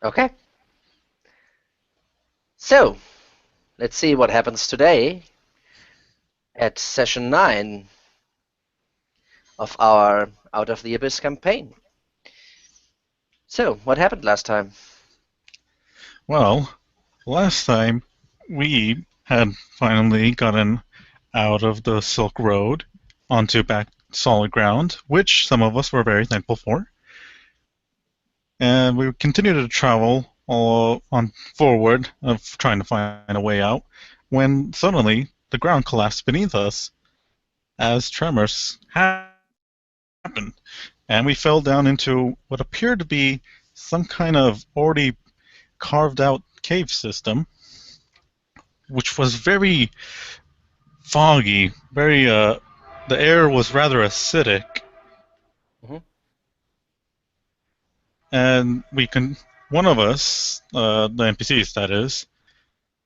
Okay. So, let's see what happens today at session 9 of our Out of the Abyss campaign. So, what happened last time? Well, last time we had finally gotten out of the Silk Road onto back solid ground, which some of us were very thankful for. And we continued to travel all on forward of trying to find a way out when suddenly the ground collapsed beneath us as tremors happened. And we fell down into what appeared to be some kind of already carved out cave system, which was very foggy, very the air was rather acidic, Mhm. and one of us, the NPCs that is,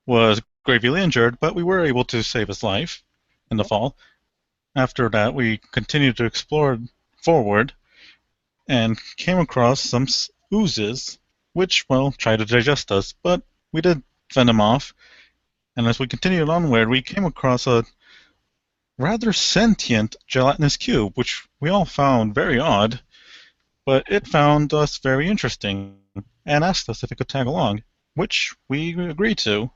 was gravely injured, but we were able to save his life in the fall. After that, we continued to explore forward and came across some oozes, which, well, tried to digest us, but we did fend them off. And as we continued onward, we came across a rather sentient gelatinous cube, which we all found very odd, but it found us very interesting and asked us if it could tag along, which we agreed to.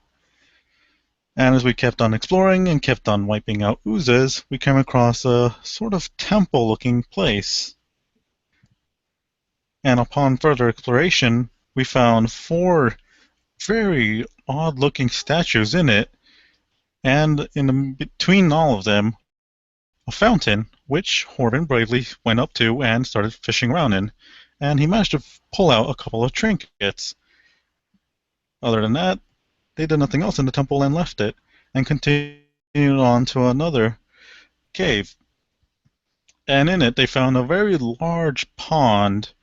And as we kept on exploring and kept on wiping out oozes, we came across a sort of temple looking place. And upon further exploration, we found 4 very odd looking statues in it, and between all of them, a fountain, which Horvin bravely went up to and started fishing around in. And he managed to pull out a couple of trinkets. Other than that, they did nothing else in the temple and left it, and continued on to another cave. And in it, they found a very large pond,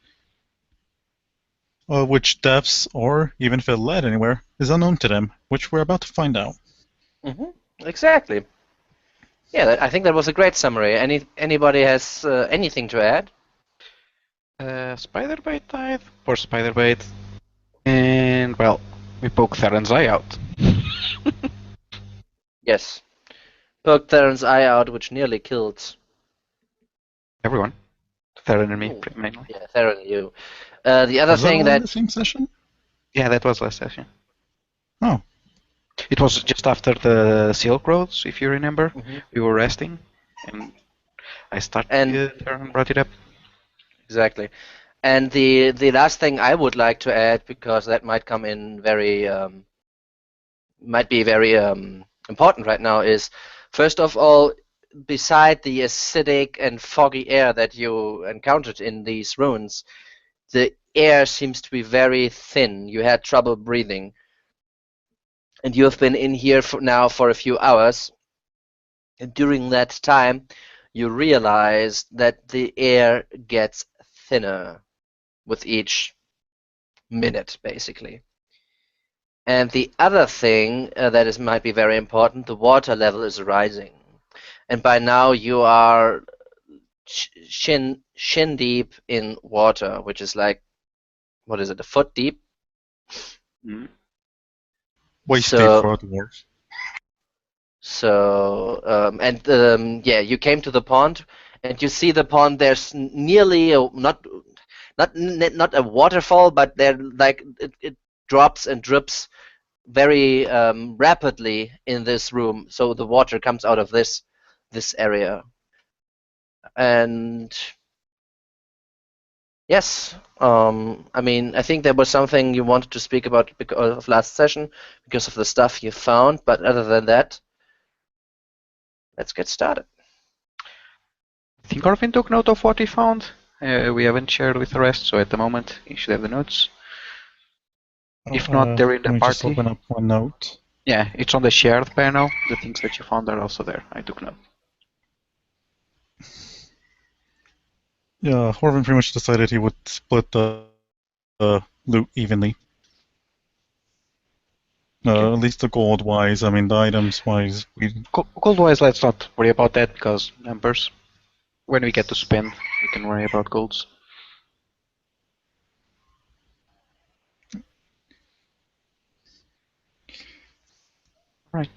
which depths, or even if it led anywhere, is unknown to them, which we're about to find out. Exactly. Yeah, I think that was a great summary. Anybody has anything to add? Spiderbait died. Poor Spiderbait. And, well, we poke Theron's eye out. Yes. Poked Theron's eye out, which nearly killed Everyone. Theron and me, Ooh. mainly. Yeah, Theron and you. The other Was that thing all in that the same session? Yeah, that was last session. Oh. It was just after the Silk Roads, if you remember. Mhm. We were resting, and I started. And Theron brought it up. exactly. And the last thing I would like to add, because that might come in very might be very important right now, is first of all, beside the acidic and foggy air that you encountered in these ruins, the air seems to be very thin. You had trouble breathing, and you have been in here now for a few hours. And during that time, you realize that the air gets thinner with each minute, basically. And the other thing that might be very important, the water level is rising. And by now you are shin deep in water, which is like, what is it, a foot deep? Mm. Waist deep So for a dwarf. yeah, you came to the pond, and you see the pond. There's nearly not a waterfall, but there like it drops and drips very rapidly in this room. So the water comes out of this area, and yes, I mean, I think there was something you wanted to speak about because of last session, because of the stuff you found. But other than that, let's get started. I think Orphan took note of what he found. We haven't shared with the rest, so at the moment he should have the notes. If not, they're in the Let me just party. open up one note. Yeah, it's on the shared panel. The things that you found are also there. I took note. Yeah, Horvin pretty much decided he would split the loot evenly. Okay. At least the gold wise. I mean, the items wise, Gold-wise, let's not worry about that because numbers. When we get to spend, we can worry about golds. Right.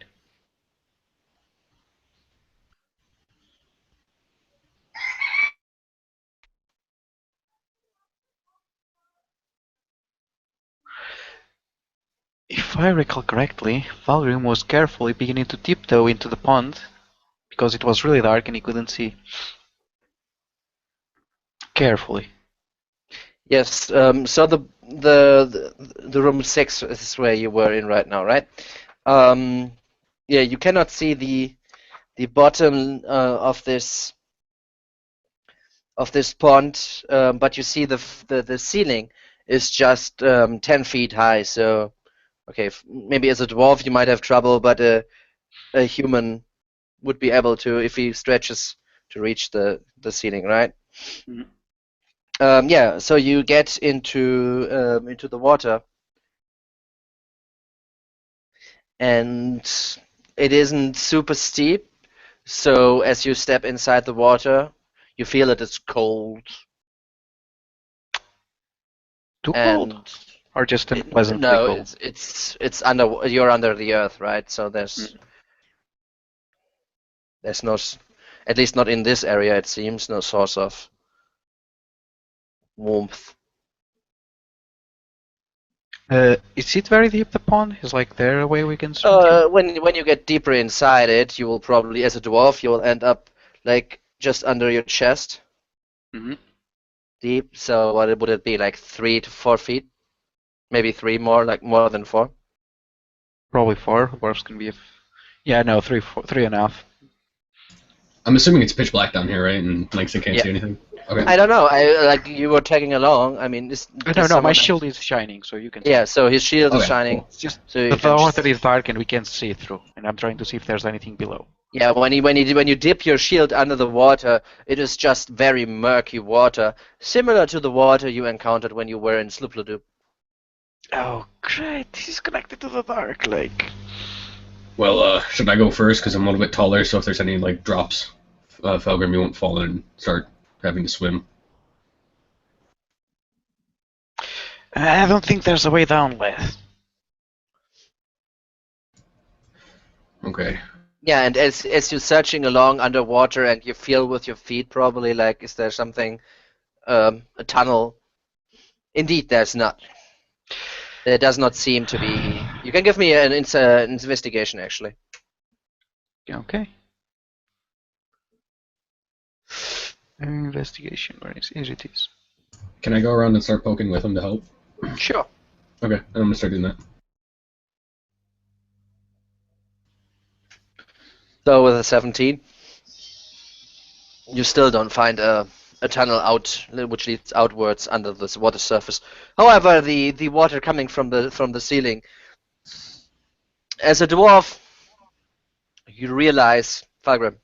If I recall correctly, Valgrim was carefully beginning to tiptoe into the pond because it was really dark and he couldn't see. Carefully. Yes. So the room 6 is where you were in right now, right? Yeah. You cannot see the bottom of this pond, but you see the ceiling is just 10 feet high. So, okay, maybe as a dwarf you might have trouble, but a human would be able to if he stretches to reach the ceiling, right? Mhm. Yeah. So you get into the water, and it isn't super steep. So as you step inside the water, you feel that it's cold. Too cold? And Or just unpleasantly no, cold? it's under, you're under the earth, right? So there's no, at least not in this area, it seems, no source of warmth. Is it very deep, the pond? Is like there a way we can swim through? When you get deeper inside it, you will probably, as a dwarf, you will end up like just under your chest, deep. So what would it be, like 3 to 4 feet? Maybe 3 more, like more than 4. Probably 4. Worst can be yeah, no, 3, 4, 3.5. I'm assuming it's pitch black down here, right? And Langston can't Yeah. see anything. Okay. I don't know. I like you were tagging along. I mean, No, my shield is shining, so you can see. Yeah, so his shield is Okay, shining. cool. It's just So the water is dark and we can't see through. And I'm trying to see if there's anything below. Yeah, when you dip your shield under the water, it is just very murky water, similar to the water you encountered when you were in Slupludup. Oh, great! This is connected to the dark lake. Well, should I go first? Because I'm a little bit taller, so if there's any, like, drops, Felgrim, you won't fall in and start having to swim. I don't think there's a way down, Les. Okay. Yeah, and as you're searching along underwater and you feel with your feet probably like, is there something, a tunnel? Indeed, there's not. There does not seem to be. You can give me an investigation, actually. Okay. Investigation, where is it? Is. Can I go around and start poking with him to help? Sure. Okay, then I'm gonna start doing that. So with a 17, you still don't find a tunnel out which leads outwards under the water surface. However, the water coming from the ceiling, as a dwarf, you realize, Falgrim,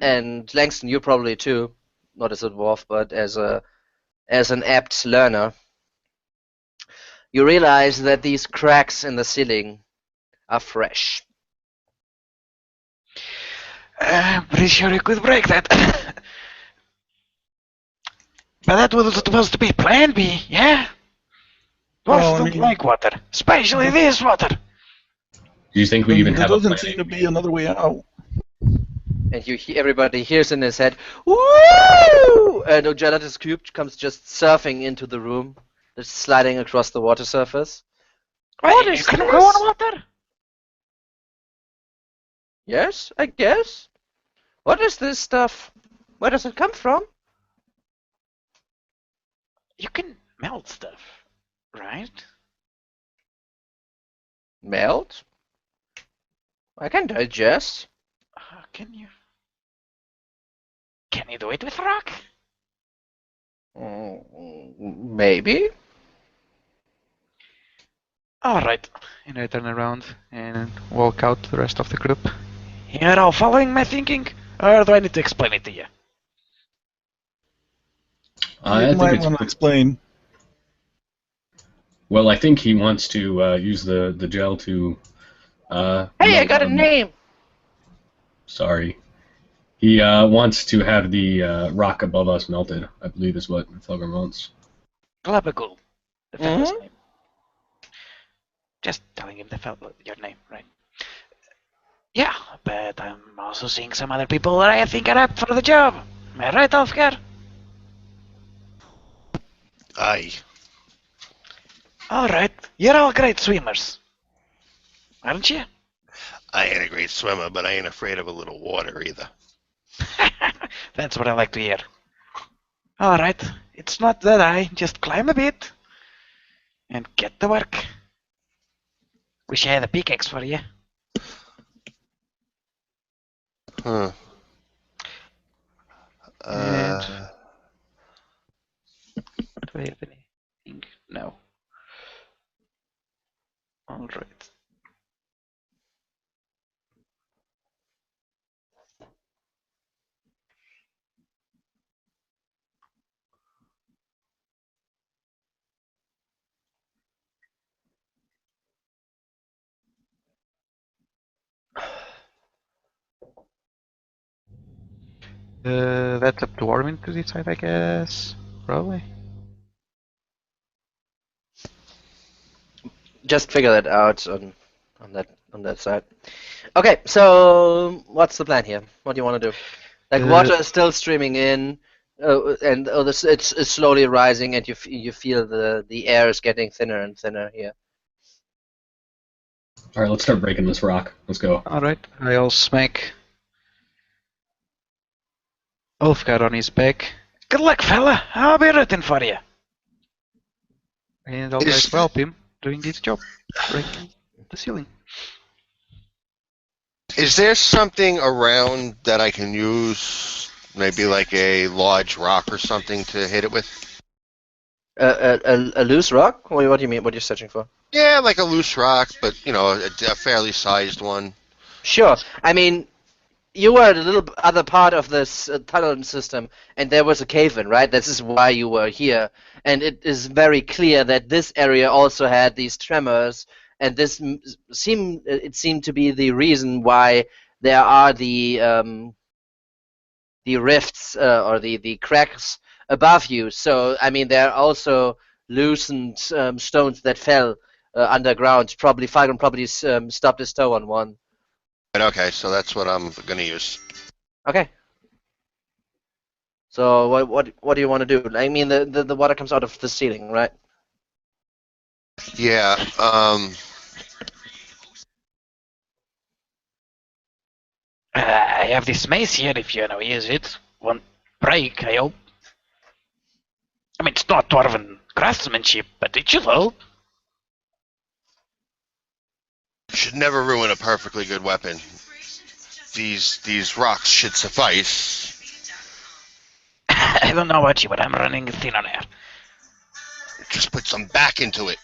and Langston, you probably too, not as a dwarf, but as an apt learner, you realize that these cracks in the ceiling are fresh. I'm pretty sure you could break that. But that was supposed to be Plan B, yeah? Dwarves don't like water, especially this water. Do you think we even there have a doesn't plan? seem to be another way out. And everybody hears in his head, "Woo!" And Ojala's cube comes just surfing into the room, just sliding across the water surface. What You is can this? go on water? Yes, I guess. What is this stuff? Where does it come from? You can melt stuff, right? Melt? I can digest. Can you? Can you do it with rock? Maybe. Alright. And I turn around and walk out to the rest of the group. You're all following my thinking? Or do I need to explain it to you? I You think might it's want to explain. well. I think he wants to use the gel to. Hey, I got a name. Sorry. He wants to have the rock above us melted. I believe is what Felgrim wants. Glabbagool. The fellow's name. Just telling him your name, right? Yeah, but I'm also seeing some other people that I think are up for the job. Am I right, Ulfgar? Aye. Alright, you're all great swimmers, aren't you? I ain't a great swimmer, but I ain't afraid of a little water either. That's what I like to hear. Alright, it's not that high, just climb a bit and get to work. Wish I had a pickaxe for you. Huh. And do I have anything? No. Alright. That's up to Armin to decide, I guess. Probably. Just figure that out on that side. Okay, so what's the plan here? What do you want to do? Like water is still streaming in, and it's slowly rising, and you feel the air is getting thinner and thinner here. All right, let's start breaking this rock. Let's go. Alright, I'll smack Ulfgar on his back. Good luck, fella. I'll be rooting for you. And I'll try to help him doing his job, breaking the ceiling. Is there something around that I can use, maybe like a large rock or something to hit it with? A loose rock? What do you mean? What are you searching for? Yeah, like a loose rock, but, you know, a fairly sized one. Sure. I mean, you were at a little other part of this tunnel system, and there was a cave-in, right? This is why you were here, and it is very clear that this area also had these tremors, and this seemed to be the reason why there are the rifts or the cracks above you. So I mean, there are also loosened stones that fell underground. Probably Falcon probably stopped his toe on one. But okay, so that's what I'm gonna use. Okay. So what do you want to do? I mean, the water comes out of the ceiling, right? Yeah, I have this mace here if you want to use it. Won't break, I hope. I mean, it's not dwarven craftsmanship, but it should help. should never ruin a perfectly good weapon. These rocks should suffice. I don't know about you, but I'm running thin on air. Just put some back into it.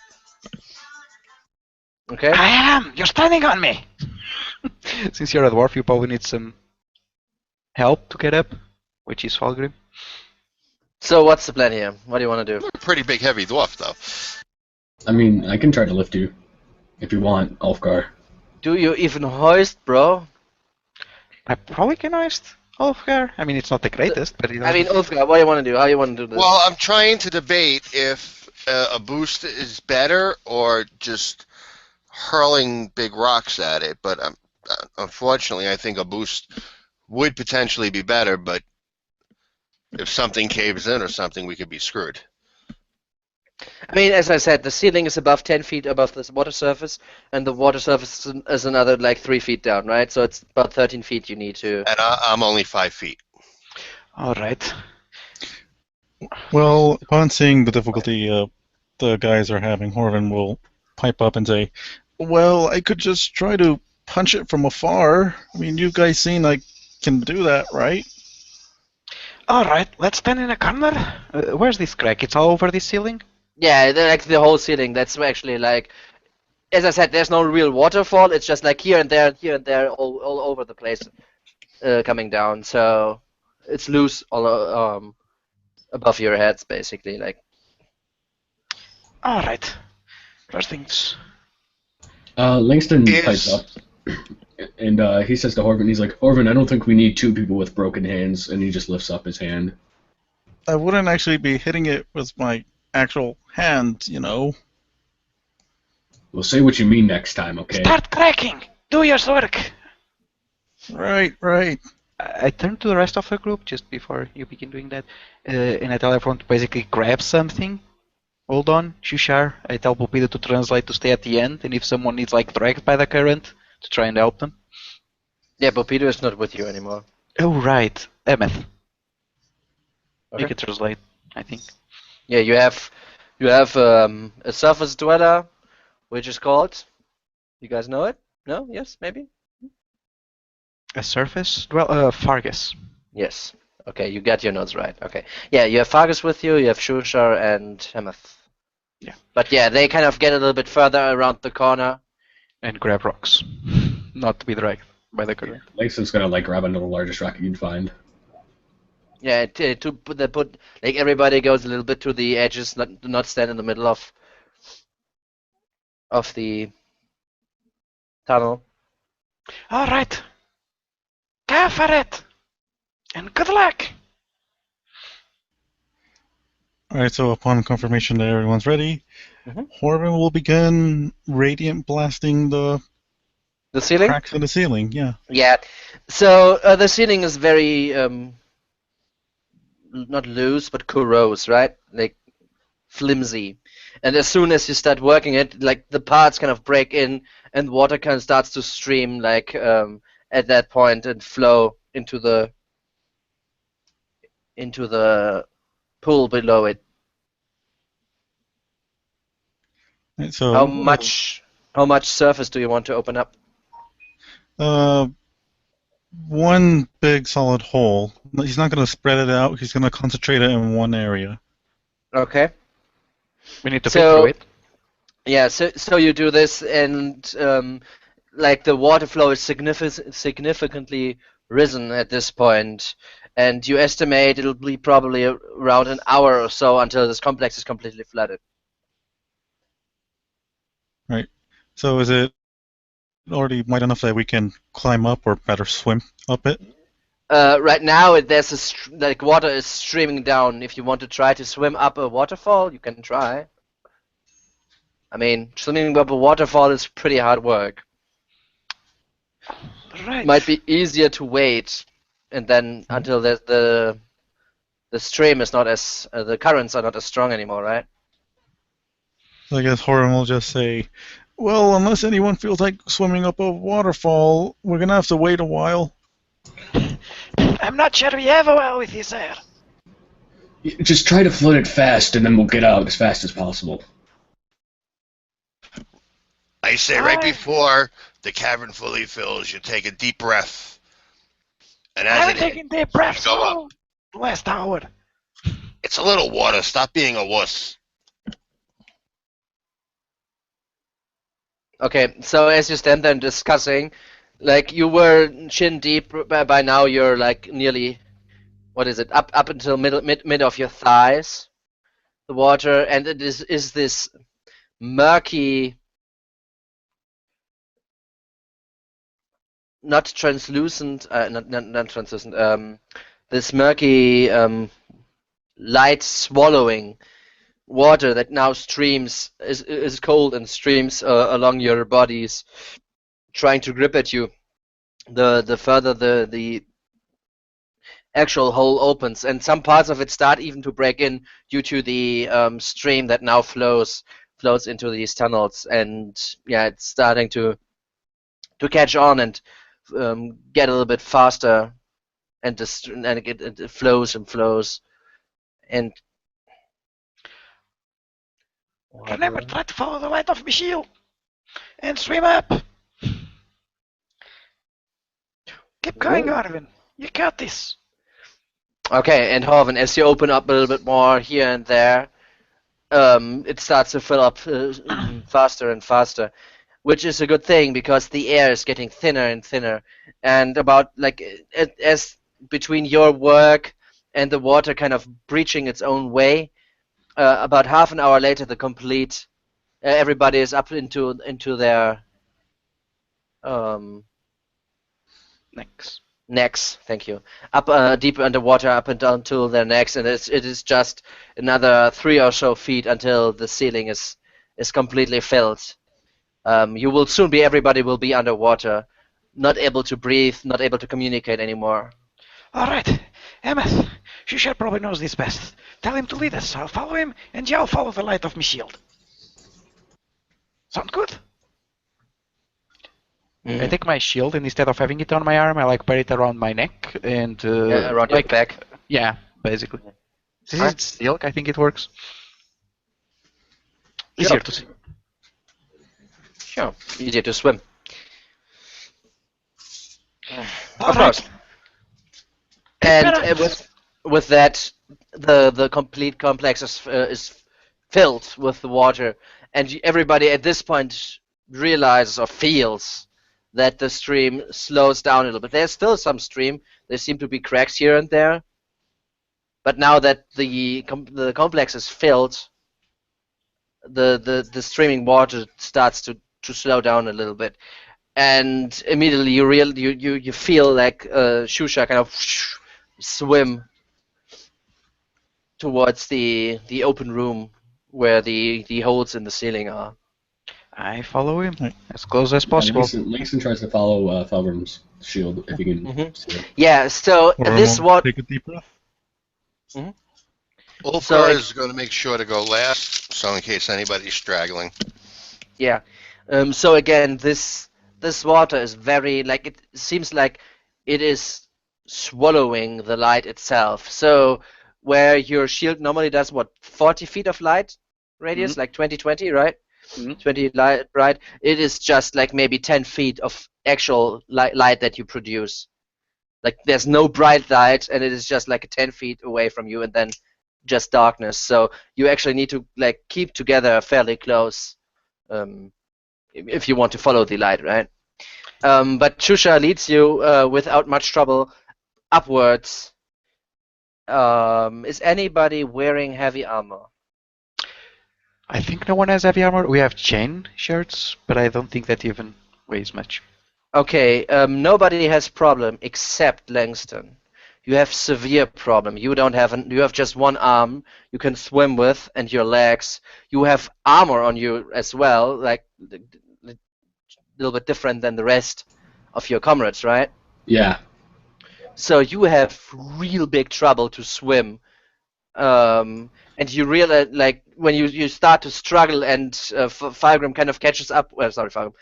Okay. I am! You're standing on me! Since you're a dwarf, you probably need some help to get up, which is Falgrim. So what's the plan here? What do you want to do? You're a pretty big heavy dwarf, though. I mean, I can try to lift you if you want, Ulfgar. Do you even hoist, bro? I probably can hoist Ulfgar. I mean, it's not the greatest, but I mean, Ulfgar, what do you want to do? How do you want to do this? Well, I'm trying to debate if a boost is better or just hurling big rocks at it, but unfortunately, I think a boost would potentially be better, but if something caves in or something, we could be screwed. I mean, as I said, the ceiling is above 10 feet above the water surface, and the water surface is another like 3 feet down, right? So it's about 13 feet you need to. And I'm only 5 feet. Alright. Well, upon seeing the difficulty the guys are having, Horvin will pipe up and say, "Well, I could just try to punch it from afar. I mean, you guys seen I can do that, right?" Alright, let's stand in a corner. Where's this crack? It's all over this ceiling? Yeah, like the whole ceiling. That's actually like, as I said, there's no real waterfall. It's just like here and there, all over the place, coming down. So it's loose all above your heads, basically. Like. Alright. First things. Langston pipes up, and he says to Horvin, he's like, Horvin, I don't think we need two people with broken hands, and he just lifts up his hand. I wouldn't actually be hitting it with my actual hand, you know. We'll say what you mean next time, okay? Start cracking! Do your work! Right, right. I turn to the rest of the group just before you begin doing that, and I tell everyone to basically grab something. Hold on, Shushar. I tell Pupita to translate to stay at the end, and if someone needs like dragged by the current, to try and help them. Yeah, but Peter is not with you anymore. Oh right, Emeth. You Okay. can translate, I think. Yeah, you have a surface dweller, which is called. You guys know it? No? Yes? Maybe? A surface? Well, Fargus. Yes. Okay, you got your notes right. Okay. Yeah, you have Fargus with you, you have Shushar and Hemeth. Yeah. But yeah, they kind of get a little bit further around the corner. And grab rocks. Not to be dragged by the current. Langston's gonna like grab another largest rock you can find. Yeah, to put like everybody goes a little bit to the edges, not stand in the middle of the tunnel. All right. Go for it. And good luck. Alright, so upon confirmation that everyone's ready, Mhm. Horvin will begin radiant blasting the The ceiling? cracks in the ceiling. Yeah. Yeah. So the ceiling is very not loose but corrose, right? Like flimsy. And as soon as you start working it, like the parts kind of break in and water kind of starts to stream like at that point and flow into the pool below it. Right, How so, much surface do you want to open up? one big solid hole. He's not going to spread it out. He's going to concentrate it in one area. Okay. We need to fit through So it. yeah, so you do this and like the water flow is significantly risen at this point, and you estimate it'll be probably around an hour or so until this complex is completely flooded. Right. So is it already wide enough that we can climb up or better swim up it? Right now, there's like water is streaming down. If you want to try to swim up a waterfall, you can try. I mean, swimming up a waterfall is pretty hard work. Right. Might be easier to wait, and then until the stream is not as the currents are not as strong anymore, right? I guess Horan will just say, well, unless anyone feels like swimming up a waterfall, we're going to have to wait a while. I'm not sure we ever will with you, sir. Just try to float it fast, and then we'll get out as fast as possible. I say right Aye. before the cavern fully fills, you take a deep breath, and as I'm it taking deep breaths. go up. Oh, last hour. It's a little water. Stop being a wuss. Okay, so as you stand there discussing, like you were chin deep by now, you're like nearly, what is it, up until mid of your thighs, the water, and it is this murky, not translucent, not translucent, this murky light swallowing water that now streams is cold and streams along your bodies, trying to grip at you. The further the actual hole opens, and some parts of it start even to break in due to the stream that now flows into these tunnels, and yeah, it's starting to catch on and get a little bit faster, and it flows and flows, and Remember, try to follow the light of my shield. And swim up. Keep going, Arvin. You got this. Okay, and Horvin, as you open up a little bit more here and there, it starts to fill up faster and faster, which is a good thing because the air is getting thinner and thinner. And about like as between your work and the water kind of breaching its own way, about half an hour later, the complete everybody is up into their Next. necks. Thank you. Up deep underwater, up and down to their necks, and it is just another 3 or so feet until the ceiling is completely filled. You will soon be. Everybody will be underwater. not able to breathe, not able to communicate anymore. All right, Emmett, Shusha probably knows this best. Tell him to lead us. I'll follow him, and you'll follow the light of my shield. Sound good? I take my shield, and instead of having it on my arm, I like wear it around my neck and Around your back. Yeah, basically. This Alright. is silk. I think it works. Sure. Easier to see. Sure, easier to swim. All Of right. course. And better. with that, the complete complex is filled with the water, and everybody at this point realizes or feels that the stream slows down a little bit. There's still some stream. There seem to be cracks here and there, but now that the complex is filled, the streaming water starts to slow down a little bit, and immediately you feel like Shusha kind of swim towards the open room where the holes in the ceiling are. I follow him Right. as close as possible. Langston tries to follow Falgrim's shield if he can see it. Yeah, so Or this what take a deep breath. Ulfgar So is going to make sure to go last, so in case anybody's straggling. yeah. So again, this water is very like it seems like it is swallowing the light itself. So where your shield normally does what 40 feet of light radius, like 20, right? 20 light, right? It is just like maybe 10 feet of actual light that you produce. Like there's no bright light, and it is just like 10 feet away from you, and then just darkness. So you actually need to like keep together fairly close. If you want to follow the light, right? But Shusha leads you without much trouble upwards. Is anybody wearing heavy armor? I think no one has heavy armor. We have chain shirts, but I don't think that even weighs much. Okay, nobody has problem except Langston. You have severe problem. You don't have you have just one arm you can swim with and your legs. You have armor on you as well, like a little bit different than the rest of your comrades, right? Yeah. So you have real big trouble to swim. And you realize, like, when you start to struggle and Falgrim kind of catches up, well, sorry, Falgrim,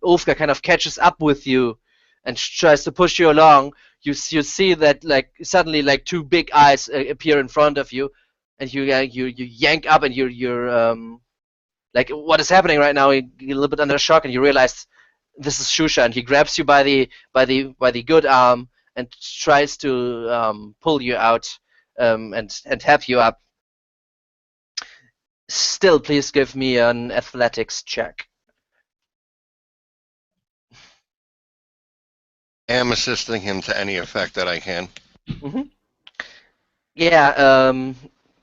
Ulfgar kind of catches up with you and tries to push you along, you see that, like, suddenly, like, two big eyes appear in front of you, and you yank up, and you're like, what is happening right now? You're a little bit under shock, and you realize this is Shusha, and he grabs you by the good arm and tries to pull you out and help you up. Still, please give me an athletics check. I am assisting him to any effect that I can. Yeah,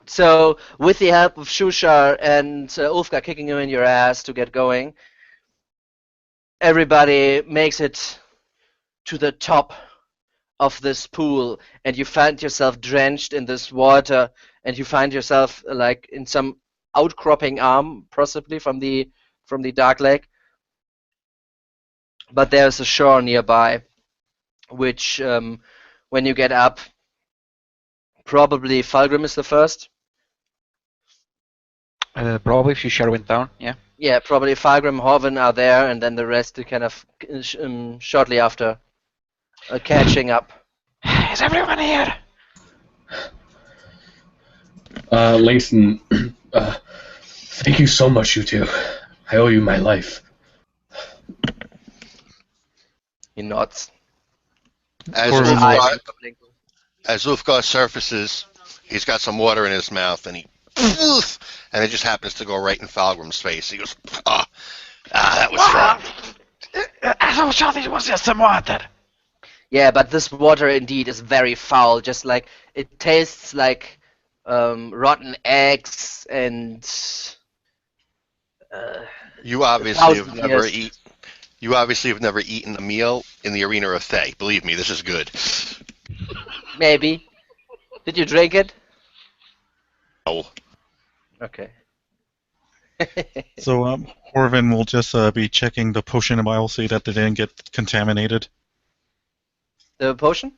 so with the help of Shusha and Ulfgar kicking you in your ass to get going, everybody makes it to the top of this pool, and you find yourself drenched in this water, and you find yourself like in some outcropping arm, possibly from the dark lake. But there's a shore nearby, which when you get up, probably Falgrim is the first. Probably if Shusha went down, yeah. Yeah, probably Falgrim, Horvin are there, and then the rest are kind of shortly after catching up. Is everyone here? Langston, thank you so much, you two. I owe you my life. He nods. As Or- Ulfgar surfaces, he's got some water in his mouth, and and it just happens to go right in Falgrim's face. He goes, that was strong. I'm sure this was just some water. Yeah, but this water indeed is very foul. Just like it tastes like rotten eggs and. You obviously have never You obviously have never eaten a meal in the arena of Thay. Believe me, this is good. Maybe. Did you drink it? Oh, Okay. So Horvin will just be checking the potion vial, see that they didn't get contaminated. The potion?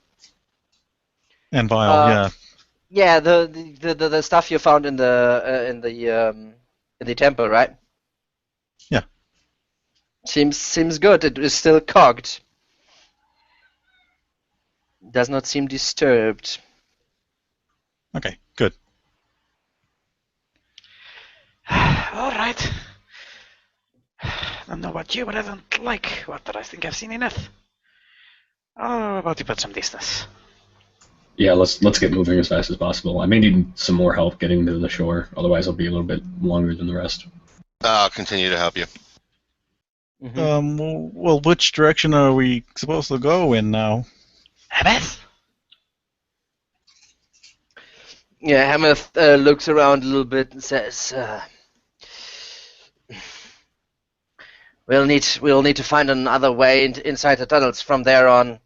And vial, Uh, yeah. yeah, the stuff you found in the temple, right? Yeah. Seems good. It is still cogged. Does not seem disturbed. Okay, good. All right. Don't know about you, but I don't like water. I think I've seen enough. How about you put some distance? Yeah, let's get moving as fast as possible. I may need some more help getting to the shore, otherwise I'll be a little bit longer than the rest. I'll continue to help you. Well, which direction are we supposed to go in now? Hameth? Yeah, Hameth looks around a little bit and says, we'll need to find another way inside the tunnels. From there on,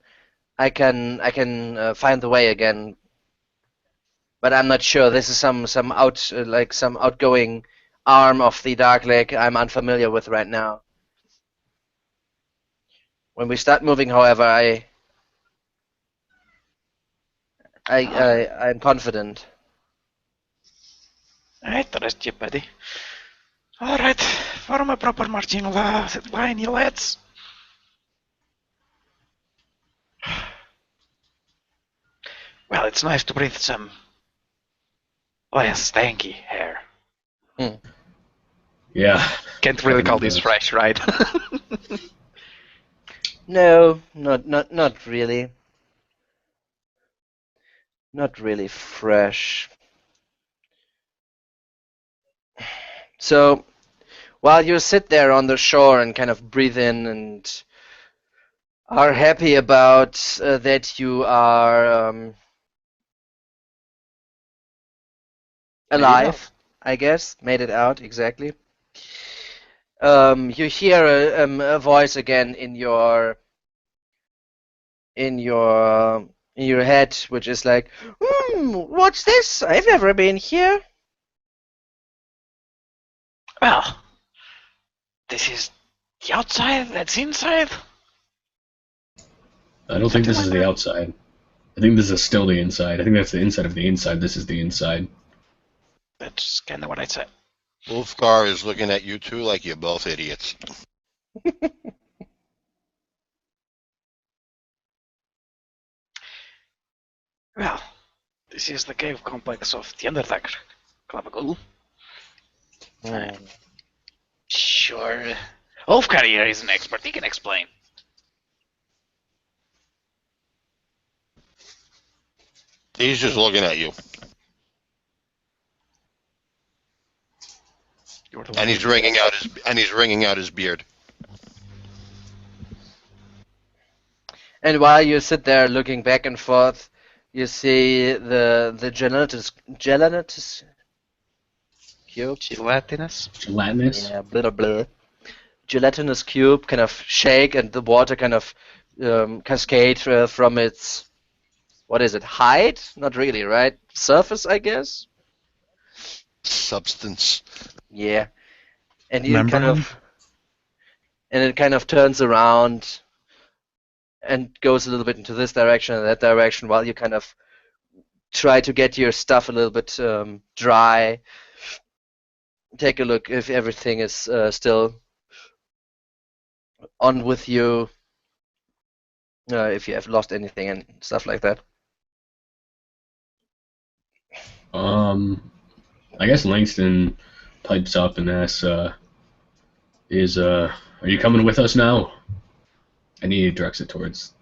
I can find the way again, but I'm not sure. This is some outgoing arm of the Dark Lake I'm unfamiliar with right now. When we start moving, however, I'm confident. Alright, the rest you, buddy. Alright, form a proper marching line, you lads. Well, it's nice to breathe some less stanky air. Yeah. Can't really call this fresh, right? No, not really. Not really fresh. So, while you sit there on the shore and kind of breathe in and are happy about that you are alive, I guess, made it out, exactly. You hear a voice again in your head, which is like, what's this? I've never been here. Well, this is the outside, that's inside. I don't think this is the outside. I think this is still the inside. I think that's the inside of the inside. This is the inside. That's kind of what I said. Wolfgar is looking at you two like you're both idiots. Well, this is the cave complex of the Undertaker, Glabbagool. Sure. Wolfgar here is an expert, he can explain. He's just looking at you, and he's wringing out his beard. And while you sit there looking back and forth, you see the gelatinous cube. Gelatinous? Gelatinous? Yeah, blah blah. Gelatinous cube kind of shake, and the water kind of cascade from its, what is it, height? Not really, right? Surface, I guess. Substance. Yeah, and you Membrane? and it kind of turns around and goes a little bit into this direction and that direction while you kind of try to get your stuff a little bit dry. Take a look if everything is still on with you, if you have lost anything and stuff like that. I guess Langston pipes up and asks, are you coming with us now? And he directs it towards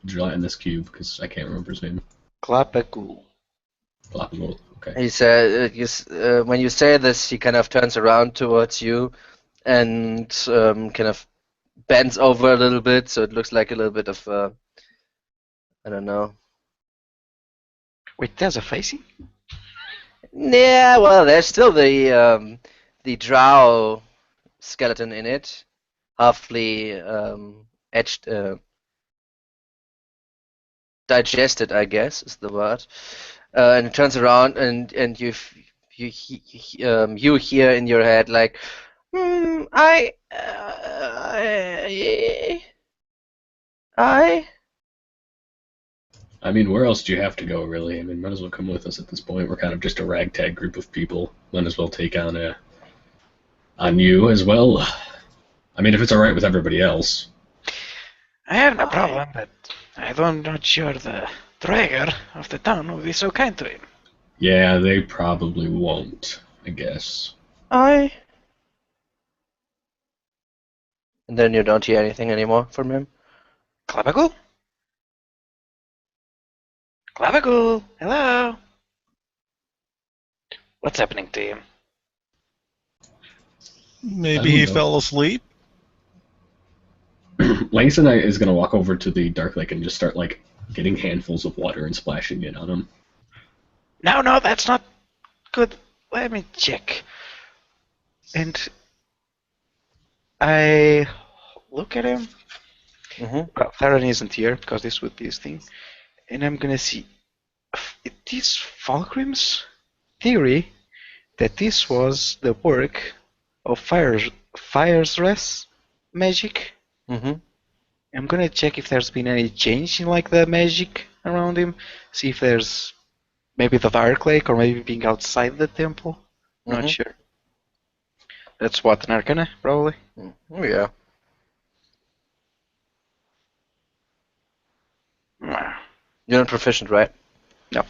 gelatinous cube, because I can't remember his name. Glabbagool. Glabbagool, okay. He said, when you say this, he kind of turns around towards you and kind of bends over a little bit, so it looks like a little bit of, I don't know. Wait, there's a facing? Yeah, well, there's still the drow skeleton in it, halfly etched, digested, I guess is the word. And it turns around, and you hear in your head like, I. I mean, where else do you have to go, really? I mean, might as well come with us at this point. We're kind of just a ragtag group of people. Might as well take on you as well. I mean, if it's all right with everybody else. I have no problem, but I'm not sure the Drager of the town will be so kind to him. Yeah, they probably won't, I guess. I. And then you don't hear anything anymore from him. Glabbagool? Glabbagool, hello? What's happening to him? Maybe he fell asleep. Langston is going to walk over to the Dark Lake and just start, like, getting handfuls of water and splashing it on him. No, that's not good. Let me check. And I look at him. Well, Theron isn't here because this would be his thing. And I'm gonna see. It is Fulgrim's theory that this was the work of Fire's Rest magic. I'm gonna check if there's been any change in like the magic around him. See if there's maybe the Dark Lake or maybe being outside the temple. Not sure. That's what, an Arcana, probably? Yeah. You're not proficient, right? No.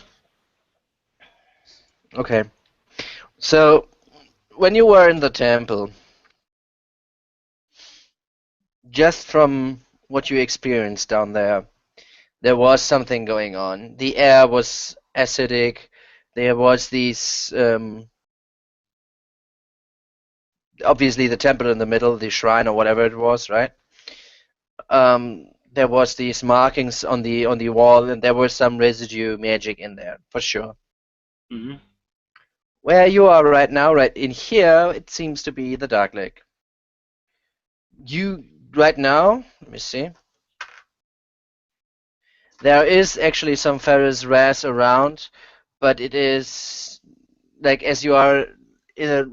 Okay. So, when you were in the temple, just from what you experienced down there, there was something going on. The air was acidic. There was these, obviously the temple in the middle, the shrine or whatever it was, right? There was these markings on the wall, and there was some residue magic in there, for sure. Where you are right now, right in here, it seems to be the Dark Lake. You, right now, let me see. There is actually some Ferris Ras around, but it is like as you are in a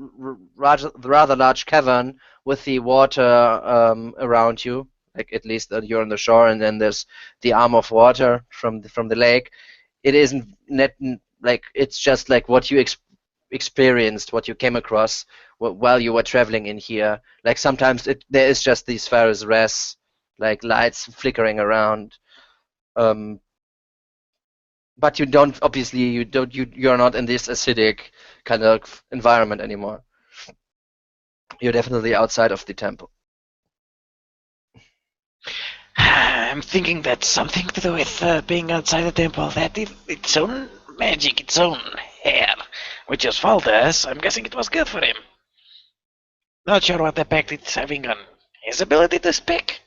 rather large cavern with the water around you, like at least you're on the shore, and then there's the arm of water from the lake. It isn't net like it's just like what you experienced, what you came across while you were traveling in here. Like sometimes there is just these Ferris Ras like lights flickering around. But you don't, obviously, you're not in this acidic kind of environment anymore. You're definitely outside of the temple. I'm thinking that's something to do with being outside the temple. That its own magic, its own hair, which is faultless. I'm guessing it was good for him. Not sure what effect it's having on his ability to speak.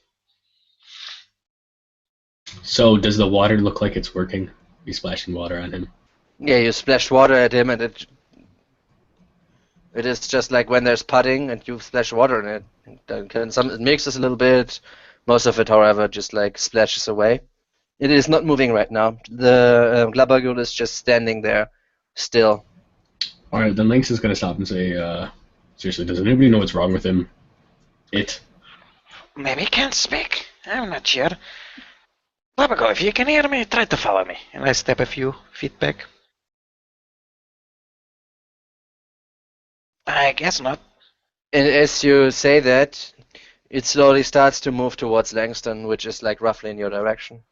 So, does the water look like it's working? You splashing water on him? Yeah, you splash water at him, and it is just like when there's pudding and you splash water in it. It mixes a little bit. Most of it, however, just like splashes away. It is not moving right now. The Glabbagool is just standing there, still. Alright, then Lynx is going to stop and say, seriously, does anybody know what's wrong with him? Maybe he can't speak. I'm not sure. Glabbagool, if you can hear me, try to follow me. And I step a few feet back. I guess not. And as you say that, it slowly starts to move towards Langston, which is like roughly in your direction.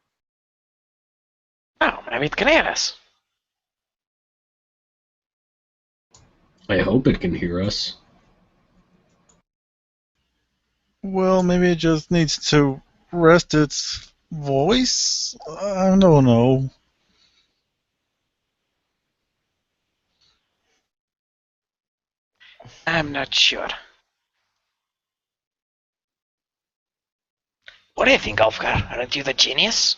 Oh, maybe it can hear us. I hope it can hear us. Well, maybe it just needs to rest its voice? I don't know. I'm not sure. What do you think, Ulfgar? Aren't you the genius?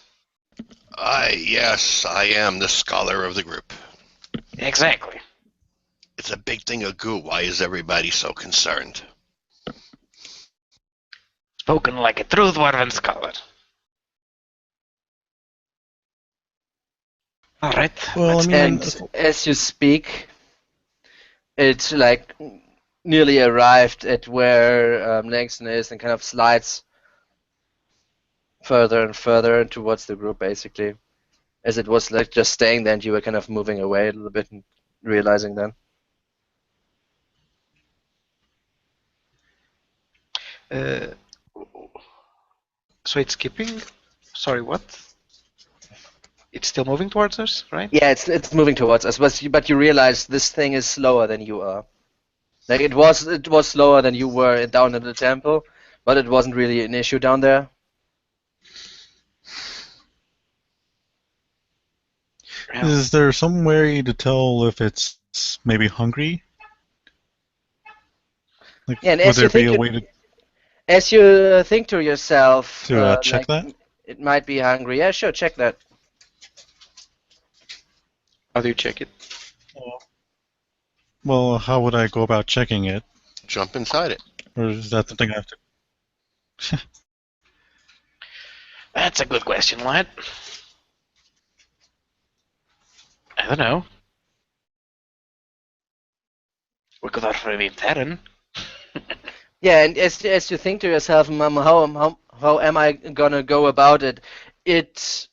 Yes, I am the scholar of the group. Exactly. It's a big thing of goo. Why is everybody so concerned? Spoken like a true dwarven scholar. Alright. Well, I mean, And as you speak, It's like nearly arrived at where Langston is and kind of slides further and further towards the group, basically. As it was like just staying there and you were kind of moving away a little bit and realizing then. So it's skipping? Sorry, what? It's still moving towards us, right? Yeah, it's moving towards us, but you realize this thing is slower than you are. Like it was slower than you were down in the temple, but it wasn't really an issue down there. Yeah. Is there some way to tell if it's maybe hungry? Like, Yeah, and would there be a way as you think to yourself, to check like that? it might be hungry. Yeah, sure, check that. How do you check it? Well, how would I go about checking it? Jump inside it. Or is that something I have to... That's a good question, lad. I don't know. We could offer him Terran. Yeah, and as you think to yourself, how am I gonna go about it? It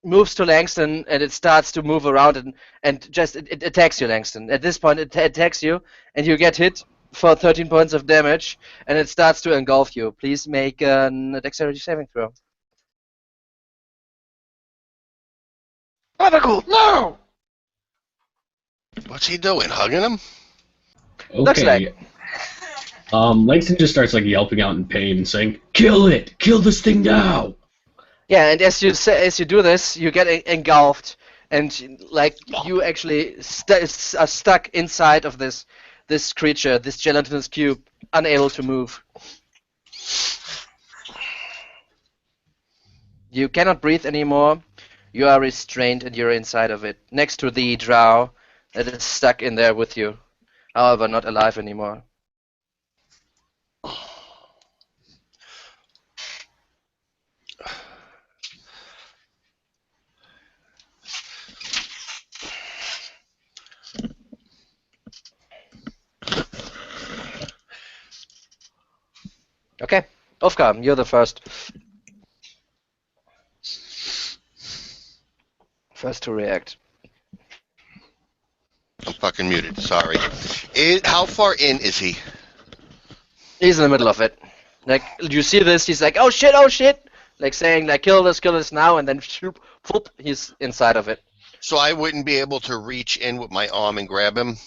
moves to Langston and it starts to move around and just it attacks you, Langston. At this point, it attacks you and you get hit for 13 points of damage and it starts to engulf you. Please make a dexterity saving throw. Glabbagool, no! What's he doing? Hugging him? Looks Okay. like. Langston just starts like yelping out in pain and saying, "Kill it! Kill this thing now!" Yeah, and as you do this, you get engulfed, and like you actually are stuck inside of this creature, this gelatinous cube, unable to move. You cannot breathe anymore. You are restrained, and you're inside of it, next to the drow that is stuck in there with you. However, not alive anymore. Okay, Ofka, you're the first. First to react. I'm fucking muted. Sorry. How far in is he? He's in the middle of it. Like you see this, he's like, oh shit, like saying like kill this now, and then whoop, he's inside of it. So I wouldn't be able to reach in with my arm and grab him?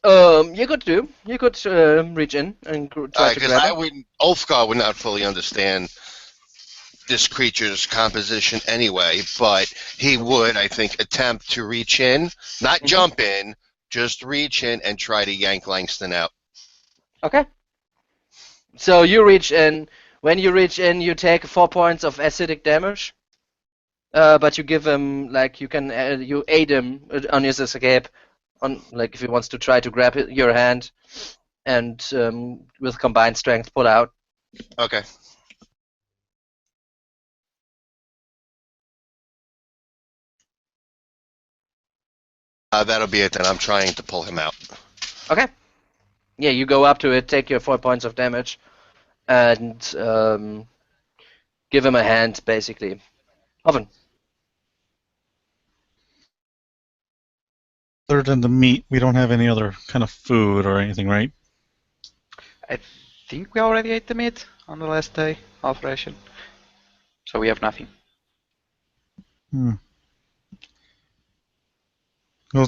You could reach in and try to Because grab him. Ulfgar would not fully understand this creature's composition anyway, but he would, I think, attempt to reach in, not jump in, just reach in and try to yank Langston out. Okay. So you reach in. When you reach in, you take 4 points of acidic damage. But you give him like you aid him on his escape, on like if he wants to try to grab your hand, and with combined strength pull out. Okay. That'll be it then. I'm trying to pull him out. Okay. Yeah, you go up to it, take your 4 points of damage, and give him a hand, basically. Oven. Other than the meat, we don't have any other kind of food or anything, right? I think we already ate the meat on the last day, half ration. So we have nothing. Hmm. I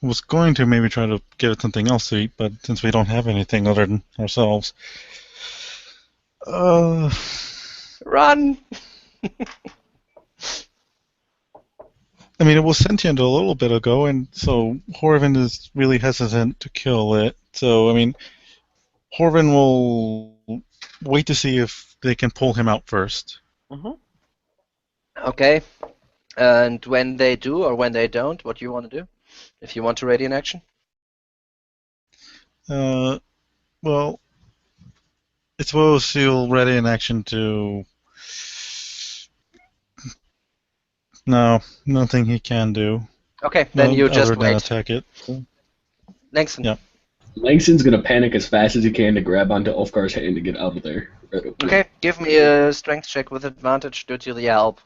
was going to maybe try to give it something else to eat, but since we don't have anything other than ourselves, Run! I mean, it was sentient a little bit ago, and so Horvin is really hesitant to kill it. So, I mean, Horvin will wait to see if they can pull him out first. Okay. And when they do or when they don't, what do you want to do? If you want to ready an action? Well, I suppose he'll ready an action to... No, nothing he can do. Okay, then you other just than wait. attack it. Langston. Yeah. Langston's gonna panic as fast as he can to grab onto Ulfgar's hand to get out of there. Okay, give me a strength check with advantage due to the help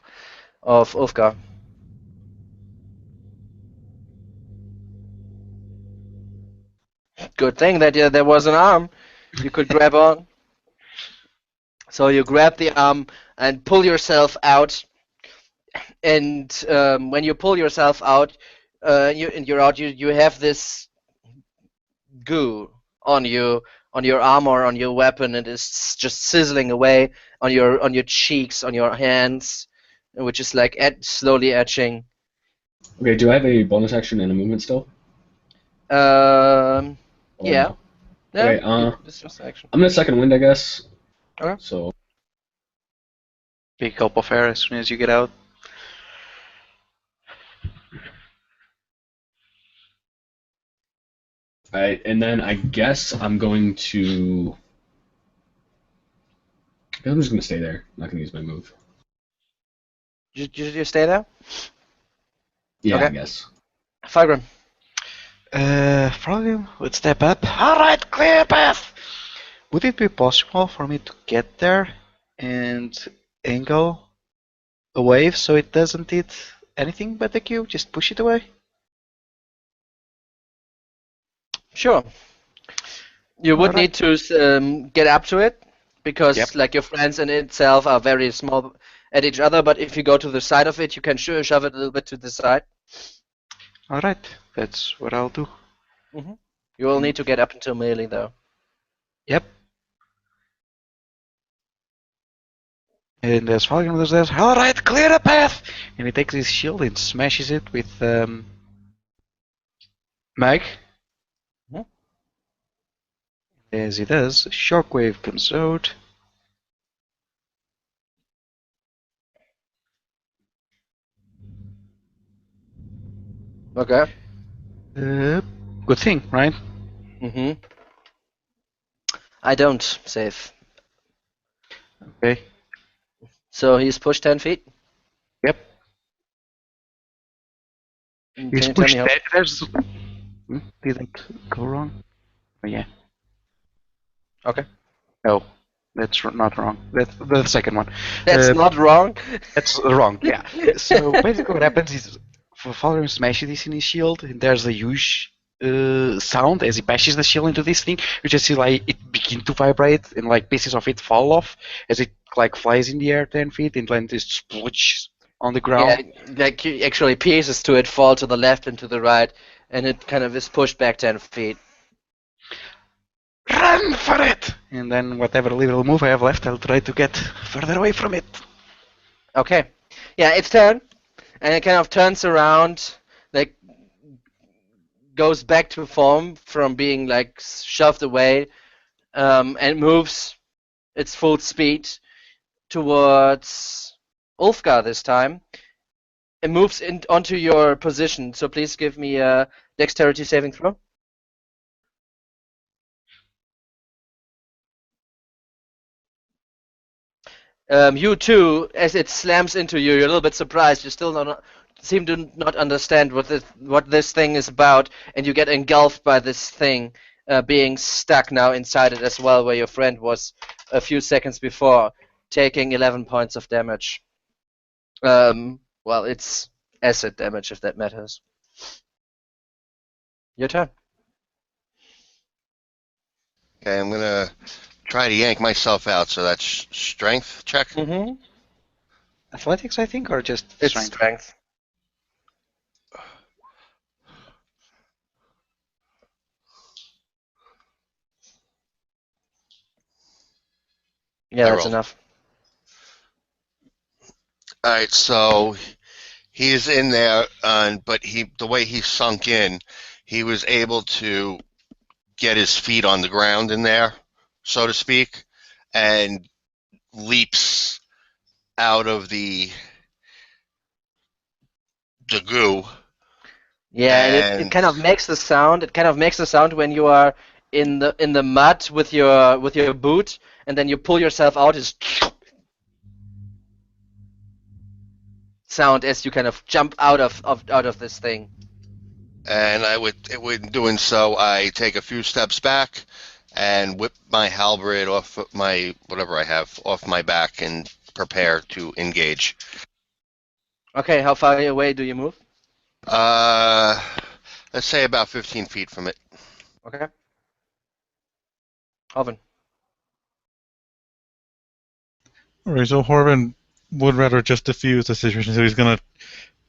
of Ulfgar. Good thing that there was an arm you could grab on. So you grab the arm and pull yourself out. And when you pull yourself out, you're out. You have this goo on your armor, on your weapon, and it's just sizzling away on your cheeks, on your hands, which is like slowly etching. Okay, do I have a bonus action and a movement still? Yeah. No? Yeah. Okay, This is action. I'm gonna second wind, I guess. Okay. So, Big gulp of air as soon as you get out. alright, and then I guess I'm going to. I'm just gonna stay there. I'm not gonna use my move. You stay there? Yeah, Okay. I guess. Falgrim. Froggy would step up. Alright, clear path! Would it be possible for me to get there and angle a wave so it doesn't hit anything but the cube? Just push it away? Sure. You would Alright. need to get up to it because Yep. like your friends in itself are very small at each other. But if you go to the side of it, you can sure shove it a little bit to the side. Alright, that's what I'll do. You will need to get up until melee though. Yep. And as Falcon says, alright, clear the path! And he takes his shield and smashes it with Mag. Mhm. As he does, Shockwave comes out. Okay. Good thing, right? I don't save. Okay. So he's pushed 10 feet. Yep. Can He's you tell me pushed how? there. There's. Didn't go wrong. Oh, yeah. Okay. No, that's not wrong. That's the second one. That's not wrong. That's wrong, yeah. So basically what happens is Falcon smashes this in his shield, and there's a huge sound as he bashes the shield into this thing. You just see like it begin to vibrate and like pieces of it fall off as it like flies in the air 10 feet and then just sploosh on the ground. Yeah, like actually pieces to it fall to the left and to the right, and it kind of is pushed back 10 feet. Run for it! And then whatever little move I have left, I'll try to get further away from it. Okay. Yeah, its turn, and it kind of turns around, like goes back to form from being like shoved away, and moves its full speed towards Ulfgar this time. It moves onto your position, so please give me a dexterity saving throw. You too, as it slams into you, you're a little bit surprised. You still seem to not understand what this thing is about, and you get engulfed by this thing, being stuck now inside it as well, where your friend was a few seconds before, taking 11 points of damage. Well, it's acid damage if that matters. Your turn. Okay, I'm gonna try to yank myself out. So that's strength check. Mm-hmm. Athletics, I think, or just It's strength? strength. Yeah, I that's rolled. enough. All right, so he is in there, but the way he sunk in, he was able to get his feet on the ground in there, so to speak, and leaps out of the goo. Yeah, and it kind of makes the sound. It kind of makes the sound when you are in the mud with your boot, and then you pull yourself out. Is sound as you kind of jump out of this thing. And in doing so, I take a few steps back and whip my halberd off my whatever I have off my back and prepare to engage. Okay, how far away do you move? Uh, let's say about 15 feet from it. Okay. Alvin. Alright, so Horvin would rather just defuse the situation, so he's gonna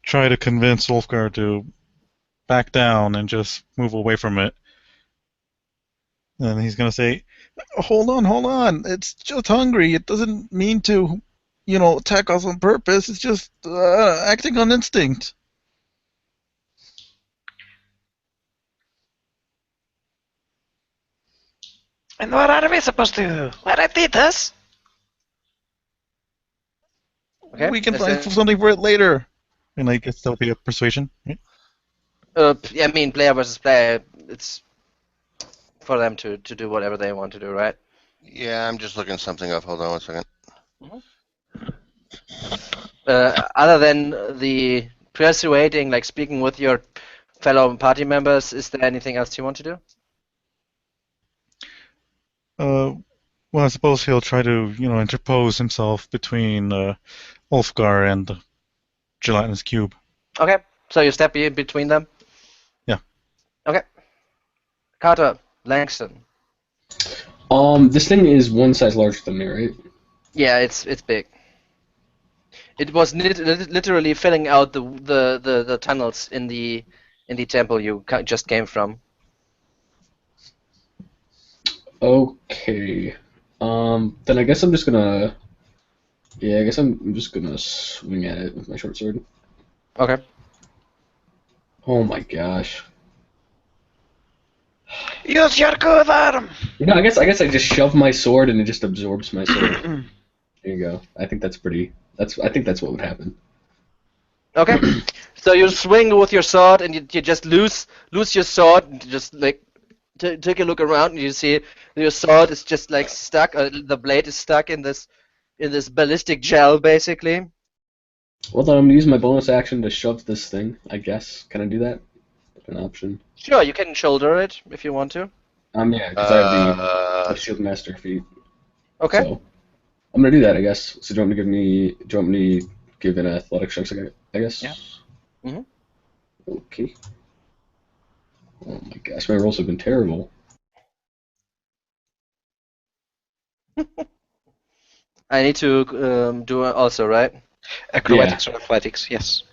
try to convince Wolfgar to back down and just move away from it. And he's gonna say, hold on, it's just hungry. It doesn't mean to, attack us on purpose. It's just acting on instinct. And what are we supposed to do? Let it eat us? Okay. We can is find there- something for it later. And I guess that'll be a persuasion, right? I mean, player versus player. It's for them to do whatever they want to do, right? Yeah, I'm just looking something up. Hold on 1 second. Other than the persuading, like speaking with your fellow party members, is there anything else you want to do? Well, I suppose he'll try to, interpose himself between Ulfgar and the gelatinous cube. Okay, so you step in between them? Yeah. Okay. Carter, Langston. This thing is one size larger than me, right? Yeah, it's big. It was literally filling out the tunnels in the temple you just came from. Okay. Then I guess I'm just gonna. Yeah, I guess I'm just gonna swing at it with my short sword. Okay. Oh my gosh. Use your good arm! I guess I just shove my sword and it just absorbs my sword. There you go. I think that's pretty. I think that's what would happen. Okay. So you swing with your sword and you just lose your sword and just like take a look around and you see your sword is just like stuck. The blade is stuck in this ballistic gel basically. Well, then I'm gonna use my bonus action to shove this thing. I guess. Can I do that? An option. Sure, you can shoulder it if you want to. Yeah, because I have the shield master feat. Okay. So I'm gonna do that, I guess. So do you want me to give an athletics checks, I guess? Yeah. Mhm. Okay. Oh my gosh, my rolls have been terrible. I need to do it also, right? Acrobatics or athletics, yes.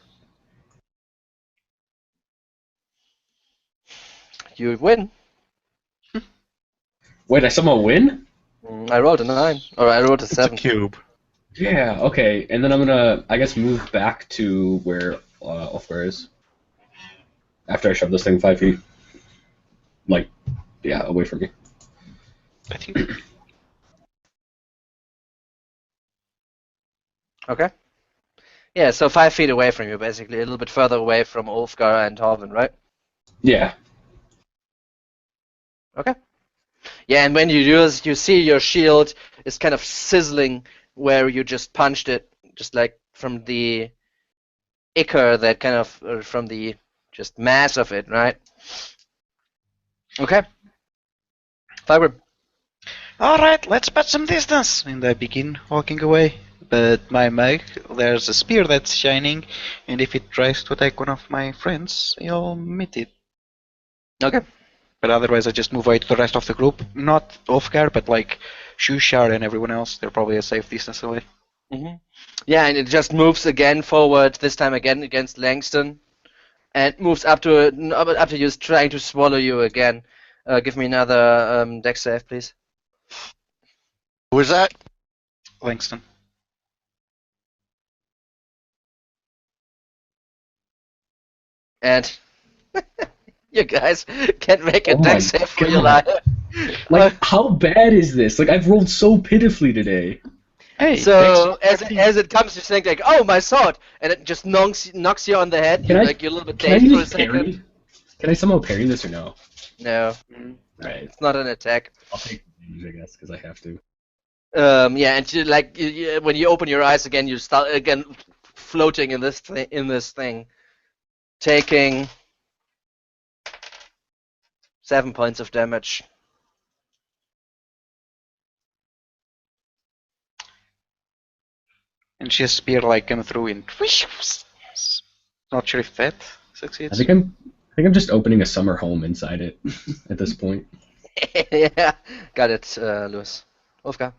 You win. Wait, I somehow win? I rolled a 9, or I rolled a It's a 7. cube. Yeah, okay. And then I'm gonna, I guess, move back to where Ulfgar is. After I shove this thing 5 feet. Like, yeah, away from me. I think. Okay. Yeah, so 5 feet away from you, basically, a little bit further away from Ulfgar and Torvin, right? Yeah. Okay. Yeah, and when you use, you see your shield is kind of sizzling where you just punched it, just like from the ichor, that kind of from the just mass of it, right? Okay. Fiber. Alright, let's patch some distance! And I begin walking away. But my mag, there's a spear that's shining, and if it tries to attack one of my friends, I'll meet it. Okay. But otherwise, I just move away to the rest of the group. Not Ulfgar, but like Shushar and everyone else. They're probably a safe distance away. Yeah, and it just moves again forward, this time again against Langston, and moves up to you, trying to swallow you again. Give me another dex save, please. Who is that? Langston. And you guys can't make a Oh my dex save for God. your life. Like, how bad is this? Like, I've rolled so pitifully today. Hey, So thanks. as it comes, you think like, oh, my sword, and it just knocks you on the head. Can I- You're a little bit Can I dazed for a use second. parry? Can I somehow parry this or no? No, Alright, it's not an attack. I'll take damage, I guess, because I have to. Yeah, and when you open your eyes again, you start again floating in this thing, taking 7 points of damage. And she has spear like come through in. Not sure if that succeeds. I think I'm just opening a summer home inside it at this point. Yeah, got it, Lewis. Wolfgang.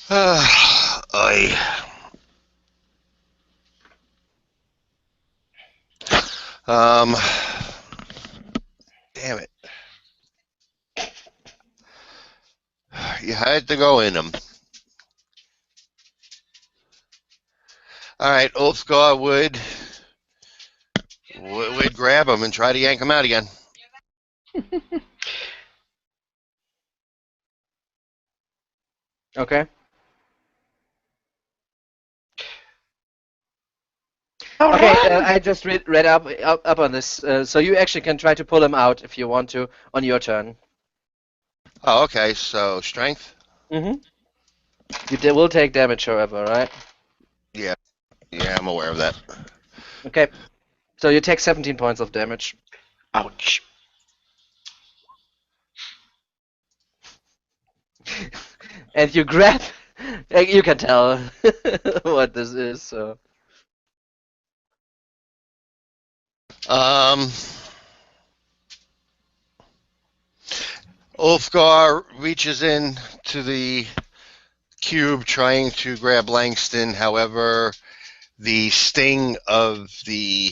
I. Damn it. You had to go in them. All right, Ulfgar would grab him and try to yank him out again. Okay. Oh, Okay, run! I just read up on this. So you actually can try to pull him out if you want to on your turn. Oh, okay. So strength. Mm-hmm. You will take damage, however, right? Yeah, I'm aware of that. Okay. So you take 17 points of damage. Ouch. And you grab. You can tell what this is. So. Ulfgar reaches in to the cube trying to grab Langston. However, the sting of the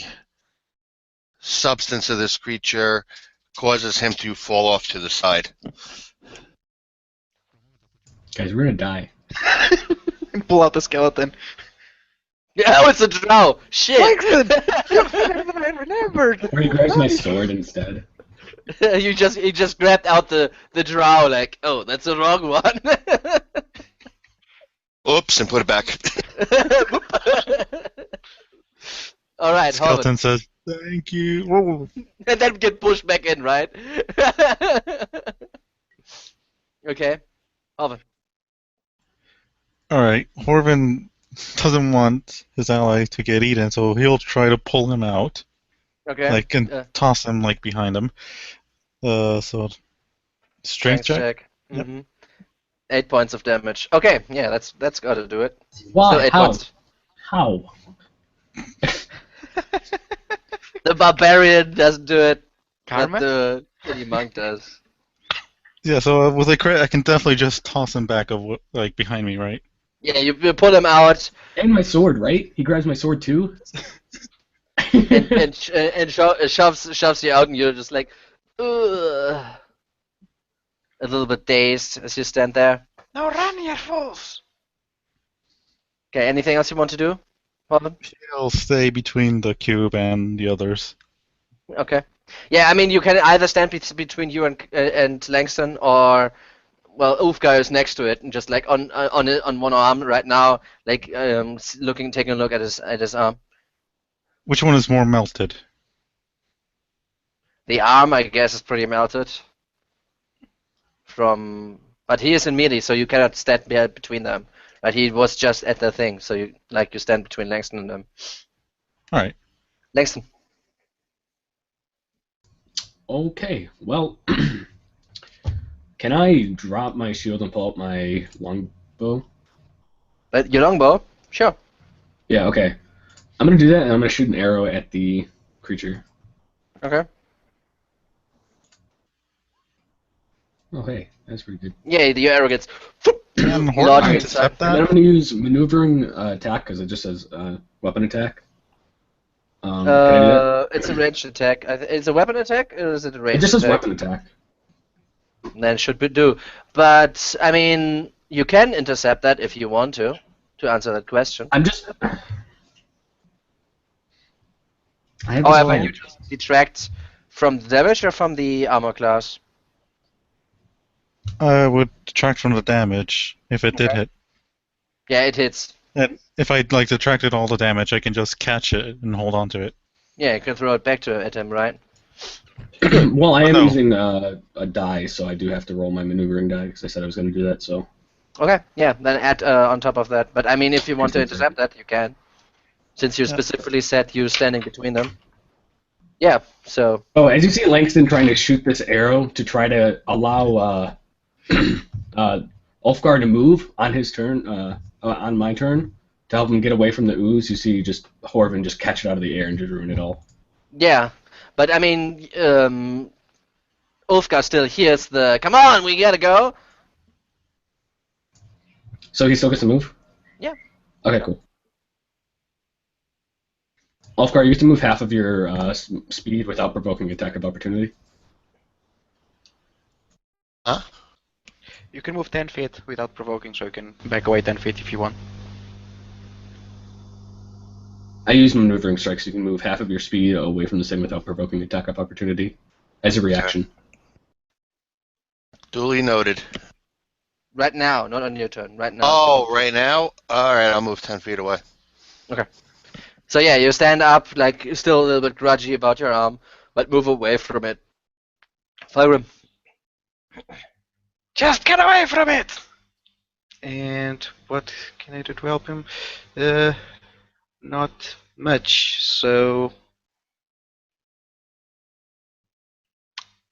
substance of this creature causes him to fall off to the side. Guys, we're gonna die. And pull out the skeleton. Yeah, oh, it's a drow. Shit. Langston! You're better than I remembered! Or he grabs my sword instead. You just grabbed out the drow like, oh, that's the wrong one. Oops, and put it back. All right, Skeleton Hobbit. says, "Thank you." Whoa. And then get pushed back in, right? Okay, Hobbit. All right, Horvin doesn't want his ally to get eaten, so he'll try to pull him out, Okay. like and toss him like behind him. So strength check. Yep. Mm-hmm. 8 points of damage. Okay, yeah, that's got to do it. Why? Still 8 How? points. How? The barbarian doesn't do it, Karma? but the pretty monk does. Yeah, so with a crit, I can definitely just toss him back like behind me, right? Yeah, you pull him out And my sword, right? He grabs my sword too. and shoves you out, and you're just like, ugh. A little bit dazed as you stand there. Now run, you fools! Okay, anything else you want to do, Hobbit? He'll stay between the cube and the others. Okay. Yeah, I mean, you can either stand between you and Langston, or well, Ulfgar is next to it and just like on one arm right now, like taking a look at his arm. Which one is more melted? The arm, I guess, is pretty melted. But he is in melee, so you cannot stand between them. Right? He was just at the thing, so you stand between Langston and them. All right. Langston. Okay, well, can I drop my shield and pull out my longbow? Your longbow? Sure. Yeah, okay. I'm gonna do that, and I'm gonna shoot an arrow at the creature. Okay. Oh, hey, that's pretty good. Yeah, the arrow gets Can lodged Horton inside. accept And then I'm that? gonna use maneuvering attack because it just says weapon attack. Can I do that? It's a ranged attack. It's a weapon attack, or is it a It ranged just says attack? weapon attack. Then should be do. But I mean, you can intercept that if you want to answer that question. I'm just. I have this However, all- you just detract from the damage or from the armor class. I would detract from the damage if it did Okay. hit. Yeah, it hits. And if I like detracted all the damage, I can just catch it and hold on to it. Yeah, you can throw it back at him, right? Well, I am No. using a die, so I do have to roll my maneuvering die because I said I was going to do that. So Okay, yeah, then add on top of that. But I mean, if you want to Okay. intercept that, you can. Since you Yeah. specifically said you're standing between them. Yeah. So Oh, as you see Langston trying to shoot this arrow to try to allow Ulfgar to move on his turn, on my turn, to help him get away from the ooze, you see just Horvin just catch it out of the air and just ruin it all. yeah, but I mean, Ulfgar still hears the "Come on, we gotta go." So he still gets to move? Yeah. Okay, cool. Ulfgar, you get to move half of your speed without provoking attack of opportunity. Huh? You can move 10 feet without provoking, so you can back away 10 feet if you want. I use maneuvering strikes. You can move half of your speed away from the same without provoking attack of opportunity as a reaction. Duly noted. Right now, not on your turn. Right now. Oh, right now? Alright, I'll move 10 feet away. Okay. So yeah, you stand up, like still a little bit grudgy about your arm, but move away from it. Fire him. Just get away from it! And what can I do to help him? Not much, so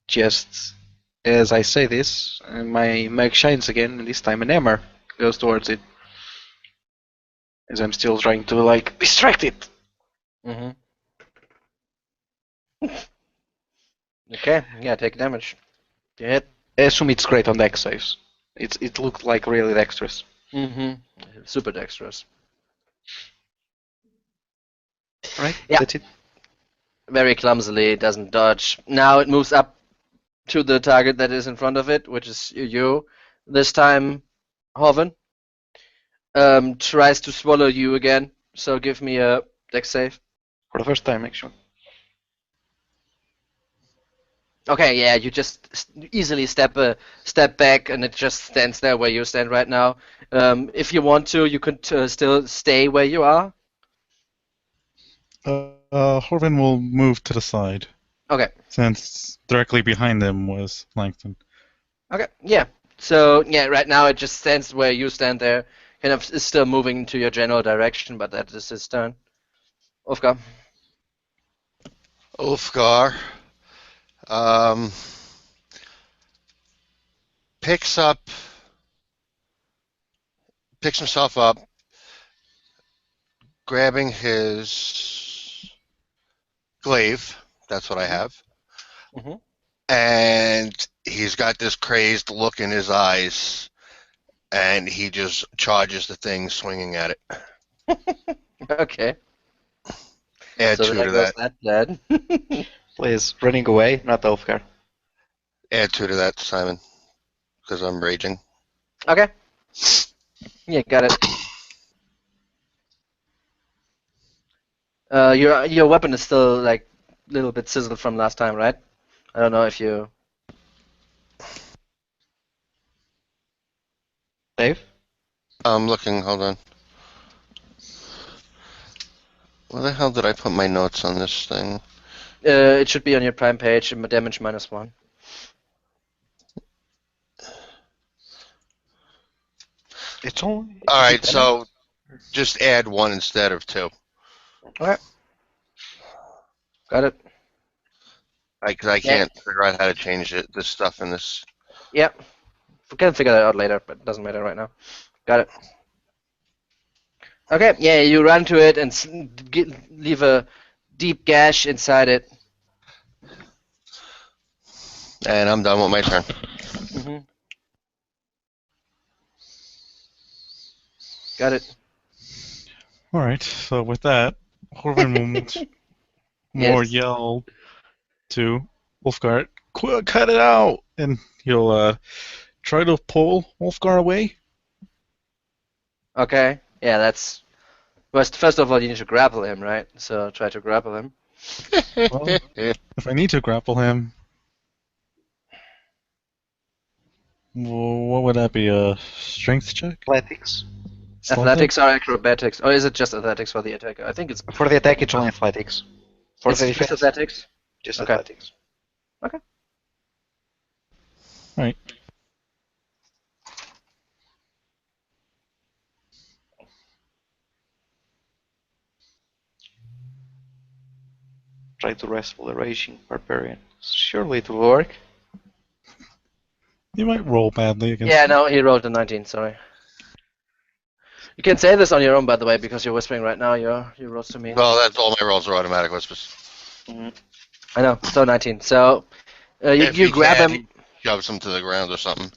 just as I say this, my mag shines again, and this time an hammer goes towards it. As I'm still trying to, like, distract it. Mm-hmm. Okay. Yeah, take damage. You hit. I assume it's great on dex saves. It looked like really dexterous. Mm-hmm. Super dexterous. Right? Yeah. That's it. Very clumsily, it doesn't dodge. Now it moves up to the target that is in front of it, which is you. This time, Hoven tries to swallow you again. So give me a dex save. For the first time, actually. Okay, yeah, you just easily step back, and it just stands there where you stand right now. If you want to, you could still stay where you are. Horvin will move to the side, Okay. since directly behind them was Langston. Okay. Yeah. So yeah, right now it just stands where you stand there. Kind of is still moving to your general direction, but that is his turn. Ulfgar. Ulfgar um, picks himself up, grabbing his glaive. That's what I have. Mhm. And he's got this crazed look in his eyes, and he just charges the thing, swinging at it. Okay. Add So two there to goes that. that plan. Please, running away, not Ulfgar. Add two to that, Simon, because I'm raging. Okay. Yeah, got it. Your weapon is still like a little bit sizzled from last time, right? I don't know if you. Dave? I'm looking. Hold on. Where the hell did I put my notes on this thing? It should be on your prime page. Damage -1. It's only. All Is it right, better? so just add one instead of two. Okay. Got it. Because I Yeah. can't figure out how to change it. This stuff in this. Yeah. We can figure that out later, but it doesn't matter right now. Got it. Okay. Yeah, you run to it and leave a deep gash inside it. And I'm done with my turn. Mm-hmm. Got it. Alright, so with that, Horvin will more Yes. yell to Wolfgar, cut it out! And he'll try to pull Wolfgar away. Okay. Yeah, that's. First of all, you need to grapple him, right? So try to grapple him. Well, if I need to grapple him, what would that be? A strength check? Athletics. Athletics or acrobatics, or is it just athletics for the attacker? I think it's For the attack, it's only athletics. For the just defense, athletics. just Okay. athletics. Okay. Alright. Try to wrestle the raging barbarian. Surely it will work. You might roll badly against. Yeah, no, he rolled a 19. Sorry. You can say this on your own, by the way, because you're whispering right now. Your rolls to me. Well, that's all my rolls are automatic whispers. I know. So 19. So If you he grab can, him. he shoves him to the ground or something.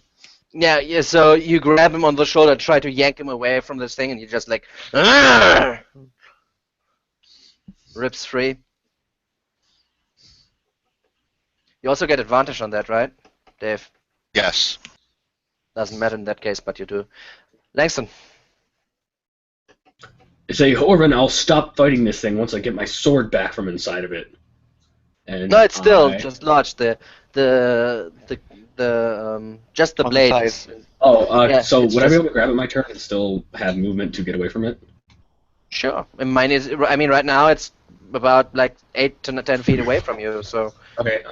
Yeah. So you grab him on the shoulder, try to yank him away from this thing, and you just like "Argh!" rips free. You also get advantage on that, right, Dave? Yes. Doesn't matter in that case, but you do. Langston. Say, Horvin, I'll stop fighting this thing once I get my sword back from inside of it. And No, it's still just lodged. Just the On the blade. side. Is, Oh, yeah, so it's would I be just- able to grab it my turn and still have movement to get away from it? Sure. And mine is. I mean, right now it's about like 8 to 10 feet away from you. So Okay,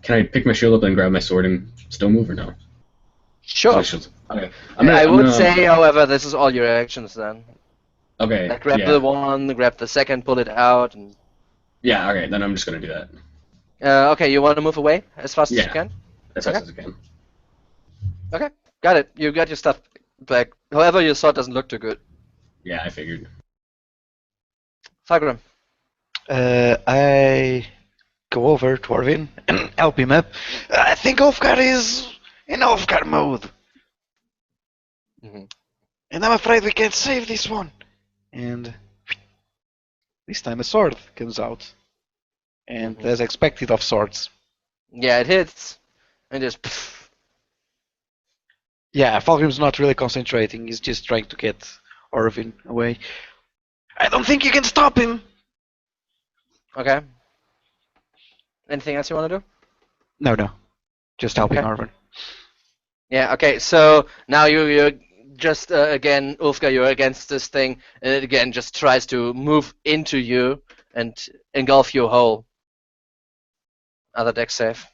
can I pick my shield up and grab my sword and still move or no? sure. Okay. I would say, however, this is all your actions then. Okay, Like grab yeah. the one, grab the second, pull it out, and. Yeah, okay, then I'm just gonna do that. Okay, you want to move away as fast as you Yeah. can? As Okay. fast as I can. Okay, got it. You got your stuff back. However, your sword doesn't look too good. Yeah, I figured. Fargrim. I go over to Orvin and help him up. I think Ulfgar is in Ulfgar mode. Mhm. And I'm afraid we can't save this one. And this time a sword comes out. And as expected of swords. Yeah, it hits. And just. Pff. Yeah, Falgrim's not really concentrating. He's just trying to get Orvin away. I don't think you can stop him. Okay. Anything else you want to do? No. Just helping Okay. Orvin. Yeah, okay, so now you're just, again, Ulfgar, you're against this thing, and it again just tries to move into you and engulf you whole. Other deck save.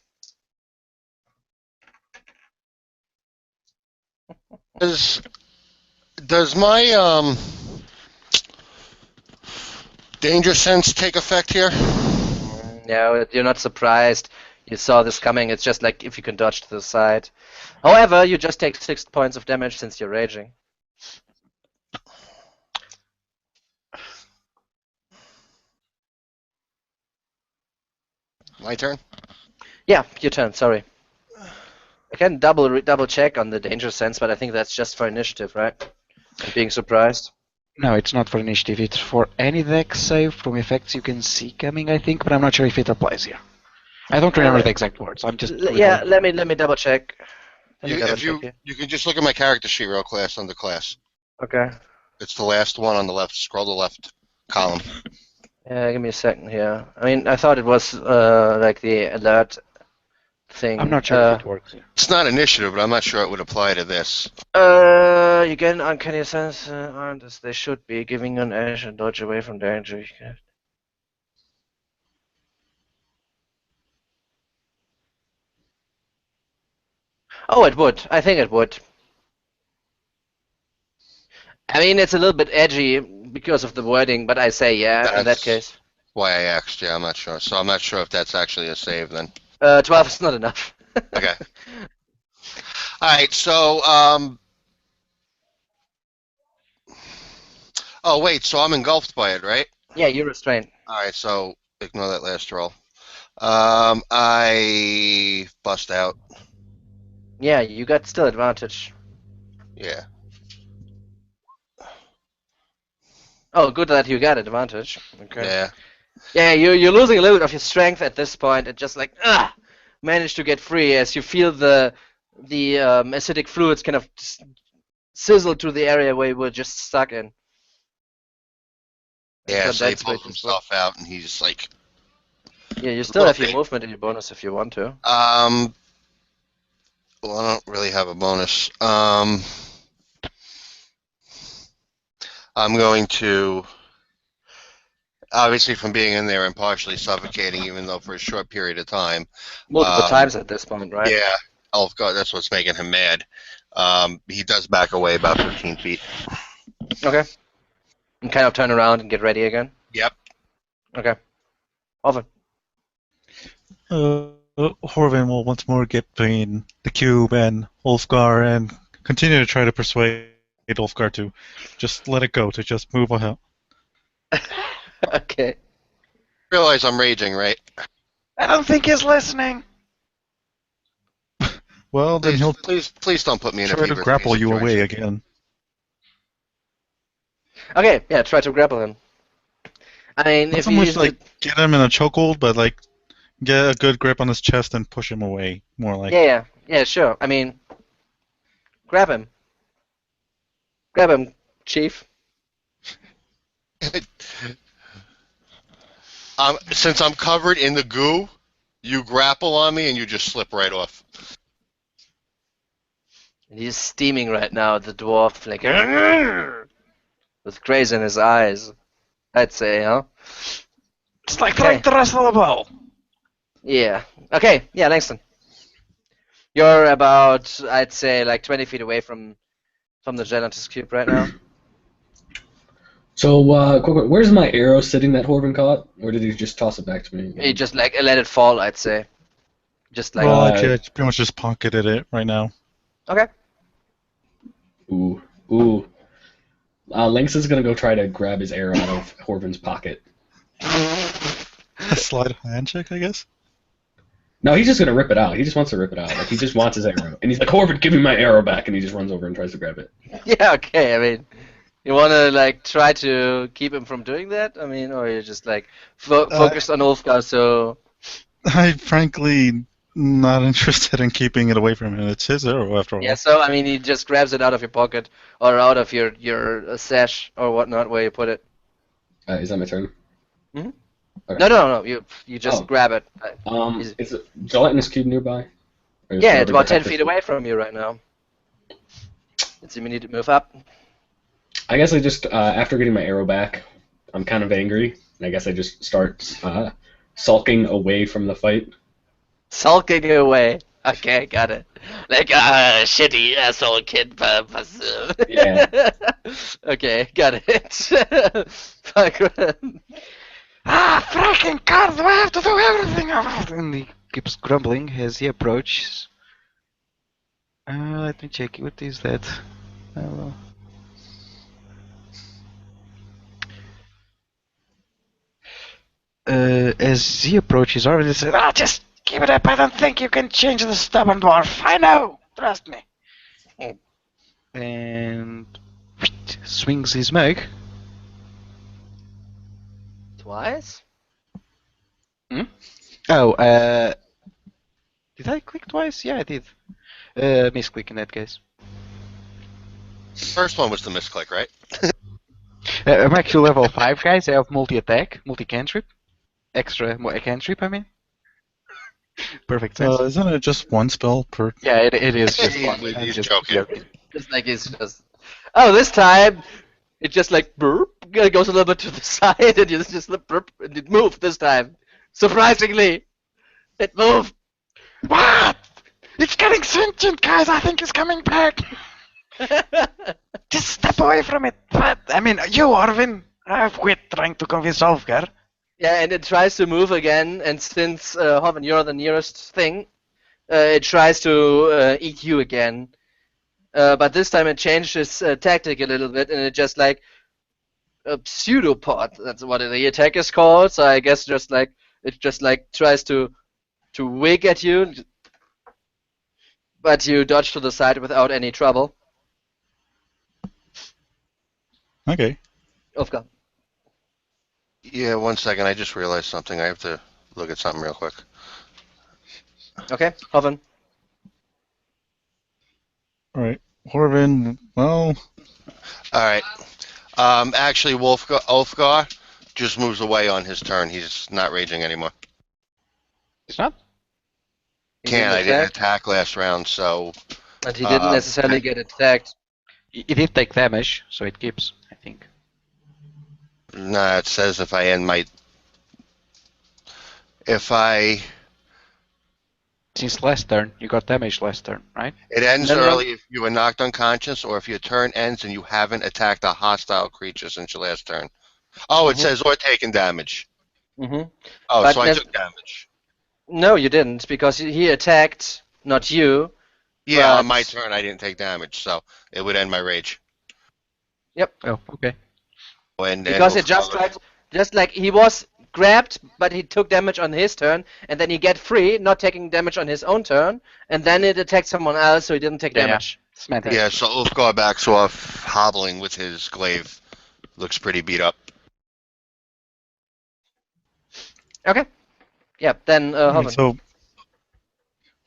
Does my danger sense take effect here? Yeah, you're not surprised. You saw this coming. It's just like if you can dodge to the side. However, you just take 6 points of damage since you're raging. My turn? Yeah, your turn, sorry. I can double check on the danger sense, but I think that's just for initiative, right? And being surprised. No, it's not for initiative. It's for any deck save from effects you can see coming, I think, but I'm not sure if it applies here. I don't remember the exact words. I'm just. Yeah, let me double check. If you can just look at my character sheet real class under class. Okay. It's the last one on the left. Scroll to the left column. Yeah, give me a second here. I mean, I thought it was like the alert thing. I'm not sure if it works here. It's not initiative, but I'm not sure it would apply to this. You get an uncanny sense, aren't as they should be, giving an edge and dodge away from danger. Oh, it would. I think it would. I mean, it's a little bit edgy because of the wording, but I say yeah in that That's case. why I asked. Yeah, I'm not sure. So I'm not sure if that's actually a save then. 12 is not enough. Okay. All right. So oh wait. So I'm engulfed by it, right? Yeah, you're restrained. All right. So ignore that last roll. I bust out. Yeah, you got still advantage. Yeah. Oh, good that you got advantage. Okay. Yeah. Yeah, you're losing a little bit of your strength at this point, and just like manage to get free as you feel the acidic fluids kind of sizzle to the area where you were just stuck in. Yeah. But So he that's pulls great. himself out, and he's like, Yeah, you still have your movement and your bonus if you want to. Well, I don't really have a bonus. I'm going to, obviously from being in there and partially suffocating, even though for a short period of time. Multiple times at this point, right? Yeah, Elfgar, that's what's making him mad. He does back away about 15 feet. Okay. And kind of turn around and get ready again? Yep. Okay. Hoven. Horvin will once more get between the cube and Ulfgar and continue to try to persuade Ulfgar to just let it go, to just move ahead. Okay. Realize I'm raging, right? I don't think he's listening. Well, then Please, he'll please don't put me in a try to fever grapple you situation. away again. Okay, yeah, try to grapple him. I mean, Not if so you much use like get him in a chokehold, but like get a good grip on his chest and push him away. More like yeah, sure. I mean, grab him. Grab him, Chief. Since I'm covered in the goo, you grapple on me and you just slip right off. He's steaming right now, the dwarf, like, with craze in his eyes. I'd say, huh? It's like Okay. trying to wrestle a ball. Yeah. Okay, yeah, Langston. You're about, I'd say, like 20 feet away from the gelatinous cube right now. So, where's my arrow sitting that Horvin caught? Or did he just toss it back to me? You just, like, let it fall, I'd say. Just like, well, actually, I pretty much just pocketed it right now. okay. Ooh. Lynx is gonna go try to grab his arrow out of Horvin's pocket. A sleight of hand check, I guess. No, he's just gonna rip it out. He just wants to rip it out. Like, he just wants his arrow. And he's like, Horvin, give me my arrow back. And he just runs over and tries to grab it. Yeah, okay, I mean, you want to, like, try to keep him from doing that? I mean, or you're just, like, focused on Ulfgar, so... I'm frankly not interested in keeping it away from him. It's his arrow after all. Yeah, so, I mean, he just grabs it out of your pocket, or out of your sash, or whatnot, where you put it. Is that my turn? Mhm. Okay. No, you just Oh. grab it. Is a gelatinous cube nearby? Or is Yeah, whatever it's about the 10 heck feet this- away from you right now. It's immediate move up. I guess I just, after getting my arrow back, I'm kind of angry. And I guess I just start sulking away from the fight. Sulking away. Okay, got it. Like, shitty asshole kid. Yeah. Okay, got it. Fuck. Fracking God, do I have to do everything? And he keeps grumbling as he approaches. Let me check. What is that? As he approaches, already says, just give it up. I don't think you can change the stubborn dwarf. I know. Trust me. And swings his mag. Twice? Oh, did I click twice? Yeah, I did. Misclick in that case. First one was the misclick, right? I'm actually level 5, guys. I have multi-attack, multi-cantrip. Extra cantrip, I mean. Perfect sense. Isn't it just one spell per? Yeah, it is just He's- one. I'm he's just joking. Just like it's just. Oh, this time it just like burp goes a little bit to the side and you just like, burp and it moved this time. Surprisingly, it moved. What? It's getting sentient, guys. I think it's coming back. Just step away from it. But, I mean, you, Arvin, I've quit trying to convince Ulfgar. Yeah, and it tries to move again, and since Hoven, you're the nearest thing, it tries to eat you again. But this time it changed its tactic a little bit, and it just like a pseudopod. That's what the attack is called. So I guess it just like tries to wig at you, but you dodge to the side without any trouble. Okay. Ulfgar. Yeah, 1 second. I just realized something. I have to look at something real quick. Okay, Hoven. All right. Horvin. Well, All right. Actually, Ulfgar just moves away on his turn. He's not raging anymore. It's not? He Can't. I didn't attack, attack last round, so and he didn't necessarily get attacked. It did take damage, so it keeps, I think. nah. It says if I end my, if I, Since last turn, you got damage last turn, right? it ends No, no. early if you were knocked unconscious, or if your turn ends and you haven't attacked a hostile creature since your last turn. Oh, it says or taken damage. Hmm. Oh, But so I took damage. no, you didn't, because he attacked, not you. Yeah, on my But turn I didn't take damage, so it would end my rage. yep, Oh, okay. And because it just Ulfgar, tried, just like he was grabbed, but he took damage on his turn, and then he get free, not taking damage on his own turn, and then it attacked someone else, so he didn't take Yeah, damage. Semantics. yeah, so Ulfgar backs off, hobbling with his glaive. Looks pretty beat up. Okay. Yeah. Then And Hoven. so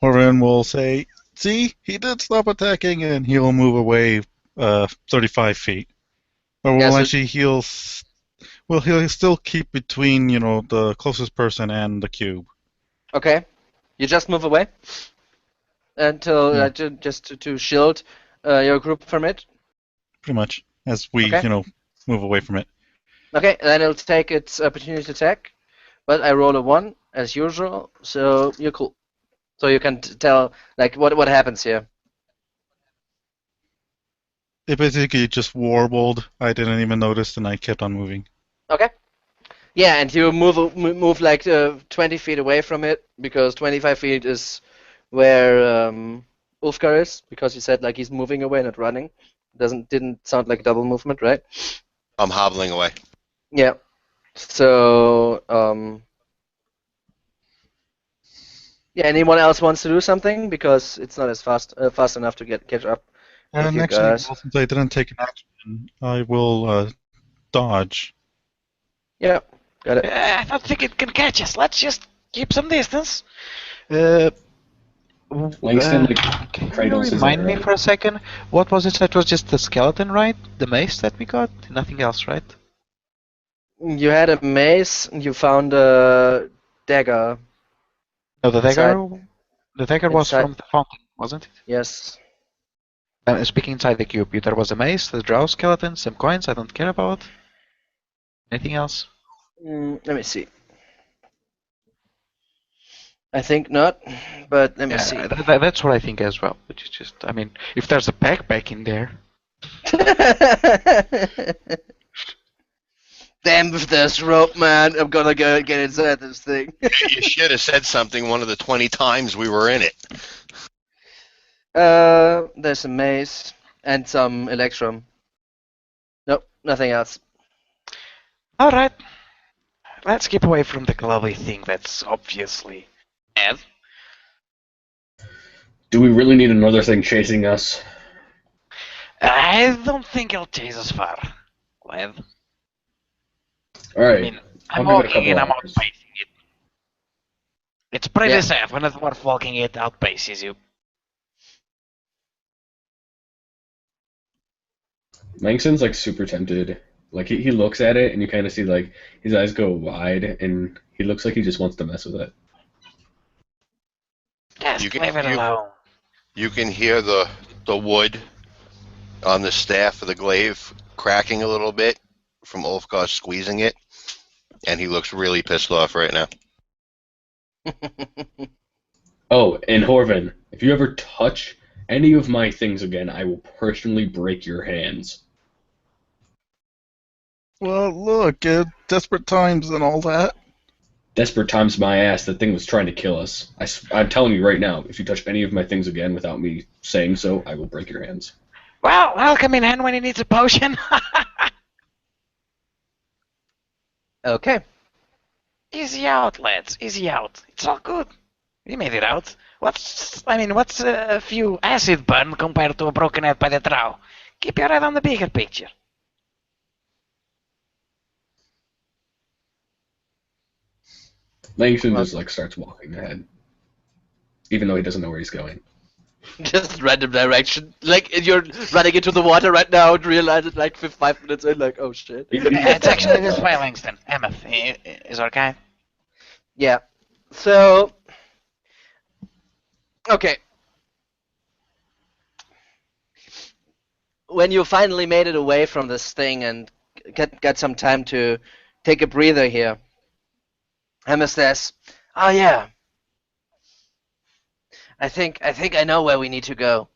Horan will say, "See, he did stop attacking," and he'll move away 35 feet. Or Yeah. will So actually he'll still keep between the closest person and the cube. okay, you just move away until Yeah. just to shield your group from it. Pretty much as we Okay. move away from it. Okay. Then it'll take its opportunity attack, but I roll a 1 as usual, so you're cool. So you can tell like what happens here. It basically just warbled. I didn't even notice, and I kept on moving. Okay. Yeah, and you move like 20 feet away from it, because 25 feet is where Ulfgar is, because you said like he's moving away, not running. Didn't sound like double movement, right? I'm hobbling away. Yeah. So yeah, anyone else wants to do something, because it's not as fast enough to catch up with And you actually, guys. well, since I didn't take an action, I will dodge. Yeah, got it. I don't think it can catch us. Let's just keep some distance. Uh, Langston can you cradles his remind me arrow. for a second? What was it? That was just the skeleton, right? The mace that we got? Nothing else, right? You had a mace, and you found a dagger No, the inside. dagger. The dagger was Inside. from the fountain, wasn't it? Yes. Speaking inside the cube, there was a mace, the drow skeleton, some coins I don't care about. Anything else? Let me see. I think not, but let me see. Yeah, that's what I think as well. Which is just, I mean, if there's a backpack in there. Damn if there's rope, man. I'm gonna go get inside this thing. You should have said something one of the 20 times we were in it. There's a mace and some electrum. Nope, nothing else. Alright, let's keep away from the glowy thing that's obviously bad. Do we really need another thing chasing us? I don't think it'll chase us far, Lev. Alright. I mean, I'll I'm give it a walking couple and I'm hours. outpacing it. It's pretty Yeah. sad when a dwarf walking it outpaces you. Langston's like super tempted. Like he looks at it and you kind of see like his eyes go wide and he looks like he just wants to mess with it. Just leave it alone. You can hear the wood on the staff of the glaive cracking a little bit from Ulfgar squeezing it, and he looks really pissed off right now. Oh, and Horvin, if you ever touch any of my things again, I will personally break your hands. Well, look, desperate times and all that. Desperate times my ass, that thing was trying to kill us. I'm telling you right now, if you touch any of my things again without me saying so, I will break your hands. Well, I'll come in hand when he needs a potion. Okay. Easy out, lads. Easy out. It's all good. We made it out. What's a few acid burn compared to a broken head by the drow? Keep your head on the bigger picture. Langston Well, just like starts walking ahead, even though he doesn't know where he's going. just random direction. Like you're running into the water right now and realize it like 5 minutes in, like, oh shit. It's actually this way, Langston. Emmett is okay. Yeah. So, okay. When you finally made it away from this thing and got some time to take a breather here, Emma says, "Oh yeah, I think I know where we need to go."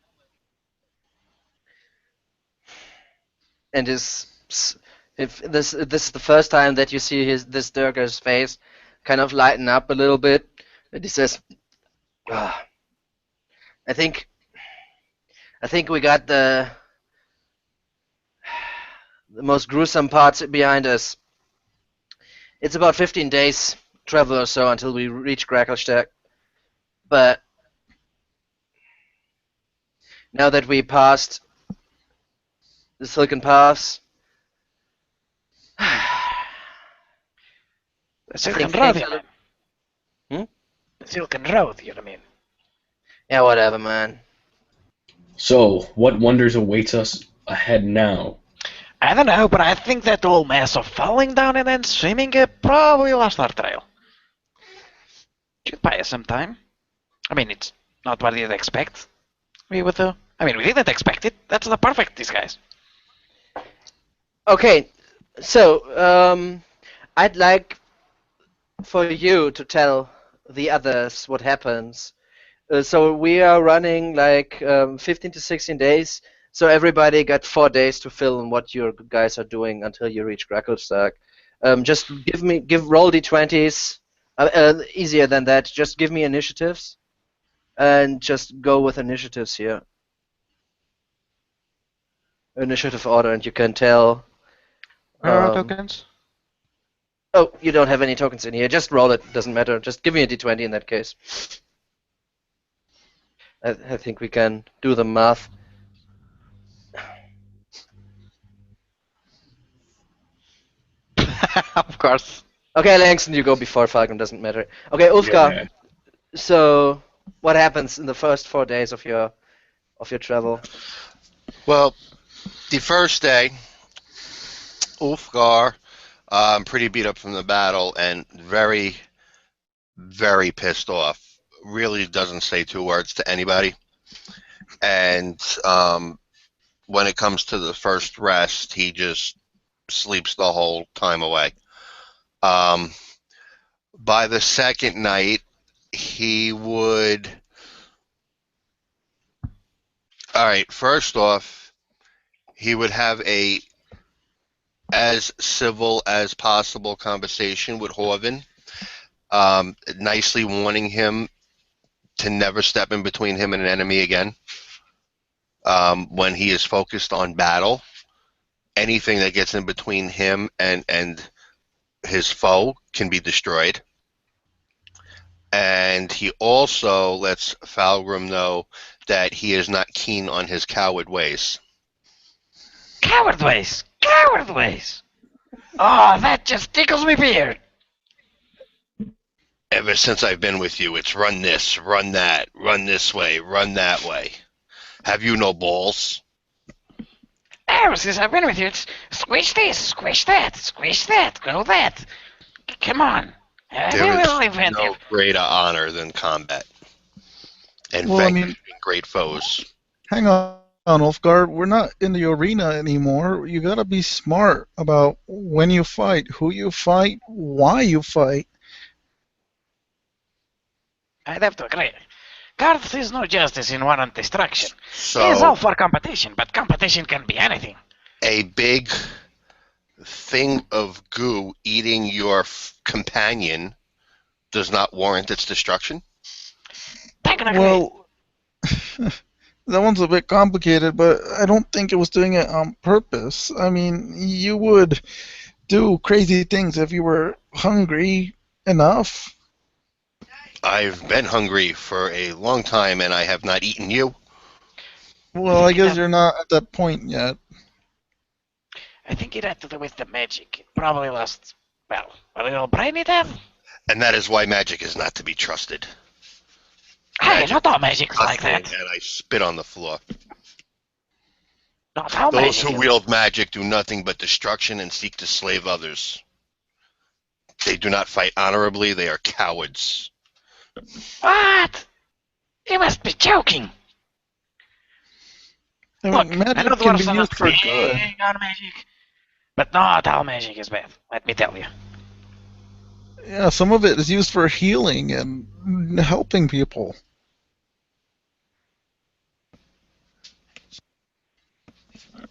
And his If this is the first time that you see this Durga's face kind of lighten up a little bit, and he says, "Ah, I think we got the most gruesome parts behind us. It's about 15 days travel or so until we reach Gracklstugh. But now that we passed the Silken Paths, The Silken things Road, you are mean? Hmm? The Silken Road, you mean? Yeah, whatever, man. So, what wonders awaits us ahead now? I don't know, but I think that whole mess of falling down and then swimming probably lost our trail. Should buy us some time. I mean, it's not what you'd expect. We didn't expect it. That's the perfect disguise. Okay, so I'd like for you to tell the others what happens. So we are running like 15 to 16 days. So everybody got 4 days to film what your guys are doing until you reach Gracklstughs. Just roll d20s. Easier than that. Just give me initiatives, and just go with initiatives here. Initiative order, and you can tell. Where are our Um, tokens? oh, you don't have any tokens in here. Just roll it. Doesn't matter. Just give me a d20 in that case. I think we can do the math. Of course. Okay, Langston, you go before Falcon. Doesn't matter. Okay, Ulfgar. Yeah. So, what happens in the first 4 days of your travel? Well, the first day, Ulfgar, pretty beat up from the battle and very, very pissed off. Really doesn't say two words to anybody. And when it comes to the first rest, he just sleeps the whole time away. Um, by the second night, he would. All right, first off, he would have a as civil as possible conversation with Horvin, nicely warning him to never step in between him and an enemy again. When he is focused on battle, anything that gets in between him and his foe can be destroyed. And he also lets Falgrim know that he is not keen on his coward ways. Coward ways! Coward ways! Oh, that just tickles me beard! Ever since I've been with you, it's run this, run that, run this way, run that way. Have you no balls? Ever since I've been with you, it's squish this, squish that, go that. Come on. Be a There is little inventive. no greater honor than combat. And Well, I mean, vanquishing great foes. hang on, Ulfgar. We're not in the arena anymore. You gotta be smart about when you fight, who you fight, why you fight. I'd have to agree. Garth is no justice in war and destruction. He is all So, for competition, but competition can be anything. a big thing of goo eating your companion does not warrant its destruction? Technically, Well, that one's a bit complicated, but I don't think it was doing it on purpose. I mean, you would do crazy things if you were hungry enough. I've been hungry for a long time and I have not eaten you. Well, I guess you're not at that point yet. I think it had to do with the magic. It probably lost, well, a little brainy then. And that is why magic is not to be trusted. Hey, Magic not all magic is like Nothing, that. and I spit on the floor. Not all Those magic who is... wield magic do nothing but destruction and seek to slave others. They do not fight honorably, they are cowards. What? You must be joking. I Look, mean, I know magic the can be words are used not for big good. on magic, but not all magic is bad, let me tell you. Yeah, some of it is used for healing and helping people.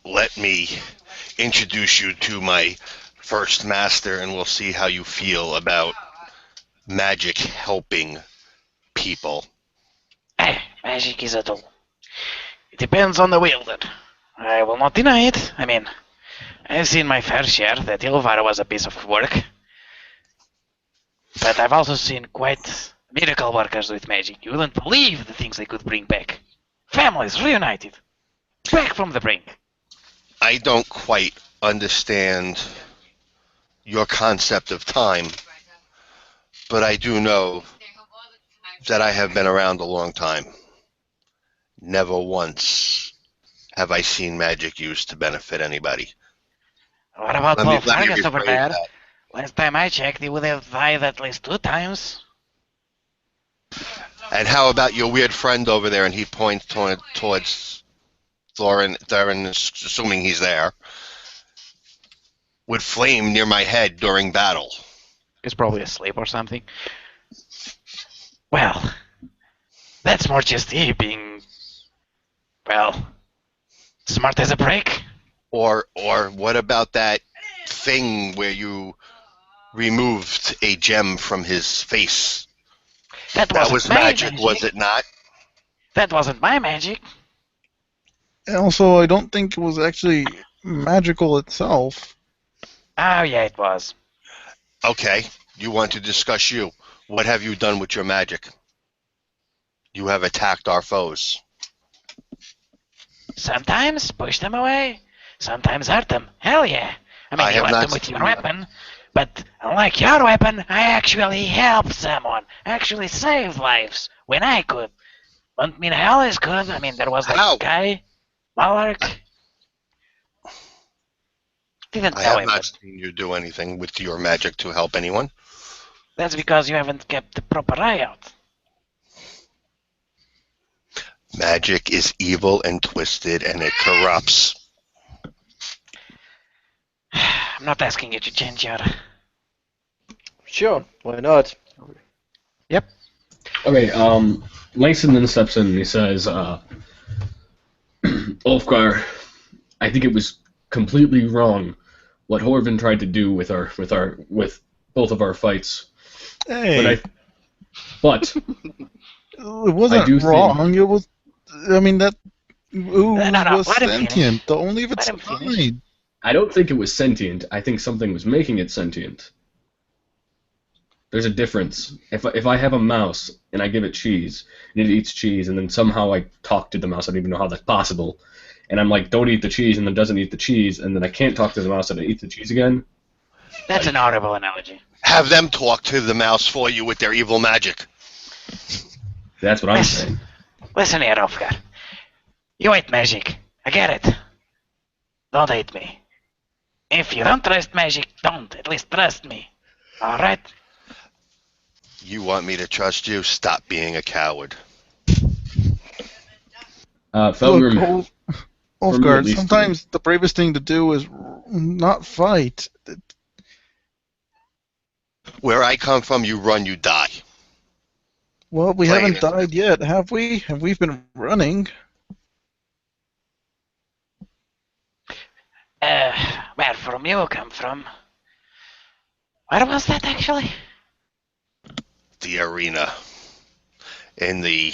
let me introduce you to my first master, and we'll see how you feel about magic helping people. Magic is a tool. It depends on the wielder. I will not deny it. I mean, I've seen my fair share that Ilvar was a piece of work. But I've also seen quite miracle workers with magic. You wouldn't believe the things they could bring back. Families reunited. Back from the brink. I don't quite understand your concept of time, but I do know that I have been around a long time. Never once have I seen magic used to benefit anybody. What about Let me Paul Fargus over rephrase there? that. Last time I checked, he would have died at least 2 times. And how about your weird friend over there? And he points towards Theron, assuming he's there, would flame near my head during battle. He's probably asleep or something. Well, that's more just he being, well, smart as a brick. Or what about that thing where you removed a gem from his face? That That wasn't was my magic, was it not? That wasn't my magic. And also, I don't think it was actually magical itself. Oh, yeah, it was. Okay, you want to discuss you. What have you done with your magic? You have attacked our foes. Sometimes push them away, sometimes hurt them. Hell yeah. I mean, I you have hurt not them with your seen that. weapon, but unlike your weapon, I actually helped someone, actually saved lives when I could. Don't mean I always could. I mean, there was that How? guy, Mallark. Didn't I tell have him, not but seen you do anything with your magic to help anyone. that's because you haven't kept the proper eye out. Magic is evil and twisted, and it corrupts. I'm not asking you to change your. Sure, why not? Okay, Langston then steps in and he says, Ulfgar, I think it was completely wrong what Horvin tried to do with both of our fights. Hey, But it wasn't I do wrong. It was. I mean, that ooze No, was let him finish. sentient. Only if it's Let him finish. fine. I don't think it was sentient. I think something was making it sentient. There's a difference. If I have a mouse and I give it cheese and it eats cheese and then somehow I talk to the mouse, I don't even know how that's possible. And I'm like, don't eat the cheese, and then doesn't eat the cheese, and then I can't talk to the mouse and it eats the cheese again. That's an horrible analogy. Have them talk to the mouse for you with their evil magic. That's what I'm saying. Listen here, Ulfgar. You hate magic. I get it. Don't hate me. If you don't trust magic, don't. At least trust me. Alright? You want me to trust you? Stop being a coward. Felgrim, Look, for me at Ulfgard, least, sometimes the bravest thing to do is not fight. Where I come from, you run, you die. Well, we Plain haven't as- died yet, have we? Have we been running? Where from you come from? Where was that actually? The arena. In the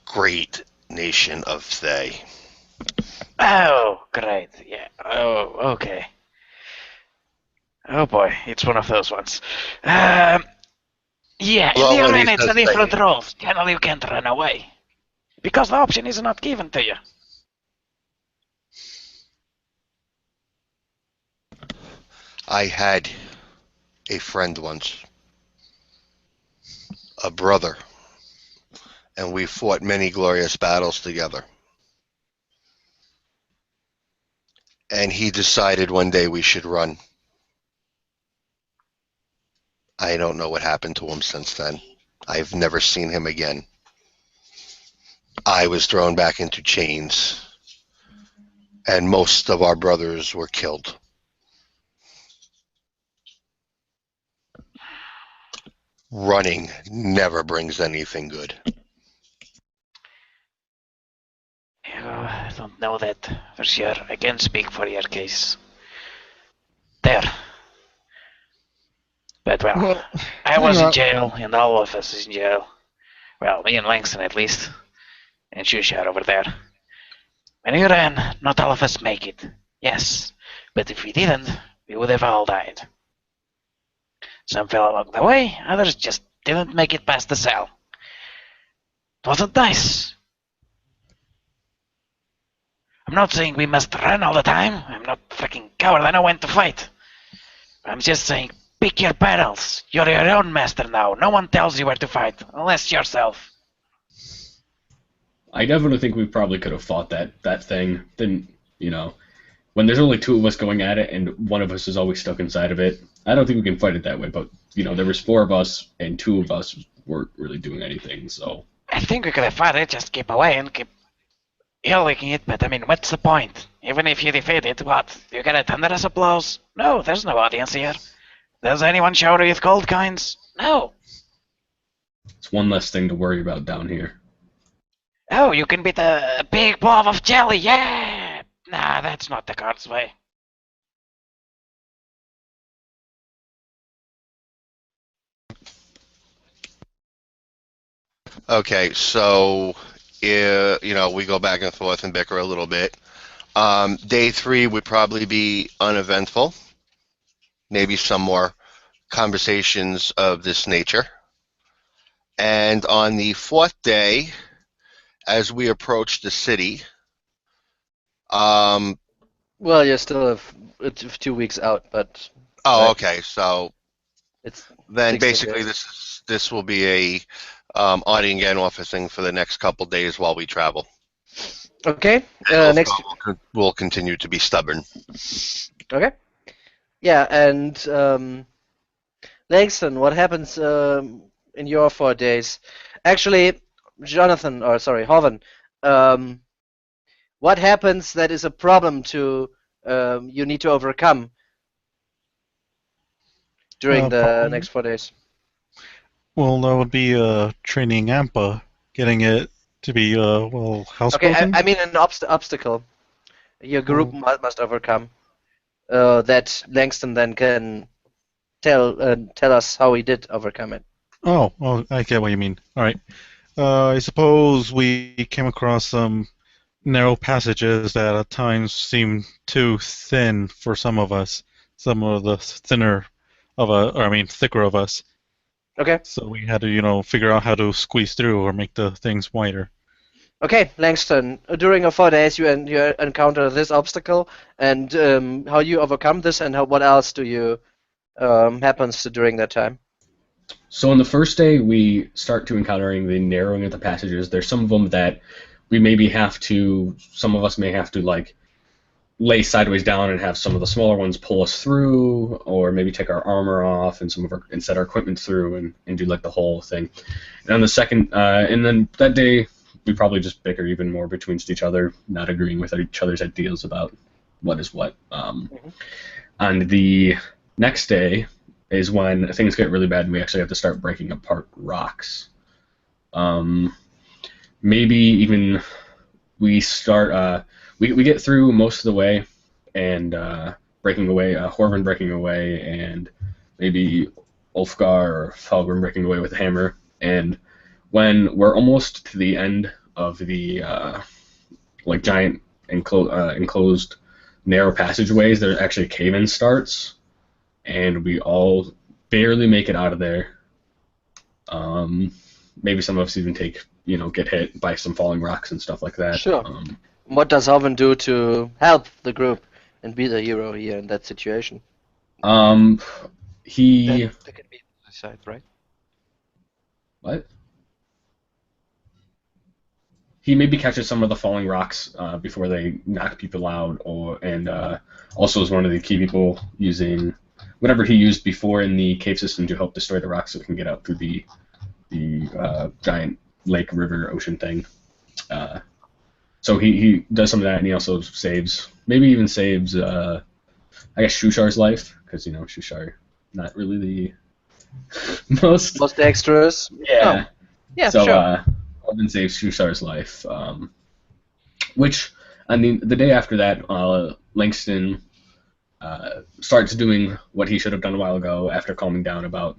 great nation of Thay. Oh, great. Yeah. Oh, okay. Oh boy, it's one of those ones. Yeah, Well, in the when he arena it's a says different thing- rules. Generally you can't run away. Because the option is not given to you. I had a friend once. A brother. And we fought many glorious battles together. And he decided one day we should run. I don't know what happened to him since then. I've never seen him again. I was thrown back into chains, and most of our brothers were killed. Running never brings anything good. You don't know that for sure. I can't speak for your case. There. But well, I was in jail, and all of us is in jail. Well, me and Langston at least. And Shushar over there. When we ran, not all of us make it. Yes. But if we didn't, we would have all died. Some fell along the way, others just didn't make it past the cell. It wasn't nice. I'm not saying we must run all the time. I'm not a fucking coward. I know when to fight. I'm just saying, pick your battles. You're your own master now. No one tells you where to fight, unless yourself. I definitely think we probably could have fought that thing. Then, when there's only two of us going at it and one of us is always stuck inside of it, I don't think we can fight it that way. But, there was four of us and two of us weren't really doing anything, so. I think we could have fought it, just keep away and keep licking it, but I mean, what's the point? Even if you defeat it, what? You get a thunderous applause? No, there's no audience here. Does anyone shower you with gold coins? No. It's one less thing to worry about down here. Oh, you can beat a big blob of jelly, yeah! Nah, that's not the card's way. Okay, so we go back and forth and bicker a little bit. Day 3 would probably be uneventful. Maybe some more conversations of this nature. And on the 4th day, as we approach the city, Well, you're still 2 weeks out, but. Oh, okay. So it's then 16 basically days. this will be a on again officing for the next couple days while we travel. Okay. And Next. we'll continue to be stubborn. Okay. Yeah, and Langston, what happens in your 4 days? Actually, Hoven, what happens that is a problem to you need to overcome during the next 4 days? Well, that would be training Ampa, getting it to be housebroken. Okay, I mean an obstacle your group must overcome. That Langston then can tell us how he did overcome it. Oh, I get what you mean. All right. I suppose we came across some narrow passages that at times seemed too thin for some of us. Some of the thicker of us. Okay. So we had to, figure out how to squeeze through or make the things wider. Okay, Langston, during your 4 days you encounter this obstacle, and how you overcome this, and what else do you happens during that time? So on the first day, we start to encountering the narrowing of the passages. There's some of them that we some of us may have to lay sideways down and have some of the smaller ones pull us through, or maybe take our armor off and set our equipment through and do the whole thing. And on the second, and then that day, we probably just bicker even more between each other, not agreeing with each other's ideas about what is what. On the next day is when things get really bad and we actually have to start breaking apart rocks. Maybe even we start, we get through most of the way and breaking away, Horvin breaking away, and maybe Ulfgar or Falgrim breaking away with a hammer. And when we're almost to the end of the giant enclosed narrow passageways, there actually a cave-in starts, and we all barely make it out of there. Maybe some of us even get hit by some falling rocks and stuff like that. Sure. What does Hoven do to help the group and be the hero here in that situation? He. That can be the side, right? What? He maybe catches some of the falling rocks before they knock people out, and also is one of the key people using whatever he used before in the cave system to help destroy the rocks so we can get out through the giant lake, river, ocean thing. So he does some of that, and he also maybe even saves, I guess, Shushar's life, because, Shushar, not really the most dexterous. Yeah. Oh. Yeah, so, sure. Alvin saves Shushar's life, which I mean, the day after that, Langston starts doing what he should have done a while ago after calming down about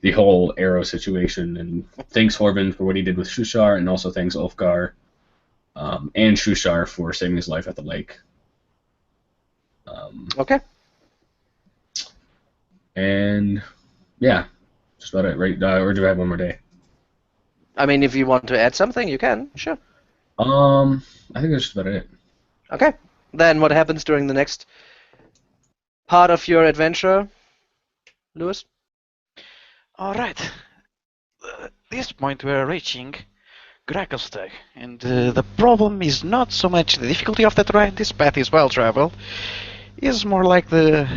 the whole arrow situation, and thanks Horvin for what he did with Shushar, and also thanks Ulfgar and Shushar for saving his life at the lake. Okay. And yeah, just about it, right? Or do I have one more day? I mean, if you want to add something, you can. Sure. I think that's just about it. Okay. Then what happens during the next part of your adventure, Lewis? All right. At this point, we're reaching Gracklstugh, and the problem is not so much the difficulty of the terrain. This path is well traveled. It's more like the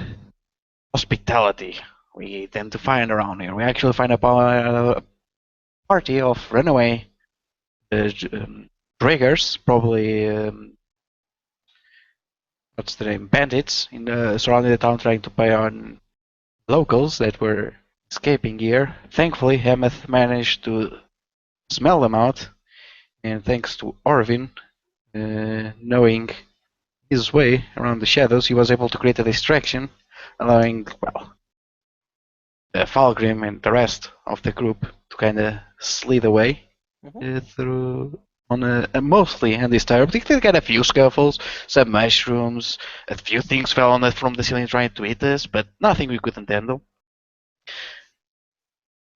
hospitality we tend to find around here. We actually find a party of runaway riggers, probably what's the name, bandits, surrounding the town, trying to prey on locals that were escaping here. Thankfully, Hemeth managed to smell them out, and thanks to Orvin knowing his way around the shadows, he was able to create a distraction, allowing, well, Falgrim and the rest of the group to kind of slid away through on a mostly undisturbed. They did get a few scuffles, some mushrooms, a few things fell on from the ceiling trying to eat us, but nothing we couldn't handle.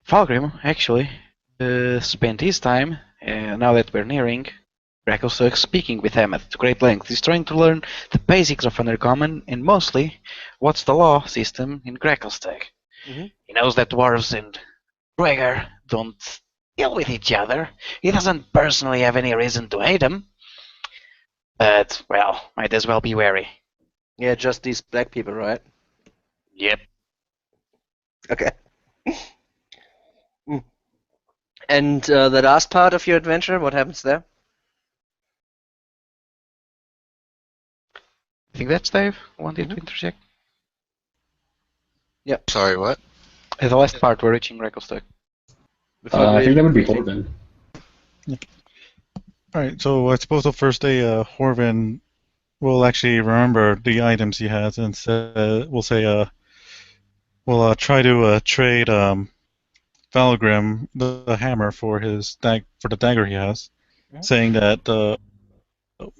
Falgrim actually spent his time, now that we're nearing Gracklstughs, speaking with Hemeth to great length. He's trying to learn the basics of Undercommon and mostly what's the law system in Gracklstugh. He knows that dwarves and Draeger don't deal with each other. He doesn't personally have any reason to hate them, but, well, might as well be wary. Yeah, just these black people, right? Yep. Okay. And the last part of your adventure, what happens there? I think that's Dave wanted to interject. Sorry, what? At the last part, we're reaching Gracklstughs. I think that would be Horvin. Alright, so I suppose the first day, Horvin will actually remember the items he has and we'll try to trade Valgrim the hammer for for the dagger he has, saying that the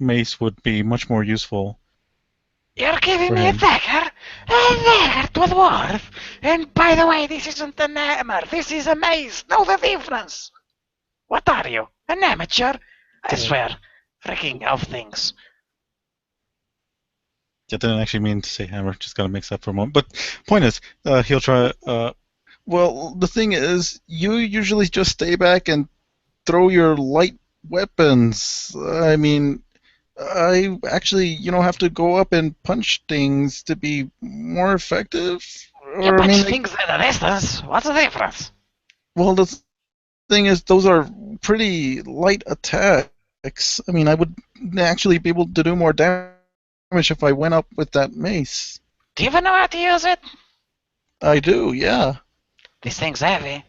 mace would be much more useful. You're giving For me a him. dagger? A dagger to a dwarf? And by the way, this isn't an hammer, this is a mace. Know the difference. What are you? An amateur? I swear. Freaking elf things. I didn't actually mean to say hammer, just gotta mix up for a moment. But point is, he'll try. Well, the thing is, you usually just stay back and throw your light weapons. I mean, I actually, have to go up and punch things to be more effective. You Or, I punch mean, things at a distance. What's the difference? well, the thing is, those are pretty light attacks. I mean, I would actually be able to do more damage if I went up with that mace. Do you even know how to use it? I do, yeah. This thing's heavy.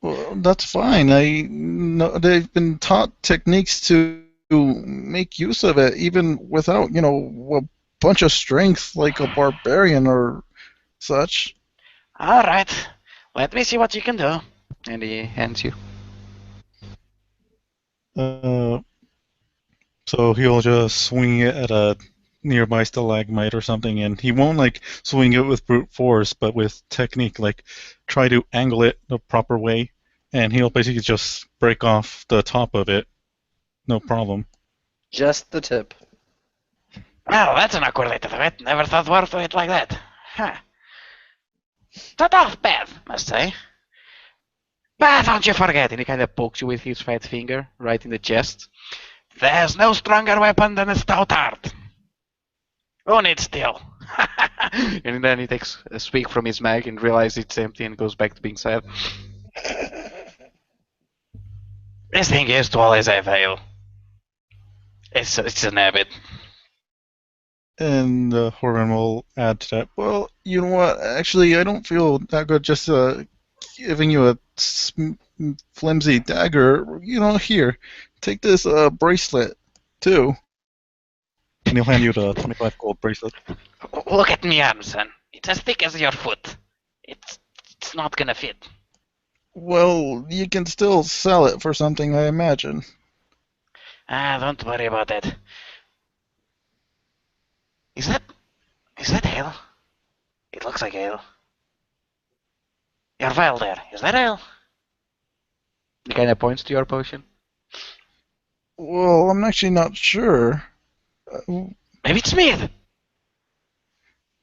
Well, that's fine. I know they've been taught techniques to make use of it, even without, a bunch of strength like a barbarian or such. Alright. Let me see what you can do. And he hands you. So he'll just swing it at a nearby stalagmite or something, and he won't swing it with brute force, but with technique, try to angle it the proper way, and he'll basically just break off the top of it, no problem. Just the tip. Well, that's an awkward way to do it. Never thought dwarves do it like that. Huh. Not half bad, must say. But don't you forget, and he kind of pokes you with his fat finger right in the chest. There's no stronger weapon than a stout heart. Own it still. And then he takes a swig from his mag and realizes it's empty and goes back to being sad. This thing used to always have ale. It's an habit. And Horvin will add to that. Well, you know what? Actually, I don't feel that good just giving you a flimsy dagger. Here, take this bracelet. too. And he'll hand you the 25 gold bracelet. Look at me arm, son. It's as thick as your foot. It's not gonna fit. Well, you can still sell it for something, I imagine. Don't worry about that. Is that ale? It looks like ale. Your vial there, is that ale? He kind of points to your potion. Well, I'm actually not sure. Maybe it's mead.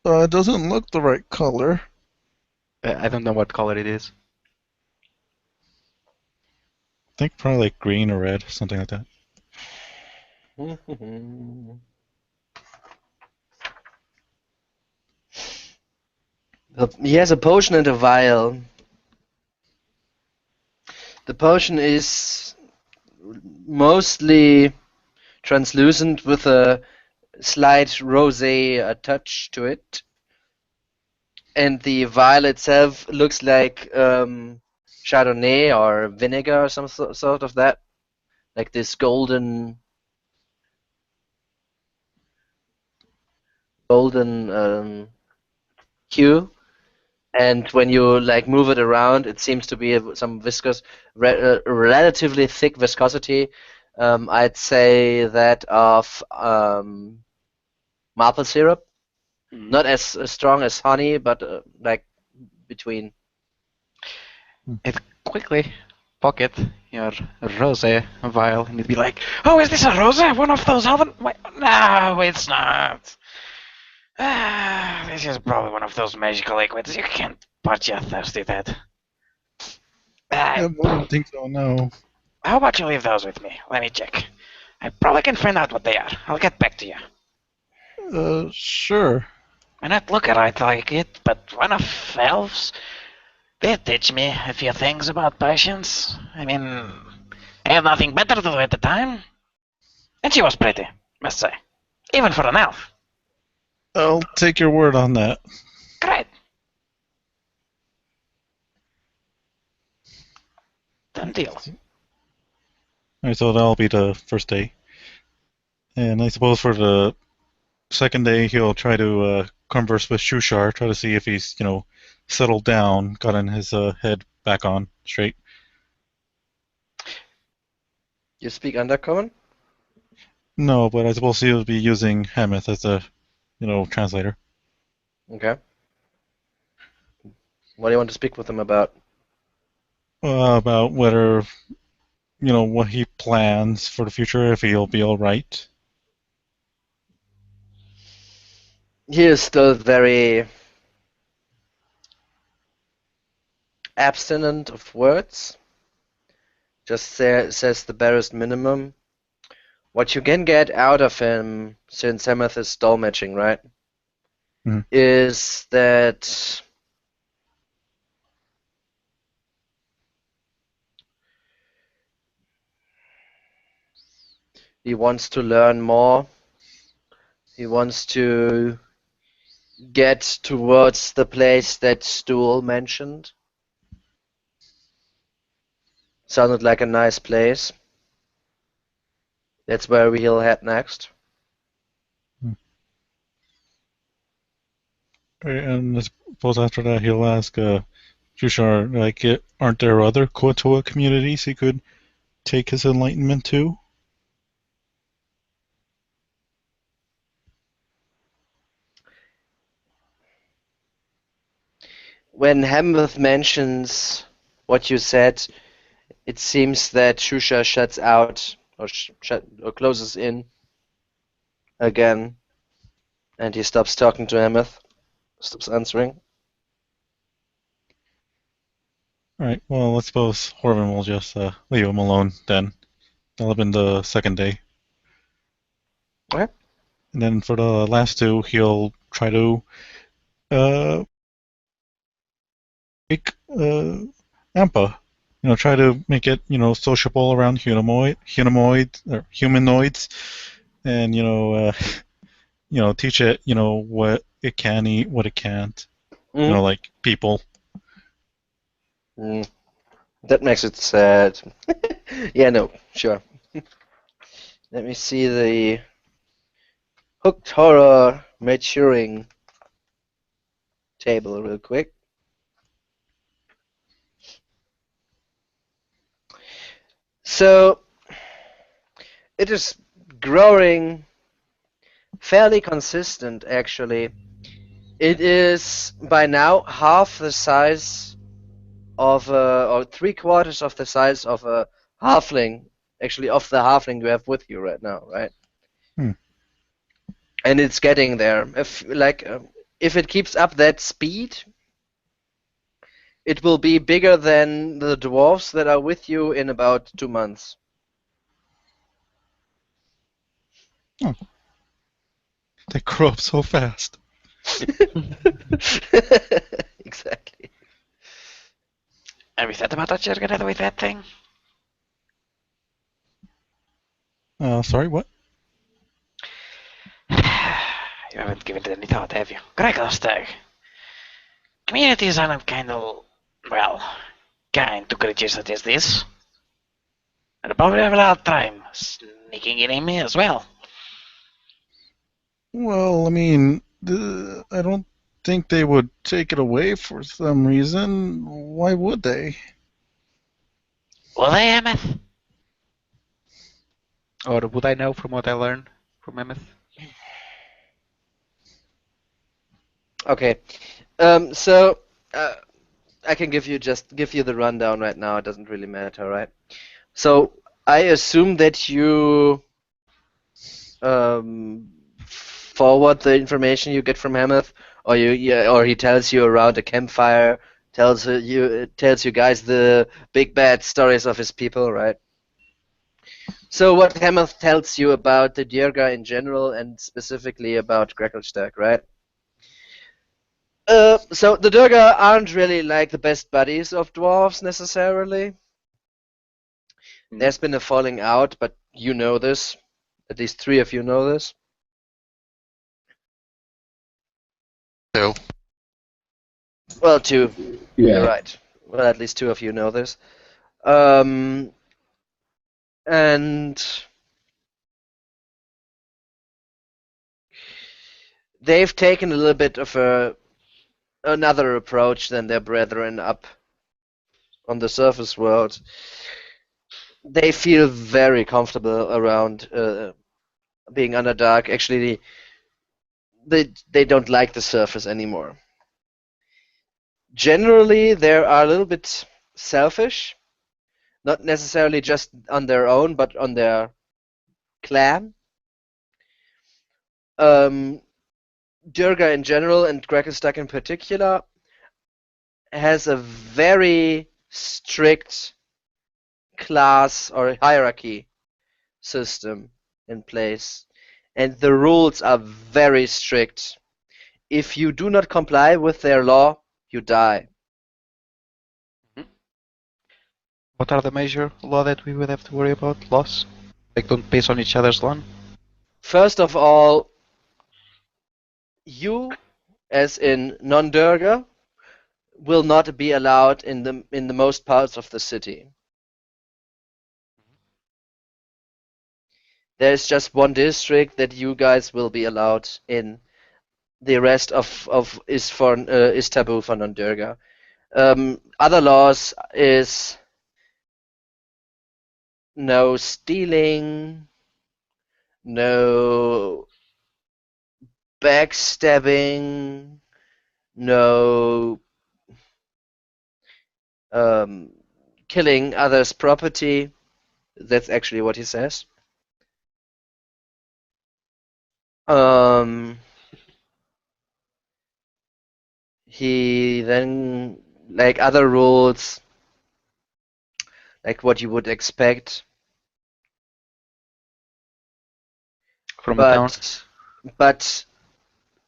It doesn't look the right color. I don't know what color it is. I think probably like green or red, something like that. He has a potion and a vial. The potion is mostly translucent with a slight rosé touch to it. And the vial itself looks like Chardonnay or vinegar or some sort of that. Like this golden hue. And when you like move it around, it seems to be some viscous, relatively thick viscosity. I'd say that of maple syrup, not as strong as honey, but like between. It quickly pocket your rosé vial and it'd be like, oh, is this a rosé? One of those oven? Wait, no, it's not. This is probably one of those magical liquids. You can't put your thirsty that. I wouldn't think so, no. How about you leave those with me? Let me check. I probably can find out what they are. I'll get back to you. Sure. May not look right like it, but one of elves did teach me a few things about patience. I mean, I had nothing better to do at the time. And she was pretty, must say. Even for an elf. I'll take your word on that. Great. Done deal. Alright, so that'll be the first day. And I suppose for the second day, he'll try to converse with Shushar, try to see if he's, settled down, gotten his head back on straight. You speak Undercommon? No, but I suppose he'll be using Hameth as a, translator. Okay. What do you want to speak with him about? About whether, what he plans for the future, if he'll be alright. He is still very abstinent of words. Just says the barest minimum. What you can get out of him, since Hameth is dolmetching, right? Mhm. Is that he wants to learn more. He wants to get towards the place that Stool mentioned. Sounded like a nice place. That's where we'll head next. And I suppose after that, he'll ask Shushar, like, aren't there other Koatoa communities he could take his enlightenment to? When Hameth mentions what you said, it seems that Shusha shuts out or closes in again, and he stops talking to Hameth, stops answering. Alright, well, I suppose Horvin will just leave him alone then. That'll have been the second day. Okay. And then for the last two, he'll try to make Ampa. Try to make it, sociable around humanoids, and teach it, what it can eat, what it can't. Like people. That makes it sad. Yeah, no, sure. Let me see the Hooked Horror maturing table real quick. So it is growing fairly consistent, actually. It is by now half the size of or 3/4 of the size of a halfling, actually of the halfling you have with you right now, right? Hmm. And it's getting there. If it keeps up that speed, it will be bigger than the dwarves that are with you in about 2 months. They grow up so fast. Exactly. Have you thought about what you're gonna do with that thing? Sorry, what? You haven't given it any thought, have you? Gracklstugh. Communities aren't kind to creatures such as this. They'll probably have a lot of time sneaking in me as well. Well, I mean, I don't think they would take it away for some reason. Why would they? Will they, Emmeth? Or would I know from what I learned from Mammoth? Okay. So I can give you the rundown right now. It doesn't really matter, right? So I assume that you forward the information you get from Hamath, or he tells you around a campfire, tells you guys the big bad stories of his people, right? So what Hamath tells you about the Dierga in general and specifically about Gracklstugh, right? So the Durga aren't really like the best buddies of dwarves necessarily. There's been a falling out, but you know this. At least 3 of you know this. 2. Well, 2. Yeah. You're right. Well, at least 2 of you know this. And they've taken a little bit of another approach than their brethren up on the surface world. They feel very comfortable around being Underdark. Actually, they don't like the surface anymore. Generally, they are a little bit selfish, not necessarily just on their own, but on their clan. Durga in general and Gracklstugh in particular has a very strict class or hierarchy system in place, and the rules are very strict. If you do not comply with their law, you die. What are the major law that we would have to worry about? Laws? Like don't piss on each other's lawn? First of all, you, as in non-Durga, will not be allowed in the most parts of the city. There's just one district that you guys will be allowed in. The rest of is taboo for non-Durga. Other laws is no stealing, no backstabbing, no killing others' property. That's actually what he says. He then, like other rules, like what you would expect, From a town? but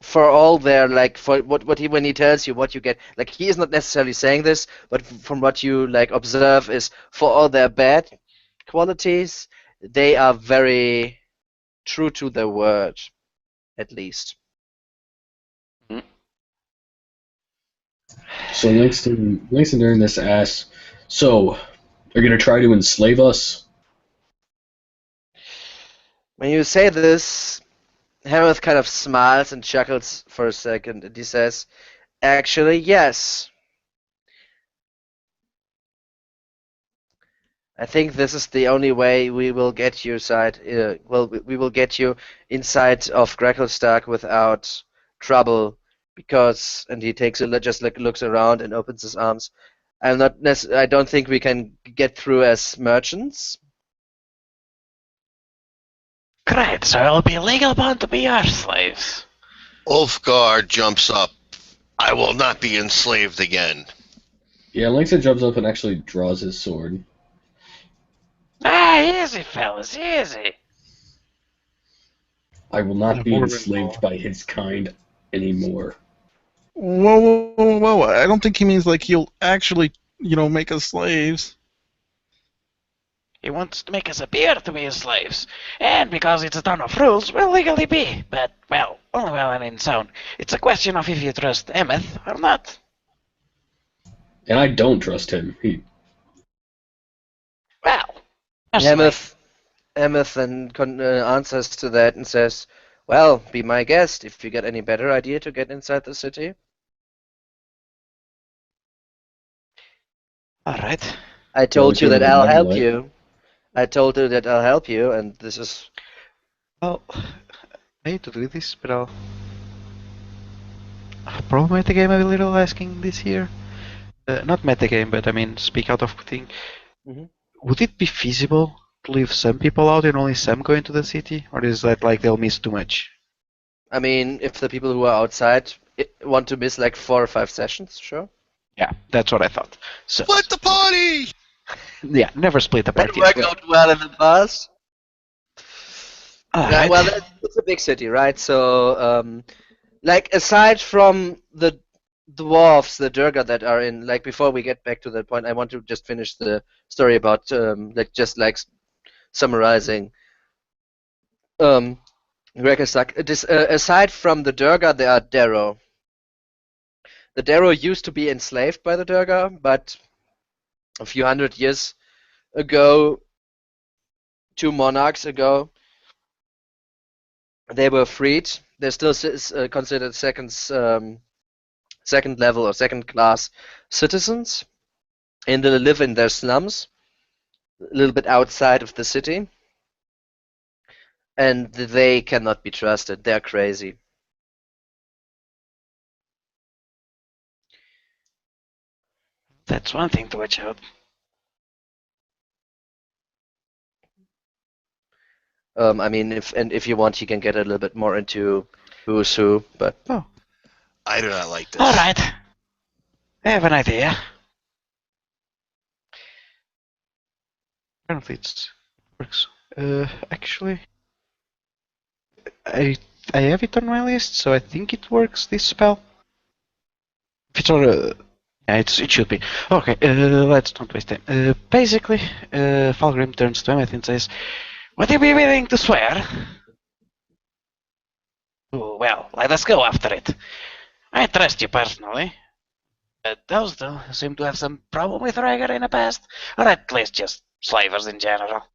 for all their for what he when he tells you what you get, like he is not necessarily saying this, but from what you like observe is for all their bad qualities, they are very true to their word, at least. So Langston during this asks, so, are you going to try to enslave us? When you say this, Hemeth kind of smiles and chuckles for a second, and he says, "Actually, yes. I think this is the only way we will get you we will get you inside of Gracklstugh without trouble, because." And he takes just like looks around and opens his arms. I don't think we can get through as merchants. Great, so it'll be legal bound to be our slaves. Ulfgar jumps up. I will not be enslaved again. Yeah, Langston jumps up and actually draws his sword. Ah, easy, fellas, easy. I will not be More enslaved by his kind anymore. Whoa! I don't think he means like he'll actually, make us slaves. He wants to make us appear to be his slaves. And because it's a ton of rules, we'll legally be. But, well, only well and in sound. It's a question of if you trust Emeth or not. And I don't trust him. Well, personally, Hemeth then answers to that and says, "Well, be my guest if you get any better idea to get inside the city." alright. I told you give that him a I'll nudge, help like, you. I told you that I'll help you, and this is. Well, I hate to do this, but I'll probably metagame a little asking this here. Not metagame, but I mean, speak out of thing. Mhm. Would it be feasible to leave some people out and only some go into the city? Or is that like they'll miss too much? I mean, if the people who are outside want to miss like 4 or 5 sessions, sure. Yeah, that's what I thought. So, Split the party! yeah, never split the That party as worked well. out well in the past. Alright. Well, it's a big city, right? So, like aside from the dwarfs, the Durga that are in, like before we get back to that point, I want to just finish the story about summarizing Gracklstughs. Aside from the Durga, there are Darrow. The Darrow used to be enslaved by the Durga, but a few hundred years ago, 2 monarchs ago, they were freed. They're still considered second level or second class citizens, and they live in their slums, a little bit outside of the city, and they cannot be trusted. They're crazy. That's one thing to watch out. I mean, if you want, you can get a little bit more into who's who, but I do not like this. Alright. I have an idea. Apparently it works. Actually, I have it on my list, so I think it works, this spell. If it's on yeah, it should be. Okay, let's not waste time. Basically, Falgrim turns to Emmett and says, "Would you be willing to swear?" Oh, well, let us go after it. I trust you personally. But those two seem to have some problem with Rhaegar in the past, or at least just slavers in general.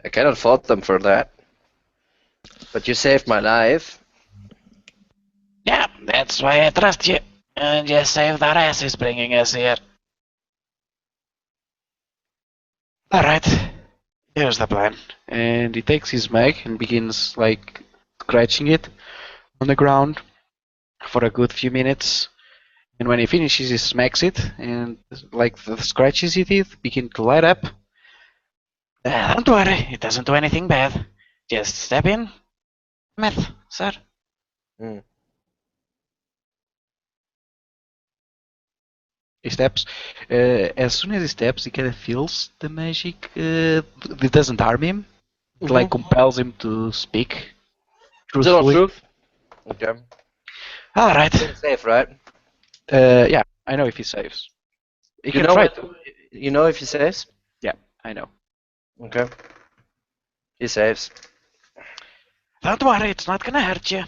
I cannot fault them for that. But you saved my life. Yeah, that's why I trust you. And you saved our asses bringing us here. Alright, here's the plan. And he takes his mag and begins, like, scratching it on the ground for a good few minutes. And when he finishes, he smacks it, and, like, the scratches he did begin to light up. Don't worry, it doesn't do anything bad. Just step in. Meth, sir. Hmm. He steps. As soon as he steps, he kind of feels the magic. It doesn't harm him. It like compels him to speak Is it not truthfully. truth? Okay. All right. It's safe, right? Yeah, I know if he saves. He You can know try what? to. You know if he saves? Yeah, I know. Okay. He saves. Don't worry, it's not gonna hurt you.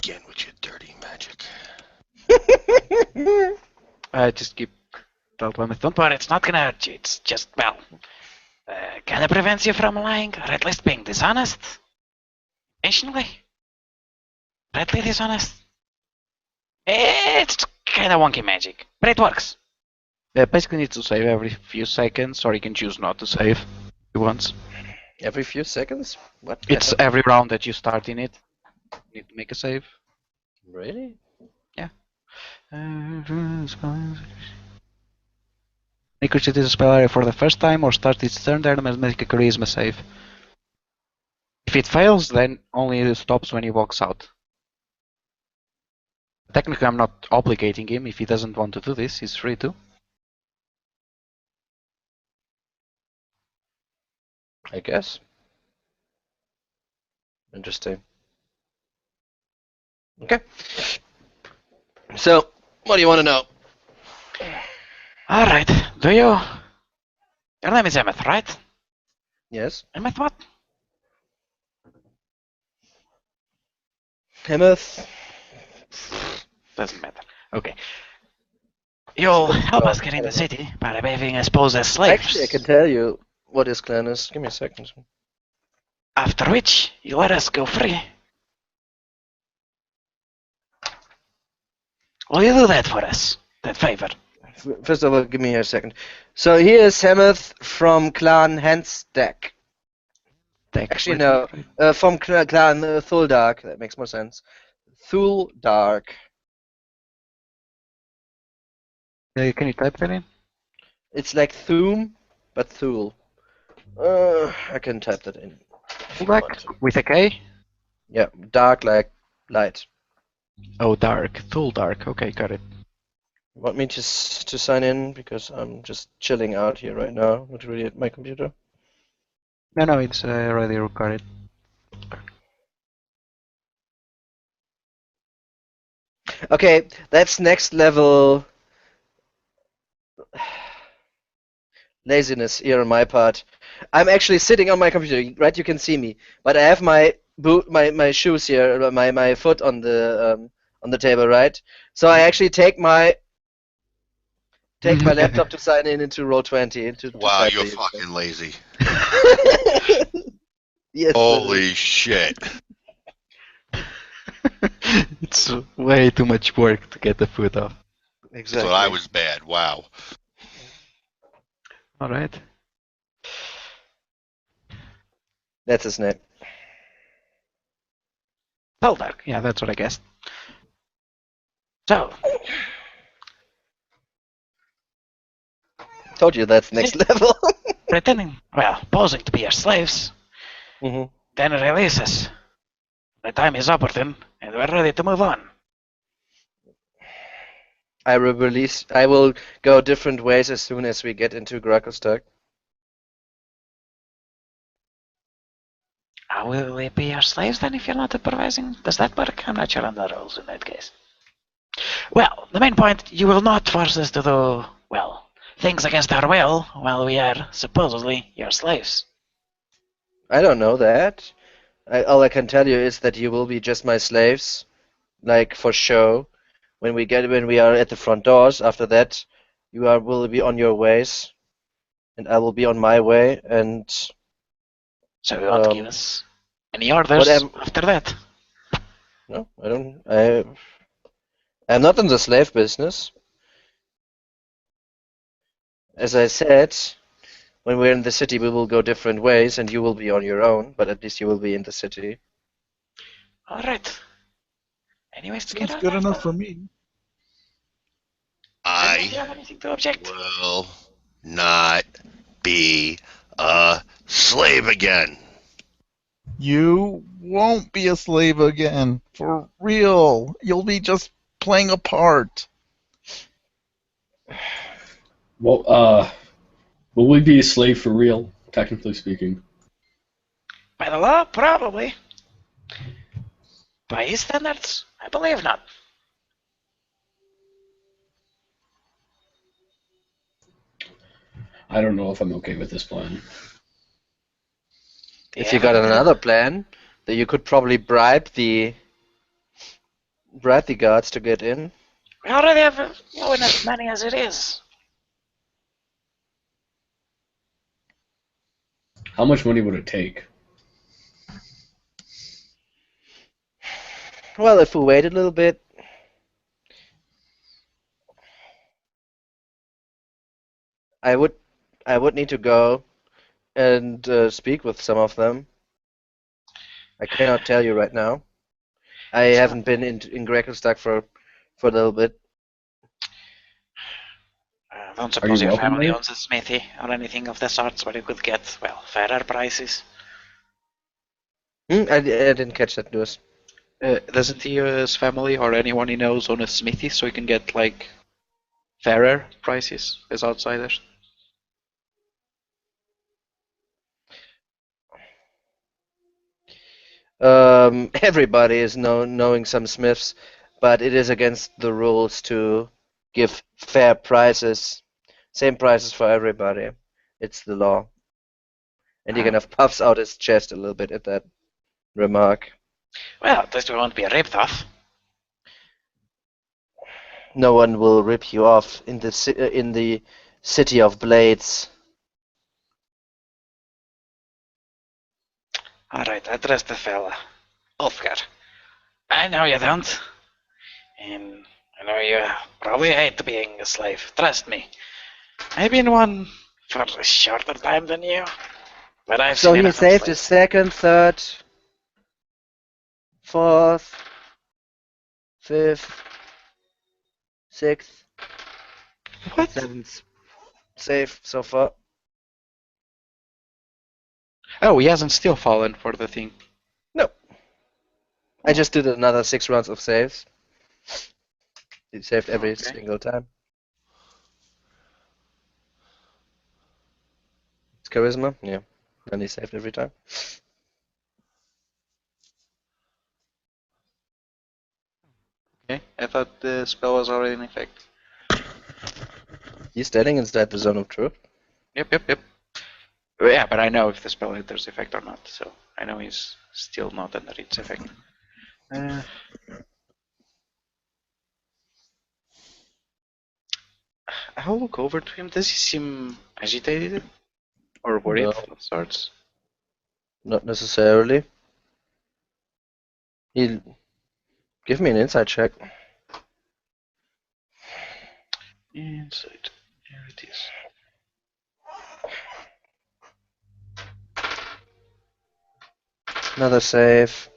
Again with your dirty magic. Just keep that one. Don't worry, it's not gonna hurt you. It's just, well, kinda prevents you from lying, or at least being dishonest. Intentionally. Rightly dishonest. It's kinda wonky magic, but it works. Basically needs to save every few seconds, or you can choose not to save if you want. Every few seconds? What? It's every round that you start in it. You need to make a save. Really? Yeah. Make creature a spell area for the first time or start its turn there and make a charisma save. If it fails, then only it stops when he walks out. Technically, I'm not obligating him. If he doesn't want to do this, he's free to. I guess. Interesting. Okay. So, what do you want to know? Alright, do you... Your name is Emmett, right? Yes. Emmett what? Hemeth. Doesn't matter. Okay. You'll help us Oh, get I in the don't know. city by behaving as posed as slaves. Actually, I can tell you what his clan is. Give me a second. After which, you let us go free. Will you do that for us? That favor? First of all, give me a second. So here is Hemeth from Clan Handstack. Actually, no. From Clan Thuldark. That makes more sense. Thuldark. Can you type that in? It's like Thum, but Thul. I can type that in. if you Black want to. with a K? Yeah, dark like light. Oh, dark. Thul dark. Okay, got it. You want me to sign in because I'm just chilling out here right now, not really at my computer. No, it's already recorded. Okay, that's next level laziness here on my part. I'm actually sitting on my computer, right? You can see me, but I have my my shoes here, my foot on the table, right? So I actually take my laptop to sign in into Roll20 to Wow, type you're the fucking lazy. Yes. Holy shit. It's way too much work to get the foot off. Exactly. So I was bad. Wow. Alright. That's his name. Thul dark. Yeah, that's what I guessed. So, Told you that's next level. pretending, well, posing to be your slaves, hmm then release us. The time is opportune, and we're ready to move on. I will release. I will go different ways as soon as we get into Gracklstugh. Will we be your slaves then if you're not supervising? Does that work? I'm not sure on the rules in that case. Well, the main point, you will not force us to do, well, things against our will while we are supposedly your slaves. I don't know that. All I can tell you is that you will be just my slaves, like for show. When we are at the front doors. After that, will be on your ways, and I will be on my way. And So you won't give us any orders whatever. after that. No, I don't. I'm not in the slave business. As I said, when we're in the city, we will go different ways, and you will be on your own. But at least you will be in the city. Alright. Anyways, to get That's on good that, enough for me. do you I have anything to object? will not be a slave again. You won't be a slave again. For real. You'll be just playing a part. Well, will we be a slave for real, technically speaking? By the law, probably. By his standards, I believe not. I don't know if I'm okay with this plan. If you got another plan, that you could probably bribe the guards to get in. We already have enough money as it is. How much money would it take? Well, if we wait a little bit, I would need to go and speak with some of them. I cannot tell you right now. I haven't been in Gracklstugh for a little bit. I don't Are suppose you your welcome family there? owns a smithy or anything of the sorts where you could get, well, fairer prices. I didn't catch that news. Doesn't his family or anyone he knows own a smithy so he can get like fairer prices as outsiders? Everybody is knowing some smiths, but it is against the rules to give fair prices, same prices for everybody. It's the law. And he kind of puffs out his chest a little bit at that remark. Well, at least we won't be ripped off. No one will rip you off in the city of blades. Alright, address the fella. Ulfgar. I know you don't. And I know you probably hate being a slave. Trust me. I've been one for a shorter time than you. But I've So seen he enough of saved his slaves. second, third, fourth, fifth, sixth, What? seventh save so far. Oh, he hasn't still fallen for the thing. No. I just did another 6 rounds of saves. He saved every Okay. single time. It's charisma, yeah. And he saved every time. Okay, I thought the spell was already in effect. He's standing inside the zone of truth. Yep. Yeah, but I know if the spell enters effect or not, so I know he's still not under its effect. I'll look over to him. Does he seem agitated or worried No, of sorts? not necessarily. He'll give me an insight check. Insight. Here it is. Another save.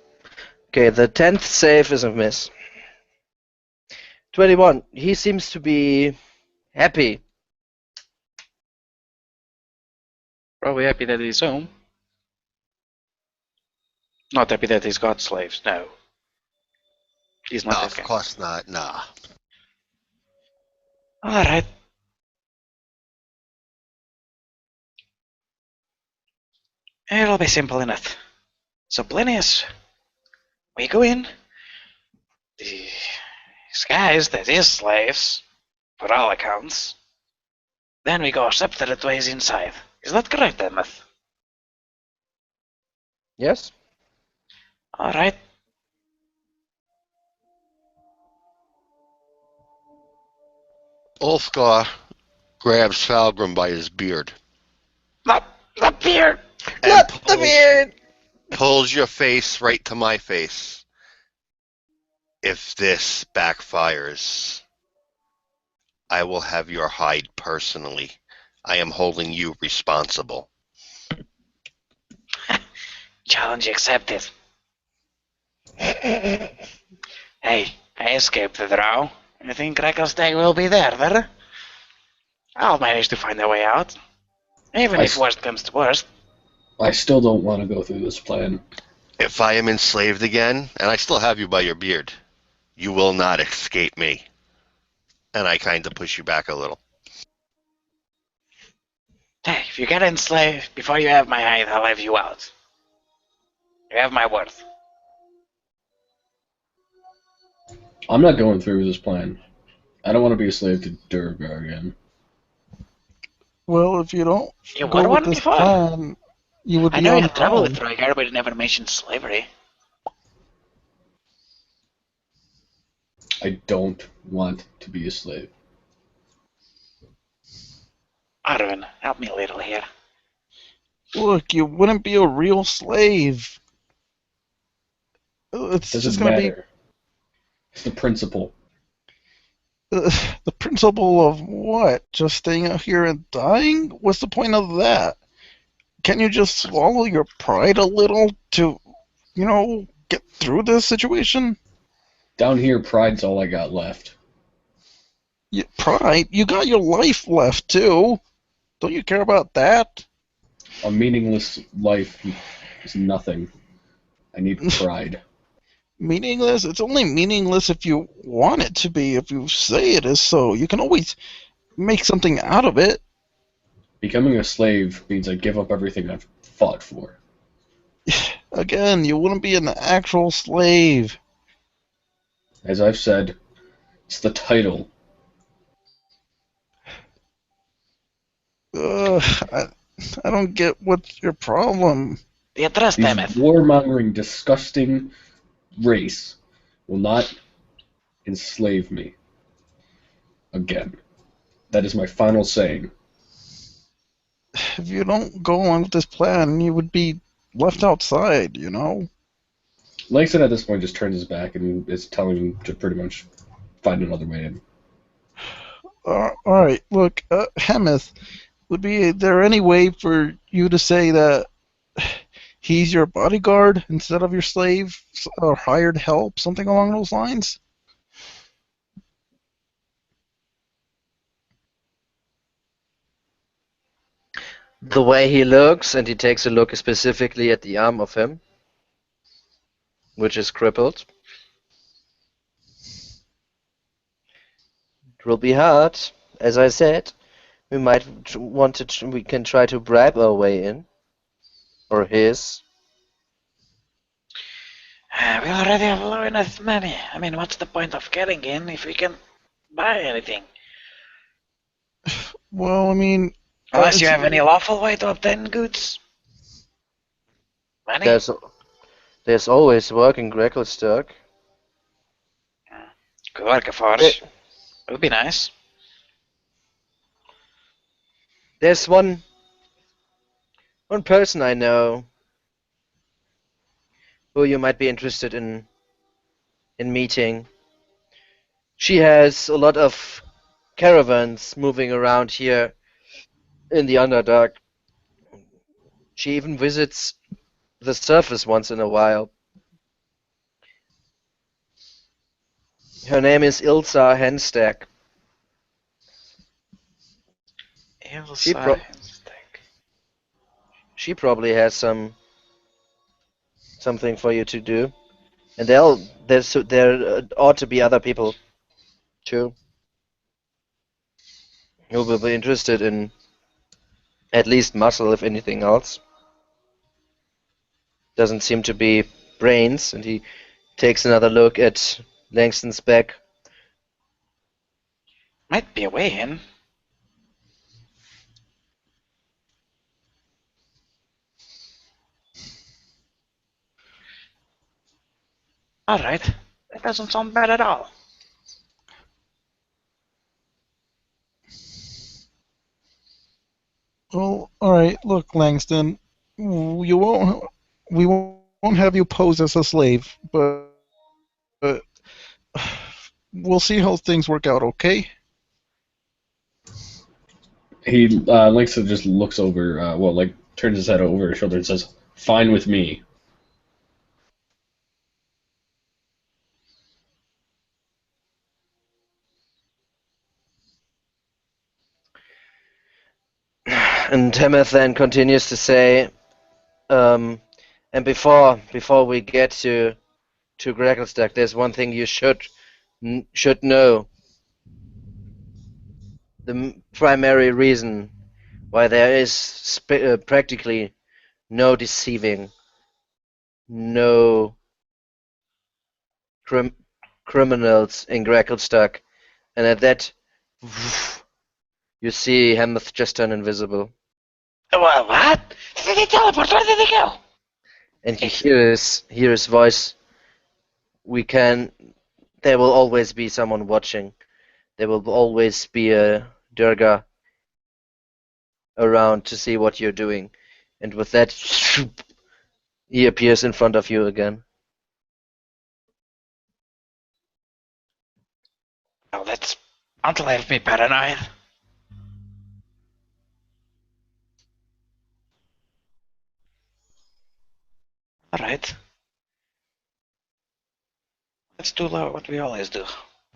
Okay, the 10th save is a miss. 21. He seems to be happy. Probably happy that he's home. Not happy that he's got slaves. No, he's not No, that of guy. course not. Nah. All right. It'll be simple enough. So, Plinius, we go in. These guys, that is slaves, for all accounts. Then we go separate ways inside. Is that correct, Emmeth? Yes? All right. Ulfgar grabs Falgrim by his beard The beard! and Not the beard! pulls your face right to my face. If this backfires, I will have your hide personally. I am holding you responsible. Challenge accepted. Hey, I escaped the drow. I think Gracklstughs will be there. I'll manage to find a way out. Even if worst comes to worst. I still don't want to go through this plan. If I am enslaved again, and I still have you by your beard, you will not escape me. And I kind of push you back a little. Hey, if you get enslaved before you have my hide, I'll have you out. You have my word. I'm not going through with this plan. I don't want to be a slave to Durgar again. Well, if you don't You go were with one this before. plan, you would I be know you on had your trouble own. with Rhaegar, but you never mentioned slavery. I don't want to be a slave. Arvin, help me a little here. Look, you wouldn't be a real slave. It's Doesn't just gonna be matter. It's the principle. the principle of what? Just staying out here and dying? What's the point of that? Can you just swallow your pride a little to, get through this situation? Down here, pride's all I got left. Pride? You got your life left too. Don't you care about that? A meaningless life is nothing. I need pride. Meaningless? It's only meaningless if you want it to be, if you say it is so. You can always make something out of it. Becoming a slave means I give up everything I've fought for. Again, you wouldn't be an actual slave. As I've said, it's the title. I don't get what's your problem. Do you trust These Emmett? warmongering, disgusting race will not enslave me again. That is my final saying. If you don't go along with this plan, you would be left outside, Langston at this point just turns his back and is telling him to pretty much find another way in. Alright, look, Hemeth, would there any way for you to say that he's your bodyguard instead of your slave or hired help, something along those lines? The way he looks, and he takes a look specifically at the arm of him, which is crippled. It will be hard, as I said. We we can try to bribe our way in, or his. We already have low enough money. I mean, what's the point of getting in if we can buy anything? Well, I mean... Unless you have any lawful way to obtain goods. Money? There's always work in Gracklstugh. Could work for us. Would be nice. There's one person I know who you might be interested in meeting. She has a lot of caravans moving around here in the Underdark. She even visits the surface once in a while. Her name is Ilsa Henstack. She probably has something for you to do, and there ought to be other people too who will be interested in at least muscle, if anything else. Doesn't seem to be brains, and he takes another look at Langston's back. Might be a way in. Alright. That doesn't sound bad at all. Well, alright, look, Langston, we won't have you pose as a slave, but we'll see how things work out, okay? He Langston just looks over, turns his head over his shoulder and says, "Fine with me." And Hemeth then continues to say, and before we get to Gracklstughs, there's one thing you should know. The primary reason why there is practically no deceiving, no criminals in Gracklstughs, and at that, you see Hemeth just turn invisible. Well, what? Did he teleport? Where did he go? And you hear his voice. We can there will always be someone watching. There will always be a Durga around to see what you're doing. And with that, he appears in front of you again. Well, that's until I have me paranoid. Alright. Let's do what we always do.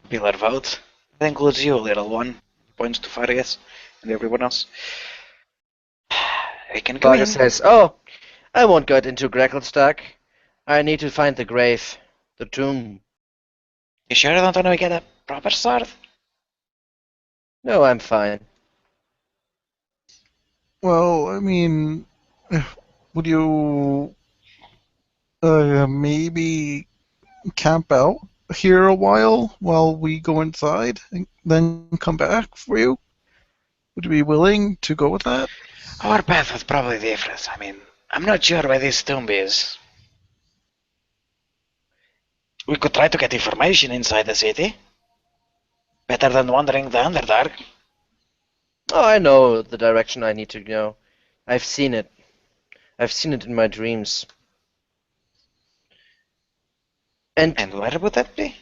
Pillar vote. That includes you, little one. Points to Farias and everyone else. We can go Vargas in. says, "Oh, I won't get into Gracklstugh. I need to find the grave, the tomb. You sure you don't want to get a proper sword? No, I'm fine. Well, I mean, would you maybe camp out here a while we go inside and then come back for you? Would you be willing to go with that? Our path was probably different. I mean, I'm not sure where this tomb is. We could try to get information inside the city. Better than wandering the Underdark. Oh, I know the direction I need to go. I've seen it. I've seen it in my dreams. And And where would that be?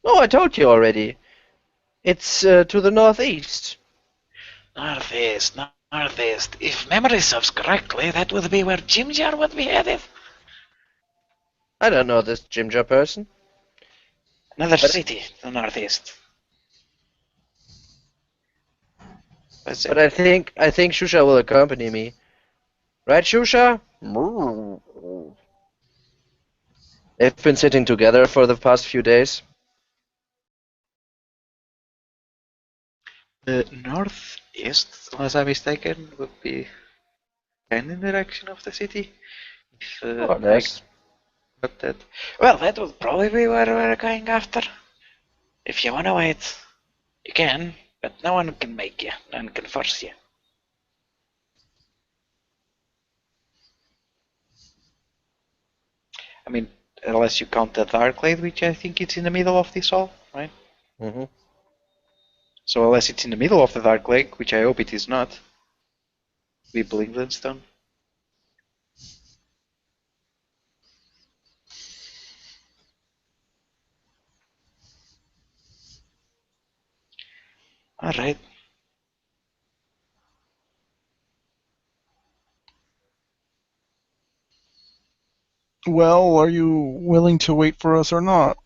oh, I told you already. It's to the northeast. Northeast, northeast. If memory serves correctly, that would be where Jim Jar would be headed. I don't know this Jimja person, Another But- city, the northeast. What's but it? I think Shusha will accompany me. Right, Shusha? They've been sitting together for the past few days. The northeast, unless I'm mistaken, would be kind in the direction of the city. If, Oh, nice. got that. Well, that would probably be where we're going after. If you want to wait, you can, but no one can make you. No one can force you. I mean, unless you count the Darkblade, which I think it's in the middle of this all, right? Hmm. So unless it's in the middle of the Dark Lake, which I hope it is not, we Blingdenstone. Alright. Well, are you willing to wait for us or not?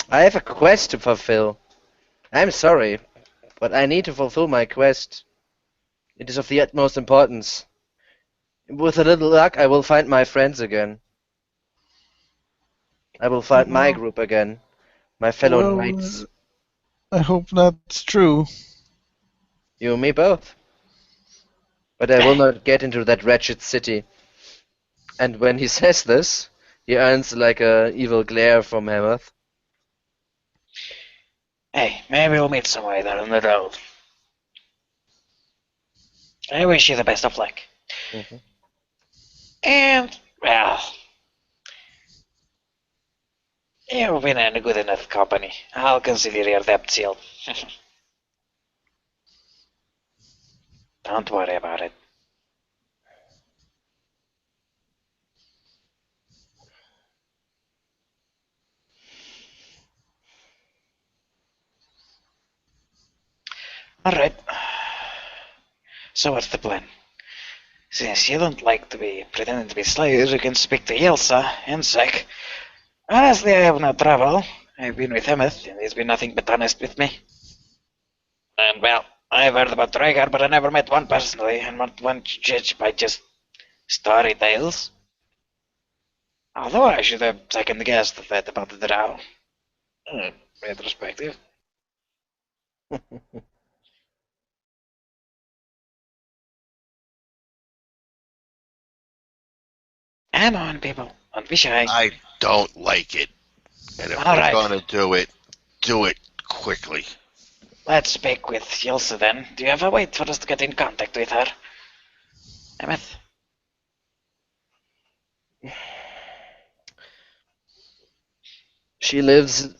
I have a quest to fulfill. I'm sorry, but I need to fulfill my quest. It is of the utmost importance. With a little luck, I will find my friends again. I will find my Well, group again. My fellow well, knights. I hope that's true. You and me both. But I will not get into that wretched city. And when he says this, he earns like a evil glare from Mammoth. Hey, maybe we'll meet somewhere down on the road. I wish you the best of luck. Mhm. And, well, you've been in a good enough company. I'll consider your debt sealed. Don't worry about it. Alright. So what's the plan? Since you don't like to be pretending to be slaves, you can speak to Yelsa and Zack. Honestly, I have no trouble. I've been with Emmett, and he's been nothing but honest with me. And well, I've heard about Rhaegar, but I never met one personally, and not one to judge by just story tales. Although I should have second guessed that about the drow. Retrospective. Come on, people. Don't be shy. I don't like it. And if All we're right. gonna do it quickly. Let's speak with Yelsa then. Do you have a way for us to get in contact with her? Emmett? She lives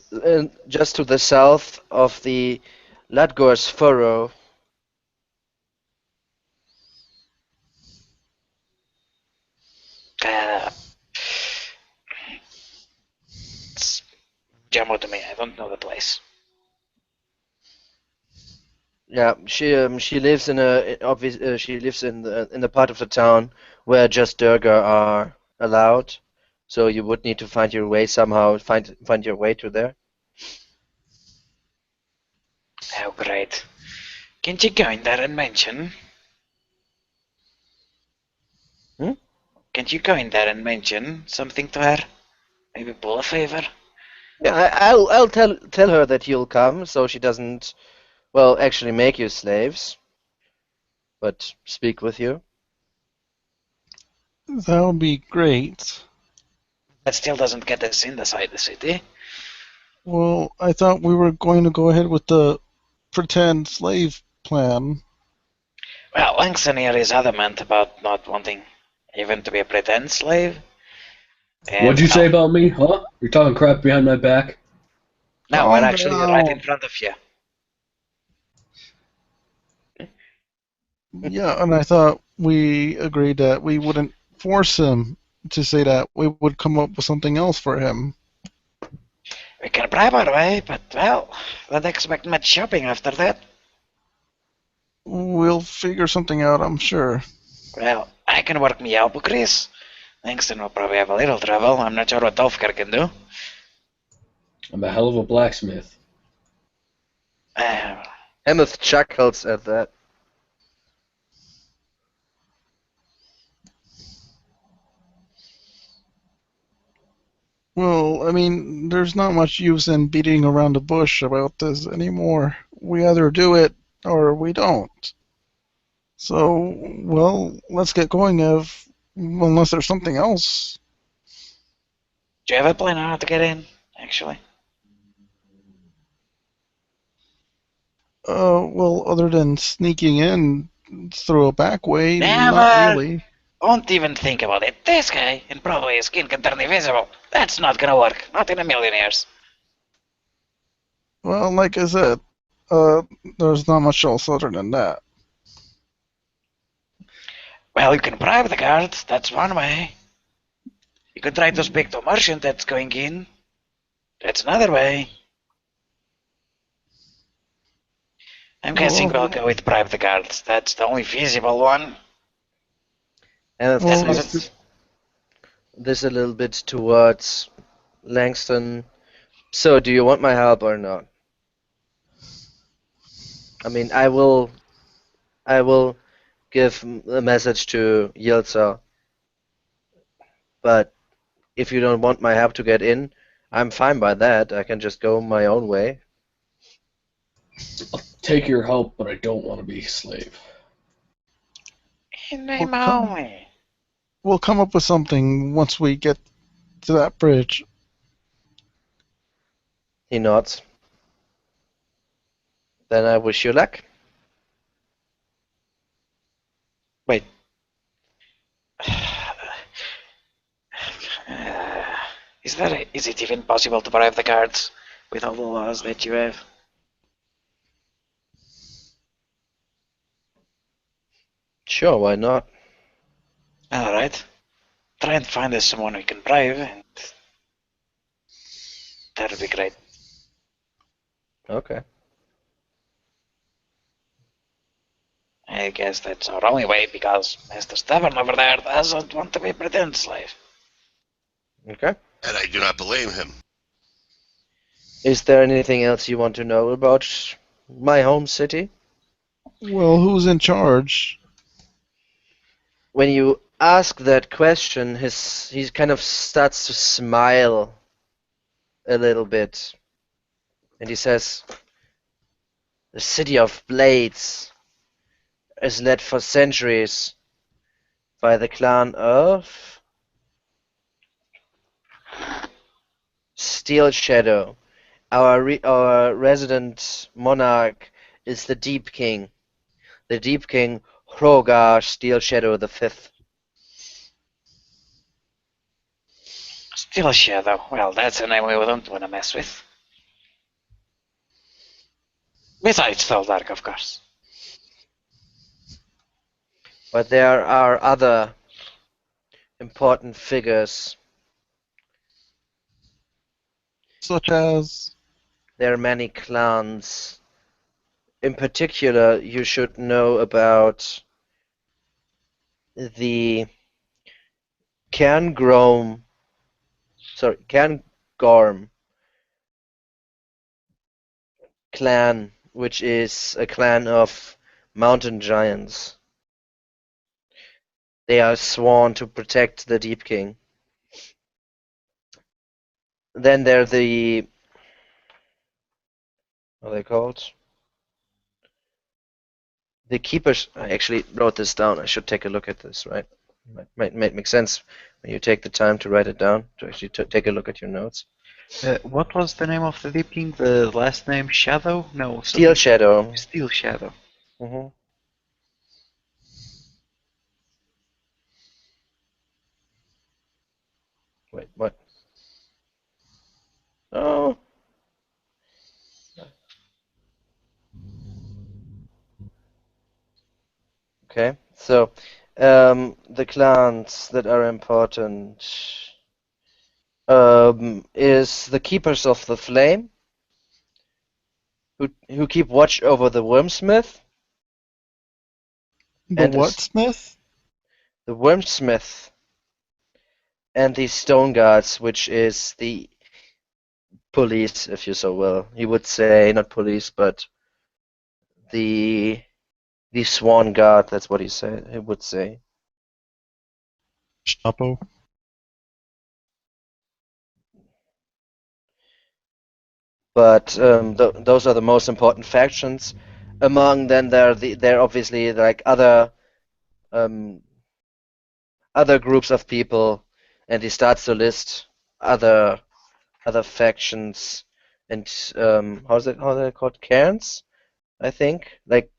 just to the south of the Ladgor's Furrow. Uh, it's Jammu to me. I don't know the place. Yeah, she lives in she lives in the part of the town where just Durga are allowed. So you would need to find your way somehow, find your way to there. Oh, great. Can't you go in there and mention? Hmm? Can't you go in there and mention something to her? Maybe pull a favor? Yeah, I'll tell her that you'll come, so she doesn't, well, actually make you slaves, but speak with you. That would be great. That still doesn't get us inside the city. Well, I thought we were going to go ahead with the pretend slave plan. Well, Langston here is adamant about not wanting even to be a pretend slave. And What'd you say well, about me, huh? You're talking crap behind my back? no, we're Calm actually right in down. front of you. Yeah, and I thought we agreed that we wouldn't force him to say that. We would come up with something else for him. We can bribe our way, but well, don't expect much shopping after that. We'll figure something out, I'm sure. Well, I can work me out, Chris. Langston will probably have a little trouble. I'm not sure what Dolfker can do. I'm a hell of a blacksmith. Uh, Hemeth chuckles at that. Well, I mean, there's not much use in beating around the bush about this anymore. We either do it or we don't. So, well, let's get going unless there's something else. do you have a plan on how to get in, actually? Well, other than sneaking in through a back way, not Never! really. Don't even think about it. This guy, and probably his skin can turn invisible. That's not gonna work. Not in a million years. Well, like I said, there's not much else other than that. Well, you can bribe the guards. That's one way. You can try to speak to a merchant that's going in. That's another way. I'm guessing we'll Well, go with bribe the guards. That's the only feasible one. Hemeth well, That let's do, sees this a little bit towards Langston. So, do you want my help or not? I mean, I will give a message to Yeltsa, but if you don't want my help to get in, I'm fine by that. I can just go my own way. I'll take your help, but I don't want to be a slave. In we'll name come, only. we'll come up with something once we get to that bridge. He nods. Then I wish you luck. Wait. Is it even possible to bribe the guards with all the laws that you have? Sure, why not? Alright. Try and find us someone we can bribe, and that would be great. Okay. I guess that's our only way because Mr. Stubborn over there doesn't want to be a pretend slave. Okay. And I do not blame him. Is there anything else you want to know about my home city? Well, who's in charge? When you ask that question, he kind of starts to smile a little bit, and he says, "The city of Blades is led for centuries by the clan of Steel Shadow. Our resident monarch is the Deep King. The Deep King Hrogar Steel Shadow the Fifth." Still Shadow. Well, that's a name we don't want to mess with. Besides Dark, of course. But there are other important figures. Such as. There are many clans. In particular, you should know about the Cairngorm clan, which is a clan of mountain giants. They are sworn to protect the Deep King. Then there are the... what are they called? The Keepers... I actually wrote this down. I should take a look at this, right? Might make sense when you take the time to write it down, to actually take a look at your notes. What was the name of the Deep King? The last name Shadow? No, Steel Shadow. Steel Shadow. Mm-hmm. Wait, what? Oh. Okay, so the clans that are important is the Keepers of the Flame, who keep watch over the Wormsmith, The and what Smith? the Wormsmith, and the Stone Guards, which is the police, if you so will. You would say not police, but the Swan Guard. That's what he said. He would say. Chapo. But those are the most important factions. Among them, there are obviously like um, other groups of people, and he starts to list other factions and how are they called? Cairns, I think, like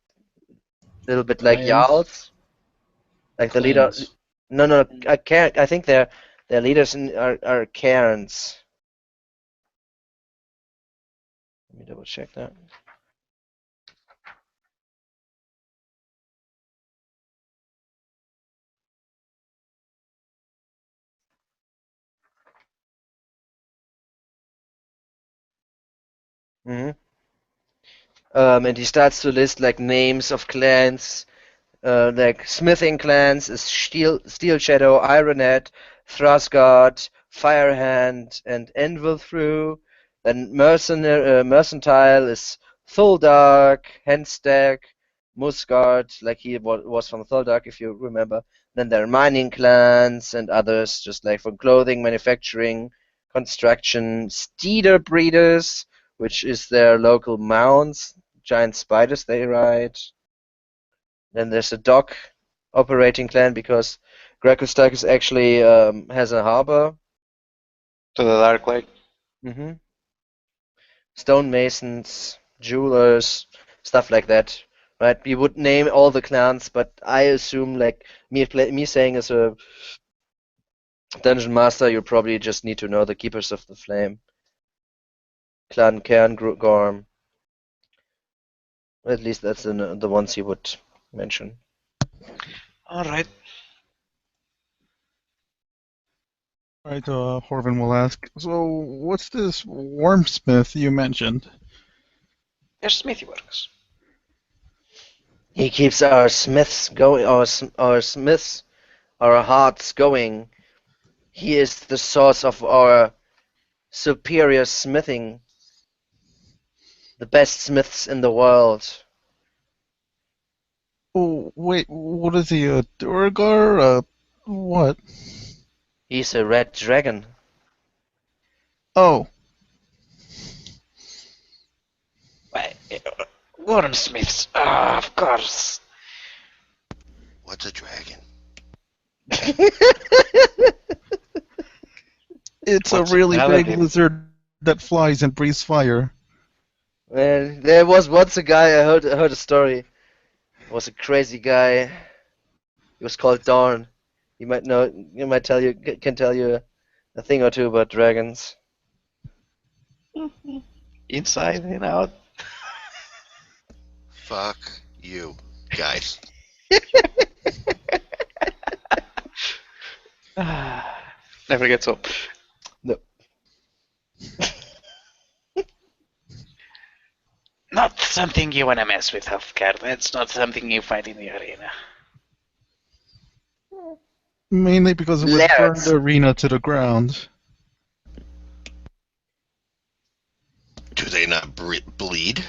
a little bit like Clans? Jarls, like the leader. Clans. No, I can't. I think their leaders are Cairns. Let me double check that. hmm and he starts to list like names of clans, like smithing clans is Steel Shadow, Ironhead, Thrasgard, Firehand, and Envilthrew. Then Mercantile is Thuldark, Henstag, Musgard, like he was from Thuldark, if you remember. Then there are mining clans and others, just like for clothing, manufacturing, construction, Steeder Breeders, which is their local mounts, giant spiders they ride. Then there's a dock operating clan because Gracklstughs actually has a harbor. To the Dark Lake. hmm Stonemasons, jewelers, stuff like that. Right? We would name all the clans, but I assume like me saying as a dungeon master, you probably just need to know the Keepers of the Flame, Clan Cairngorm. At least that's the ones he would mention. Alright. Right, Horvin will ask. So, what's this Wormsmith you mentioned? There's Smithy Works. He keeps our smiths going, our smiths, our hearts going. He is the source of our superior smithing, the best smiths in the world. Oh, wait, what is he, a Durgar? What? He's a red dragon. Oh, Wormsmiths. Ah, of course. What's a dragon? it's a What's really big relative? lizard that flies and breathes fire. Man, there was once a guy, I heard a story. It was a crazy guy. He was called Dorn. You might know, can tell you a thing or two about dragons. Inside and out. Fuck you, guys. Never gets old. No. Not something you want to mess with, healthcare. That's not something you fight in the arena. Mainly because it would burn the arena to the ground. Do they not bleed?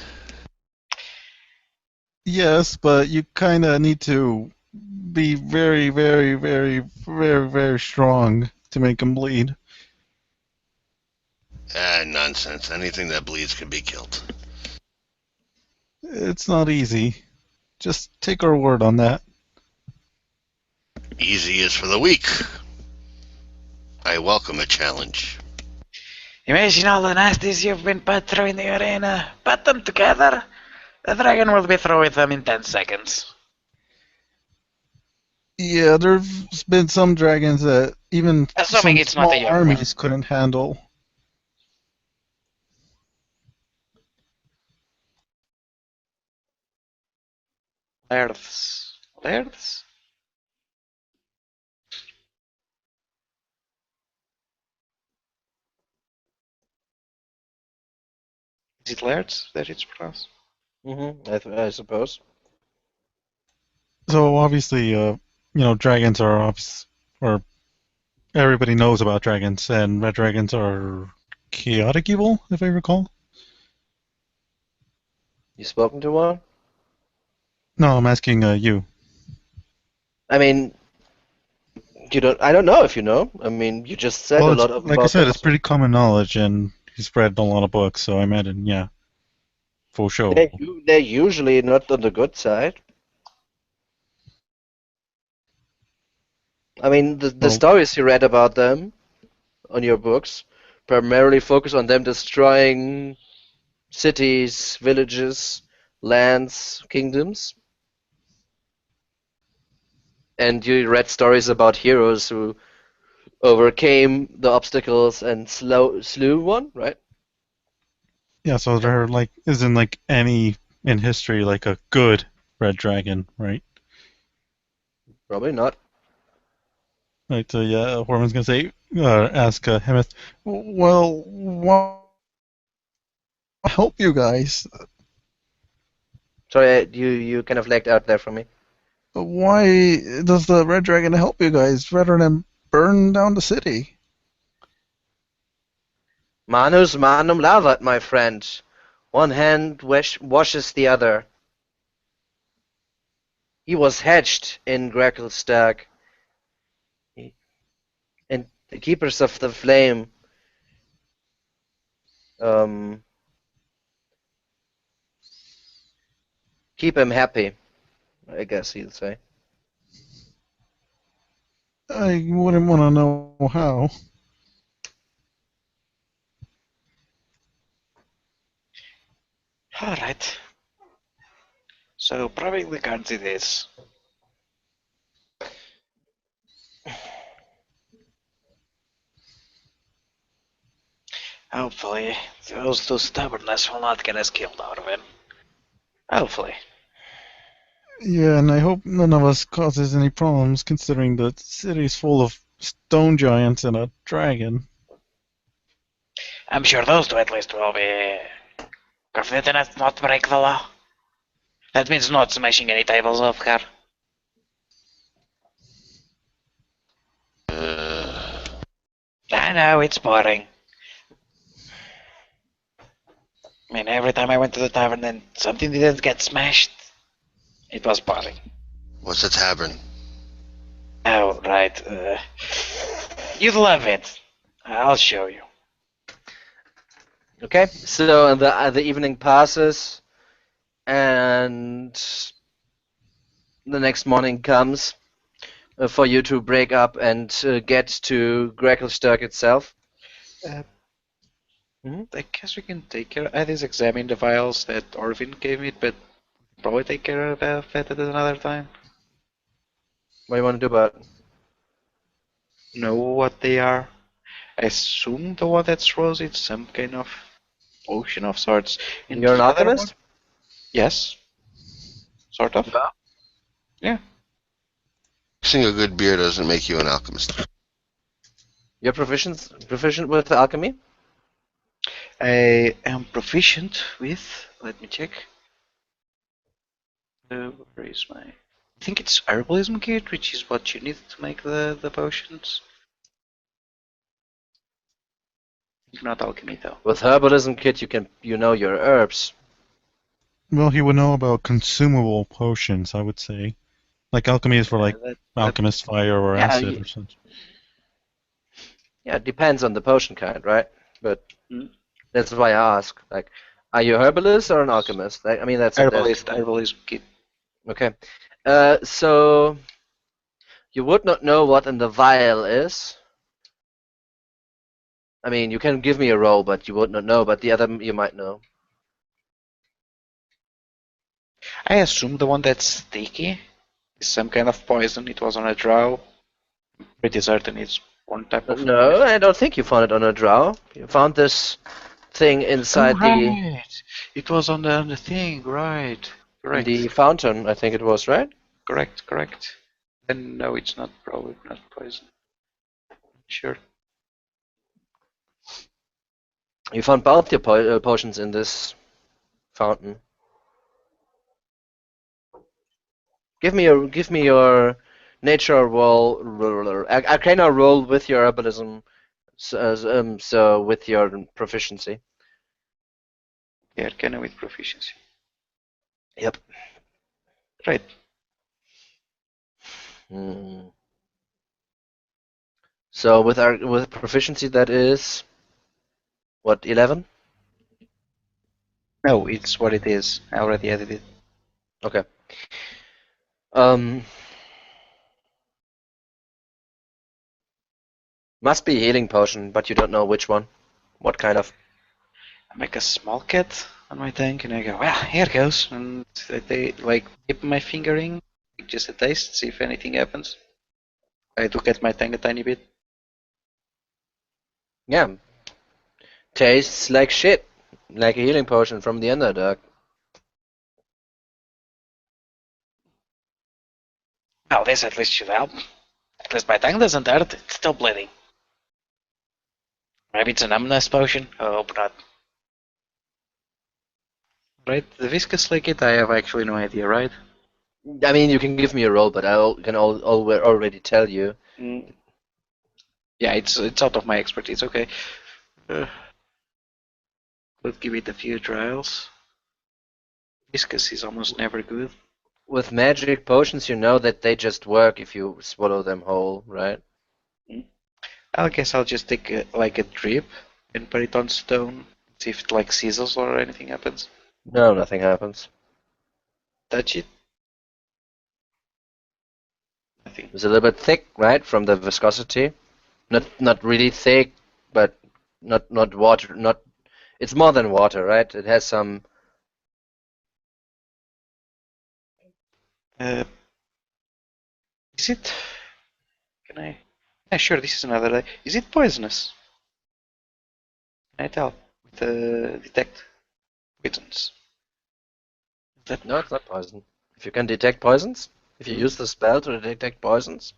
Yes, but you kind of need to be very, very, very, very, very strong to make them bleed. Nonsense. Anything that bleeds can be killed. It's not easy. Just take our word on that. Easy is for the weak. I welcome a challenge. Imagine all the nasties you've been put through in the arena. Put them together. The dragon will be through with them in 10 seconds. Yeah, there's been some dragons that even Assuming some it's not small a young armies couldn't handle. Lairds. Lairds? Is it Lairds that it's pronounced? I suppose. So obviously, dragons are or everybody knows about dragons, and red dragons are chaotic evil, if I recall. You spoken to one? No, I'm asking you. I mean, you don't. I don't know if you know. I mean, you just said Well, a it's, lot like I about said, them. it's pretty common knowledge, and he's read a lot of books, so I imagine, yeah, for sure. They're usually not on the good side. I mean, the Well, stories you read about them on your books primarily focus on them destroying cities, villages, lands, kingdoms. And you read stories about heroes who overcame the obstacles and slew one, right? yeah, so there like isn't like any in history like a good red dragon, right? Probably not. Right. So yeah, Horman's gonna say, ask Hemeth. Well, why help you guys? Sorry, you kind of lagged out there for me. Why does the red dragon help you guys rather than burn down the city? Manus manum lavat, my friend. One hand washes the other. He was hatched in Gracklstugh, and the keepers of the flame um, keep him happy, I guess you'd say. I wouldn't want to know how. Alright. So, probably can't see this. Hopefully, those two stubbornness will not get us killed out of it. Hopefully. Yeah, and I hope none of us causes any problems considering the city's full of stone giants and a dragon. I'm sure those two at least will be confident enough not to break the law. That means not smashing any tables off her. I know, it's boring. I mean, every time I went to the tavern and something didn't get smashed, it was boring. What's a tavern? Oh, right. You'd love it. I'll show you. Okay, so the evening passes, and the next morning comes for you to break up and get to Gracklstughs itself. I guess we can take care. I just examined the files that Orvin gave me, but probably take care of that at another time. What do you want to do about it? Know what they are. I assume the one that throws it's some kind of potion of sorts. And You're an the other one, alchemist? yes, sort of. Yeah. Mixing a good beer doesn't make you an alchemist. You're proficient with alchemy? I am proficient with. Let me check. Where is my? I think it's herbalism kit, which is what you need to make the potions. Not alchemy though. With herbalism kit, you know your herbs. Well, he would know about consumable potions, I would say. Like alchemy is for like alchemist fire or Yeah, acid or something. Yeah, it depends on the potion kind, right? But Mm. that's why I ask. Like, are you a herbalist or an alchemist? I mean, that's Herbalism kit. okay. So you would not know what in the vial is. I mean, you can give me a roll, but you would not know. But the other you might know. I assume the one that's sticky is some kind of poison. It was on a drow. Pretty certain it's one type of No, poison. I don't think you found it on a drow. You found this thing Oh, inside right. It was on the thing, right. in Correct. the fountain. I think it was, right? Correct. Then no, it's not probably not poison. Sure. You found both your potions in this fountain. Give me your nature roll, arcana roll with your herbalism, so with your proficiency. Yeah, Arcana with proficiency. Yep. Right. Hmm. So with proficiency, that is what, 11? No, it's what it is. I already added it. Okay. Um. Must be a healing potion, but you don't know which one. What kind of? I make a small cat on my tank and I go, well, here goes. And they like dip my finger in, just a taste, see if anything happens. I look at my tank a tiny bit. Yeah. Tastes like shit. Like a healing potion from the Underdark. Well, this at least should help. At least my tank doesn't hurt, it's still bleeding. Maybe it's a numbness potion? I hope not. Right, the viscous liquid, I have actually no idea, right? I mean, you can give me a roll, but I can already tell you. Yeah, it's out of my expertise, okay. Let's give it a few trials. Viscous is almost never good. With magic potions, you know that they just work if you swallow them whole, right? I guess I'll just take like a drip and put it on stone. See if it like sizzles or anything happens. No, nothing happens. Touch it. Nothing. It's a little bit thick, right, from the viscosity. Not really thick, but not water. Not. It's more than water, right? It has some. Is it? Can I? Yeah, sure. This is another day. Is it poisonous? Can I tell? With detect poisons. That No, it's not poison. If you can detect poisons, if you use the spell to detect poisons,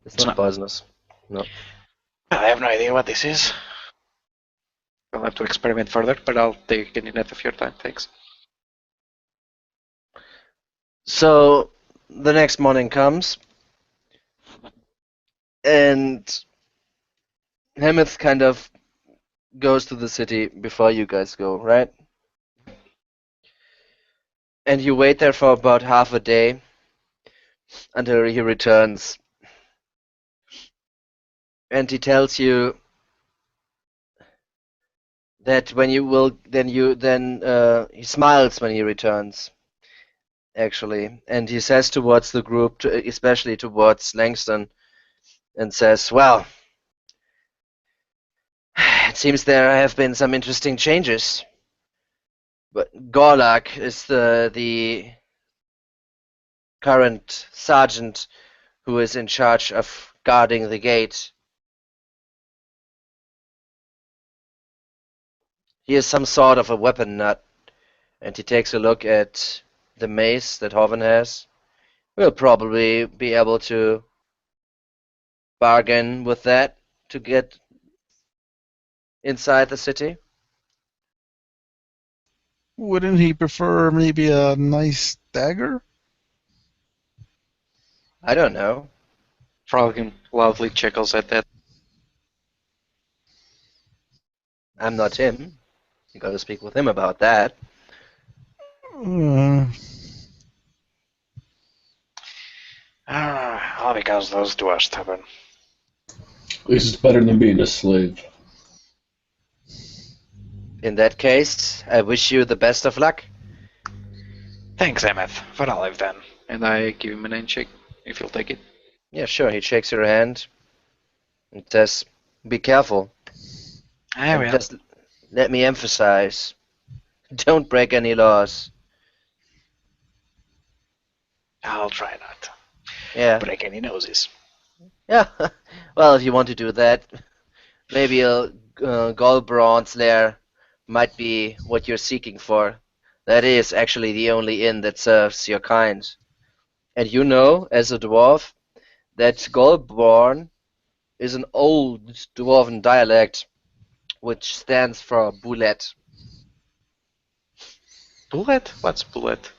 it's not poisonous. No. I have no idea what this is. I'll have to experiment further, but I'll take any net of your time. Thanks. So the next morning comes, and Hemeth kind of goes to the city before you guys go, right? And you wait there for about half a day until he returns. And he tells you that when you will, he smiles when he returns, actually. And he says towards the group, especially towards Langston, and says, well, it seems there have been some interesting changes. But Gorlak is the current sergeant who is in charge of guarding the gate. He is some sort of a weapon nut, and he takes a look at the mace that Hoven has. We'll probably be able to bargain with that to get inside the city. Wouldn't he prefer maybe a nice dagger? I don't know. Frolican loudly chuckles at that. I'm not him. You gotta speak with him about that. Uh, All because those two are stubborn. At least it's better than being a slave. In that case, I wish you the best of luck. Thanks, Emmett, for all I've done. And I give him an handshake, if you'll take it. Yeah, sure. He shakes your hand and says, "Be careful." I And will. just let me emphasize, don't break any laws. I'll try not to Yeah. break any noses. Yeah. Well, if you want to do that, maybe a gold bronze lair might be what you're seeking for. That is actually the only inn that serves your kind. And you know, as a dwarf, that Goldborn is an old dwarven dialect which stands for bullet. Bullet? What's bullet?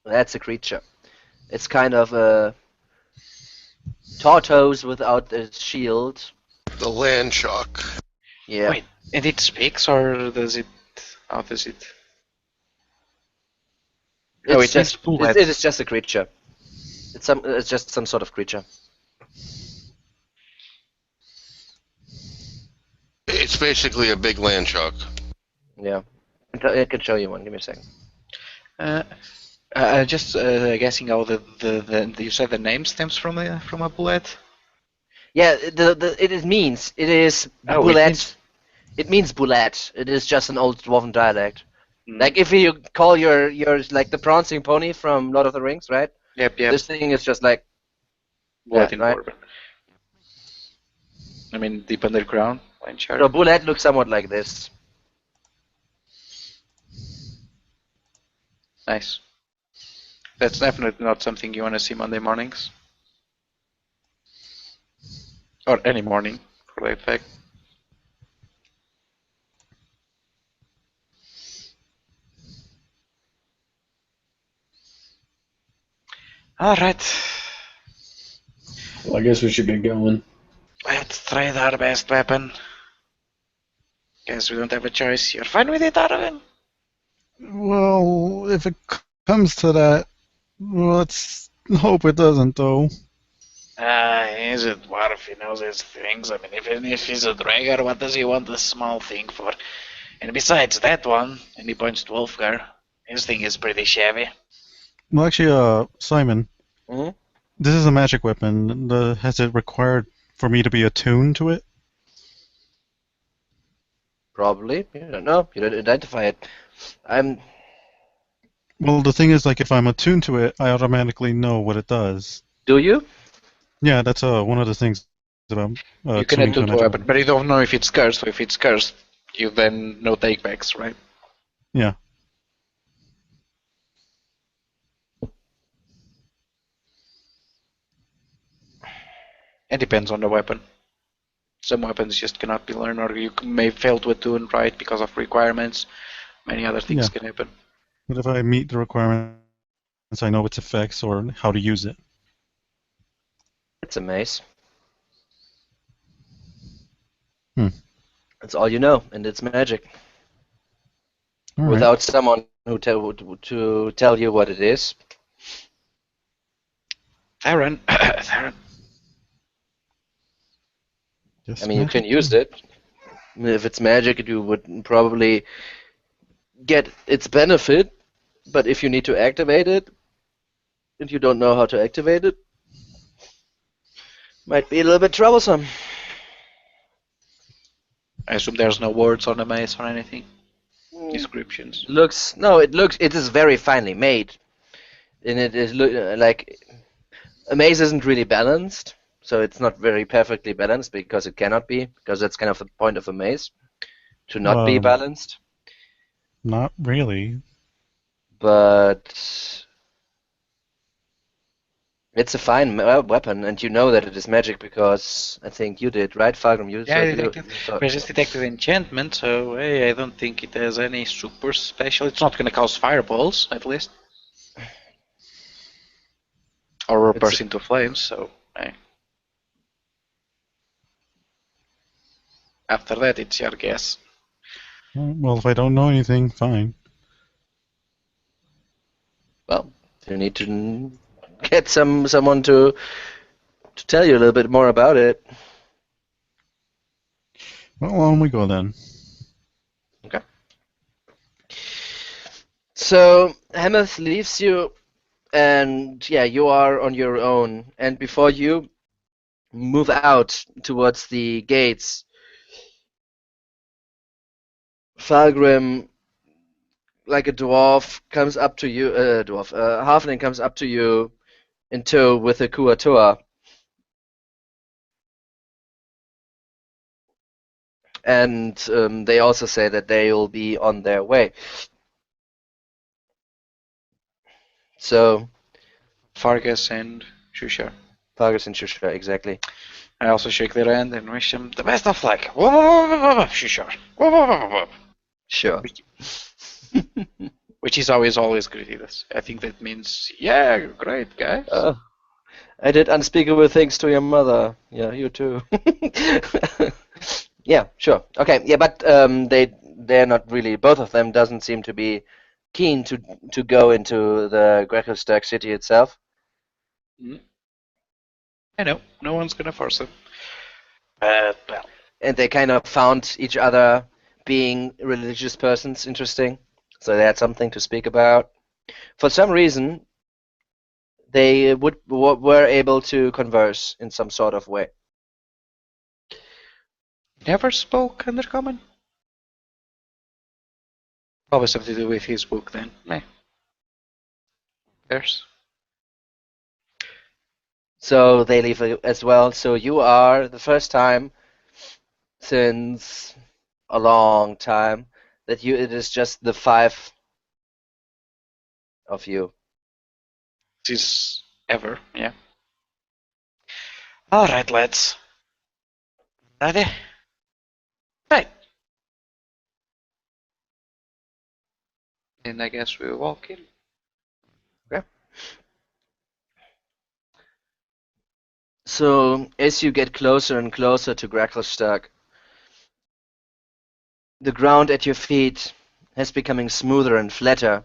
That's a creature. It's kind of a tortoise without a shield. The land shark. Yeah. Wait, and it speaks, or does it... How does it... Oh, it means bullet. It is just a creature. It's just some sort of creature. It's basically a big land shark. Yeah. I can show you one. Give me a second. Just guessing how you said the name stems from a bullet? Yeah, it is Oh, bullet. It means bullet. It is just an old dwarven dialect. Mm. Like if you call your like the prancing pony from Lord of the Rings, right? Yep. This thing is just like Bullet that, in right? Bourbon. I mean, deep underground, line chart. So bullet looks somewhat like this. Nice. That's definitely not something you want to see Monday mornings. Or any morning, for that fact. Alright. Well, I guess we should get going. Let's trade our best weapon. Guess we don't have a choice. You're fine with it, Arvin? well, if it comes to that, let's hope it doesn't, though. He's a dwarf, he knows his things. I mean, even if he's a dragger, what does he want a small thing for? And besides that one, and he points to Wolfgar, his thing is pretty shabby. Well, actually, Simon, Hmm? this is a magic weapon. Has it required for me to be attuned to it? Probably. You don't know. You don't identify it. Well, the thing is, like, if I'm attuned to it, I automatically know what it does. Do you? Yeah, that's one of the things about You can tuning to a attune to a magic weapon, but you don't know if it's cursed. So if it's cursed, you then no takebacks, right? Yeah. It depends on the weapon. Some weapons just cannot be learned, or you may fail to attune right because of requirements. Many other things Yeah. can happen. But if I meet the requirements, I know its effects or how to use it. It's a mace. Hmm. That's all you know, and it's magic. All right. Without someone who to tell you what it is. Theron, Theron. Just I mean, you magic can use too. it. If it's magic, you would probably get its benefit, but if you need to activate it, and you don't know how to activate it, might be a little bit troublesome. I assume there's no words on the mace or anything. Mm, Descriptions. it is very finely made, and it is like a maze isn't really balanced, so it's not very perfectly balanced because it cannot be, because that's kind of the point of a maze, to not be Um, balanced. Not really. but it's a fine weapon, and you know that it is magic because I think you did, right, Fargrim? Yeah, I You detected. thought I just detected enchantment, so hey, I don't think it has any super special. It's not gonna cause fireballs, at least, or it's burst into flames. So hey. After that, it's your guess. Well, if I don't know anything, fine. well, you need to get someone to tell you a little bit more about it. Well, on we go then. Okay. So Hemeth leaves you, and yeah, you are on your own. And before you move out towards the gates, Falgrim, like a dwarf, comes up to you. Halfling comes up to you in tow with a Kuatua. And they also say that they will be on their way. So, Fargus and Shusha. Fargus and Shusha, exactly. I also shake their hand and wish them the best of luck. Whoa, whoa, whoa, whoa, whoa, Shusha. Whoa, whoa, whoa, whoa. Sure. Which is always greeted us. I think that means, yeah, great, guys. I did unspeakable things to your mother. Yeah, you too. Yeah, sure. Okay, yeah, but they're not really. Both of them doesn't seem to be keen to go into the Gracklstugh city itself. I know, no one's gonna force them. But, well, And they kind of found each other being religious persons interesting, so they had something to speak about. For some reason, they were able to converse in some sort of way. never spoke Undercommon? Probably something to do with his book then. There's. So they leave as well. So you are the first time since a long time that it is just the five of you. This ever, yeah. Alright, lads. Ready? Right. And I guess we walk in. Okay. So as you get closer and closer to Gracklstughs, the ground at your feet has becoming smoother and flatter,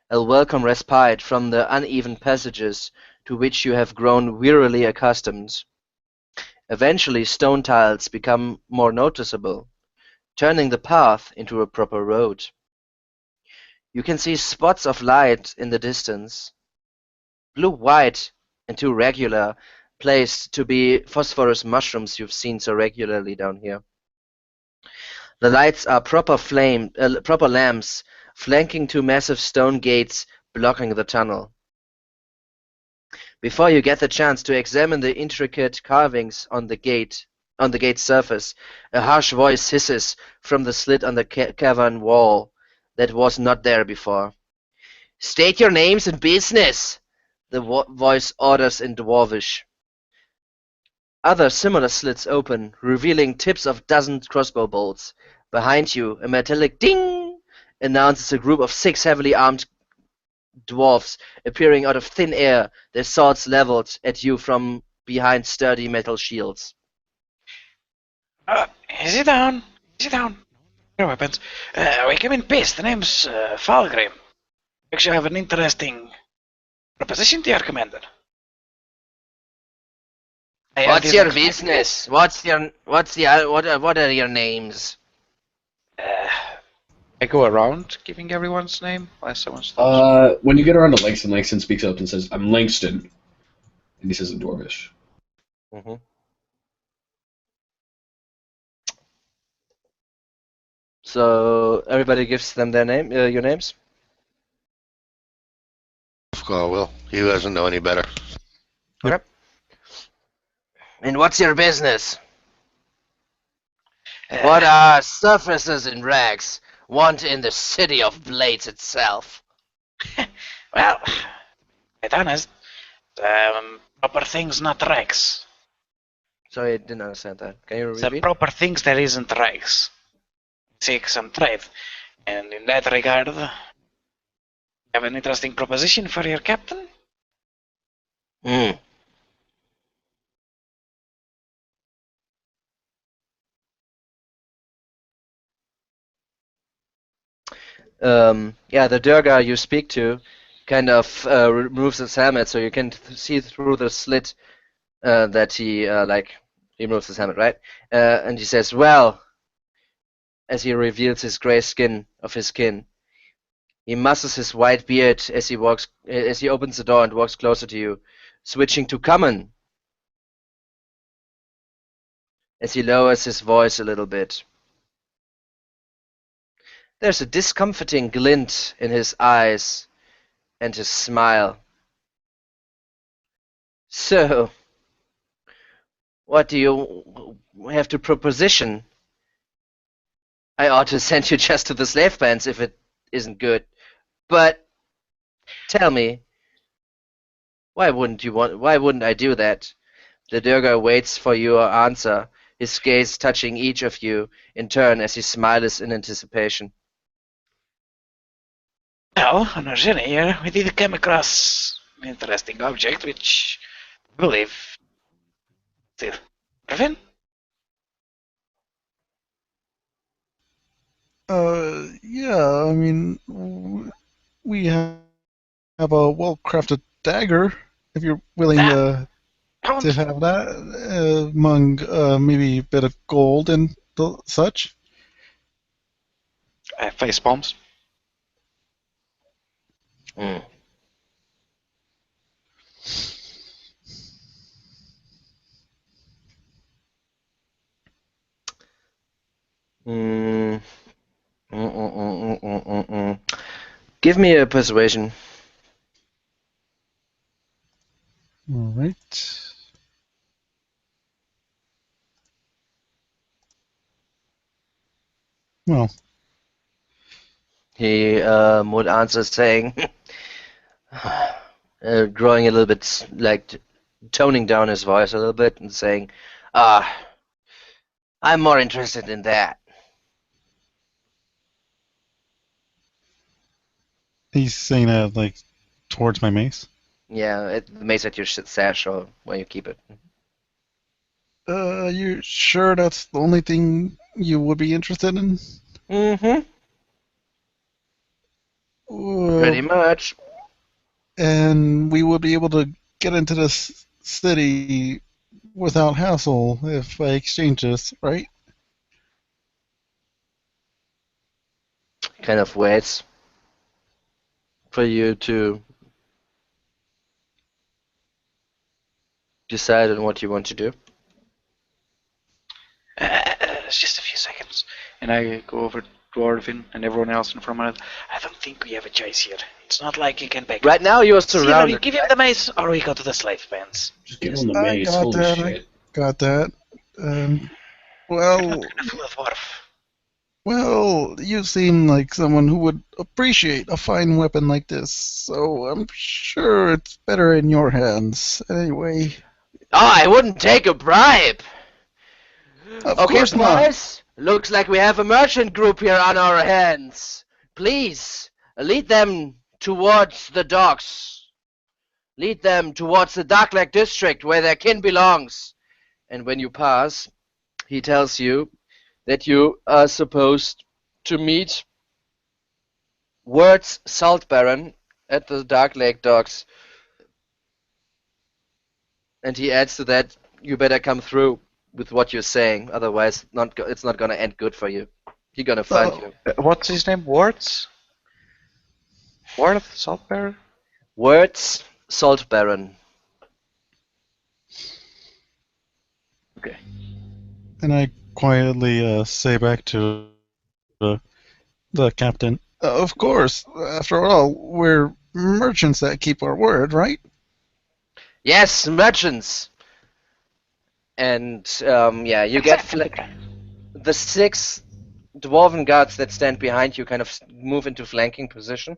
a welcome respite from the uneven passages to which you have grown wearily accustomed. Eventually stone tiles become more noticeable, turning the path into a proper road. You can see spots of light in the distance, blue-white and too regular, placed to be phosphorus mushrooms you've seen so regularly down here. The lights are proper lamps, flanking two massive stone gates blocking the tunnel. Before you get the chance to examine the intricate carvings on the gate's surface, a harsh voice hisses from the slit on the cavern wall that was not there before. "State your names and business," the voice orders in Dwarvish. Other similar slits open, revealing tips of dozen crossbow bolts. Behind you, a metallic ding announces a group of 6 heavily armed dwarfs appearing out of thin air, their swords leveled at you from behind sturdy metal shields. Easy down. Easy down. No weapons. We came in peace. The name's Falgrim. Actually, I have an interesting proposition to your commander. What's your business? What are your names? I go around giving everyone's name unless someone stops. When you get around to Langston speaks up and says, "I'm Langston," and he says in Dwarvish. Mm-hmm. So everybody gives them their name, your names. Oh, well, he doesn't know any better. Okay. And what's your business? What are surfaces and rags? want in the city of blades itself? Well, to be honest, proper things, not rags. Sorry, I didn't understand that. Can you The repeat? proper things there isn't rags. Seek some trade. And in that regard, you have an interesting proposition for your captain? Hmm. Yeah, the Durga you speak to kind of removes his helmet, so you can see through the slit that he removes his helmet, right? And he says, "Well," as he reveals his gray skin of his kin. He musses his white beard as he opens the door and walks closer to you, switching to common as he lowers his voice a little bit. There's a discomforting glint in his eyes and his smile. So, what do you have to proposition? I ought to send you just to the slave bands if it isn't good. But tell me, why wouldn't I do that? The Durga waits for your answer, his gaze touching each of you in turn as he smiles in anticipation. Well, on our journey here, we did come across an interesting object which I believe still Irvin? Yeah, I mean, we have a well-crafted dagger, if you're willing That to don't have that, among maybe a bit of gold and such. Face palms. Hmm. Mm, mm. Give me a persuasion. All right. Well, He would answer saying, growing a little bit, like toning down his voice a little bit and saying, "Ah, I'm more interested in that." he's saying that like towards my mace. Yeah, the mace at your sash or where you keep it. You sure that's the only thing you would be interested in? Mm-hmm. Pretty Uh, much. and we would be able to get into this city without hassle if I exchange this, right? Kind of waits for you to decide on what you want to do. It's just a few seconds. And I go over to Orvin and everyone else in front of it. I don't think we have a choice here. It's not like you can back Right now, you're It's either you surrounded. give him the mace or we go to the slave bands. Just give him the I mace. got Holy that. shit. Got that. We're not Well, gonna fool a dwarf. well, you seem like someone who would appreciate a fine weapon like this, so I'm sure it's better in your hands. Anyway, Oh, I wouldn't take a bribe. of Okay, course not. boys. Looks like we have a merchant group here on our hands. Please, lead them towards the docks. Lead them towards the Dark Lake district where their kin belongs. And when you pass, he tells you that you are supposed to meet Words Salt Baron at the Dark Lake docks. And he adds to that, you better come through with what you're saying, otherwise it's not gonna end good for you. He's gonna find Oh, you. What's his name? Wards? Worth? Saltbearer? Words Salt Baron. Okay. and I quietly say back to the captain, of course, after all, we're merchants that keep our word, right? Yes, merchants. And yeah, you get the six dwarven guards that stand behind you kind of move into flanking position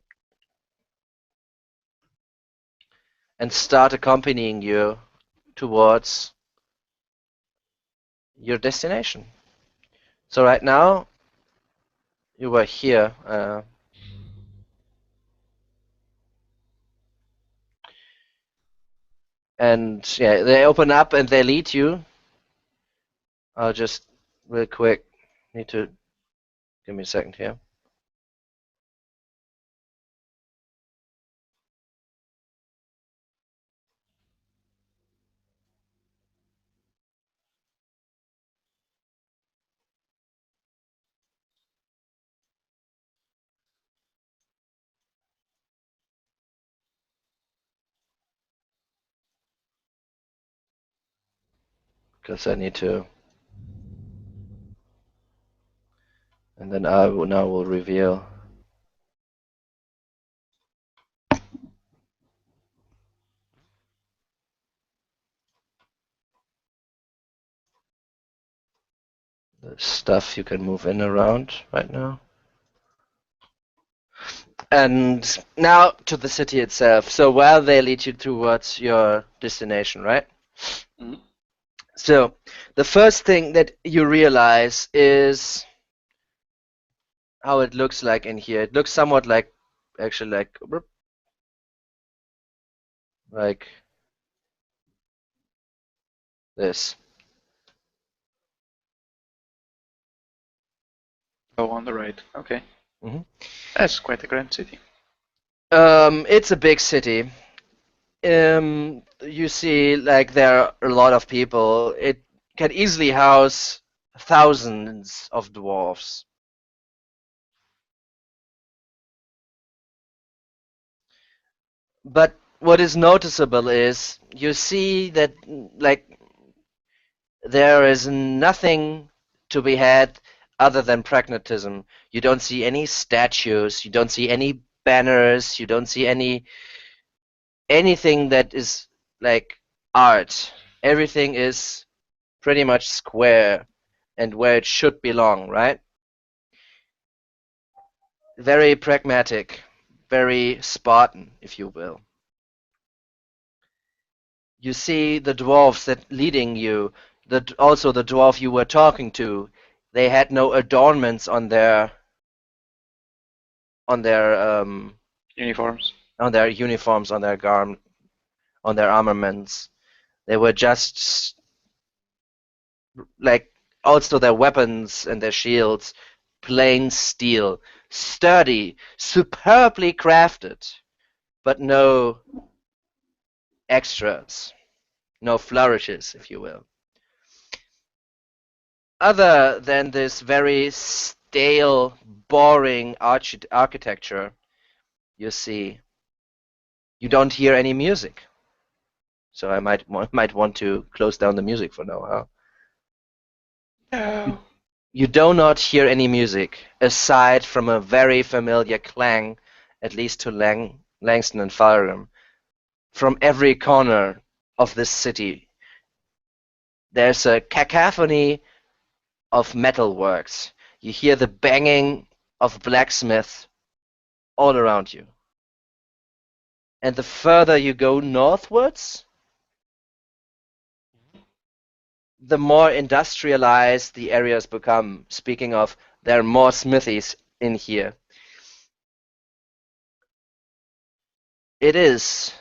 and start accompanying you towards your destination. So right now, you were here. And yeah, they open up and they lead you. I'll just real quick need to give me a second here. Because I need to, and then I will now will reveal the stuff you can move in around right now. And now to the city itself. So while they lead you towards your destination, right? Mhm. So the first thing that you realize is how it looks like in here. It looks somewhat like, actually like this. Oh, on the right. Okay. Mhm. That's quite a grand city. It's a big city. You see, like there are a lot of people. It can easily house thousands of dwarfs. But what is noticeable is you see that like there is nothing to be had other than pragmatism. You don't see any statues, you don't see any banners, you don't see anything that is like art. Everything is pretty much square and where it should belong, right? Very pragmatic, very Spartan, if you will. You see the dwarves that leading you, also the dwarf you were talking to. They had no adornments on their Uniforms. on their uniforms, on their on their armaments. They were just like also their weapons and their shields, plain steel, sturdy, superbly crafted, but no extras, no flourishes, if you will. Other than this very stale, boring architecture, you see, you don't hear any music. So I might want to close down the music for now. Huh? No. You do not hear any music aside from a very familiar clang, at least to Langston and Fareham, from every corner of this city. There's a cacophony of metalworks. You hear the banging of blacksmiths all around you. And the further you go northwards, the more industrialized the areas become. Speaking of, there are more smithies in here. It is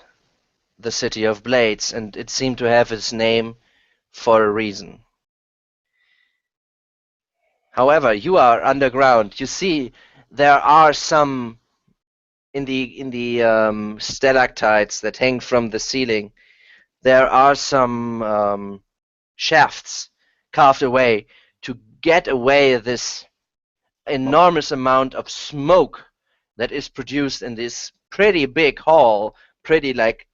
the city of Blades, and it seemed to have its name for a reason. However, you are underground. You see, there are some in the stalactites that hang from the ceiling. There are some shafts carved away to get away this enormous amount of smoke that is produced in this pretty big hall. Pretty like,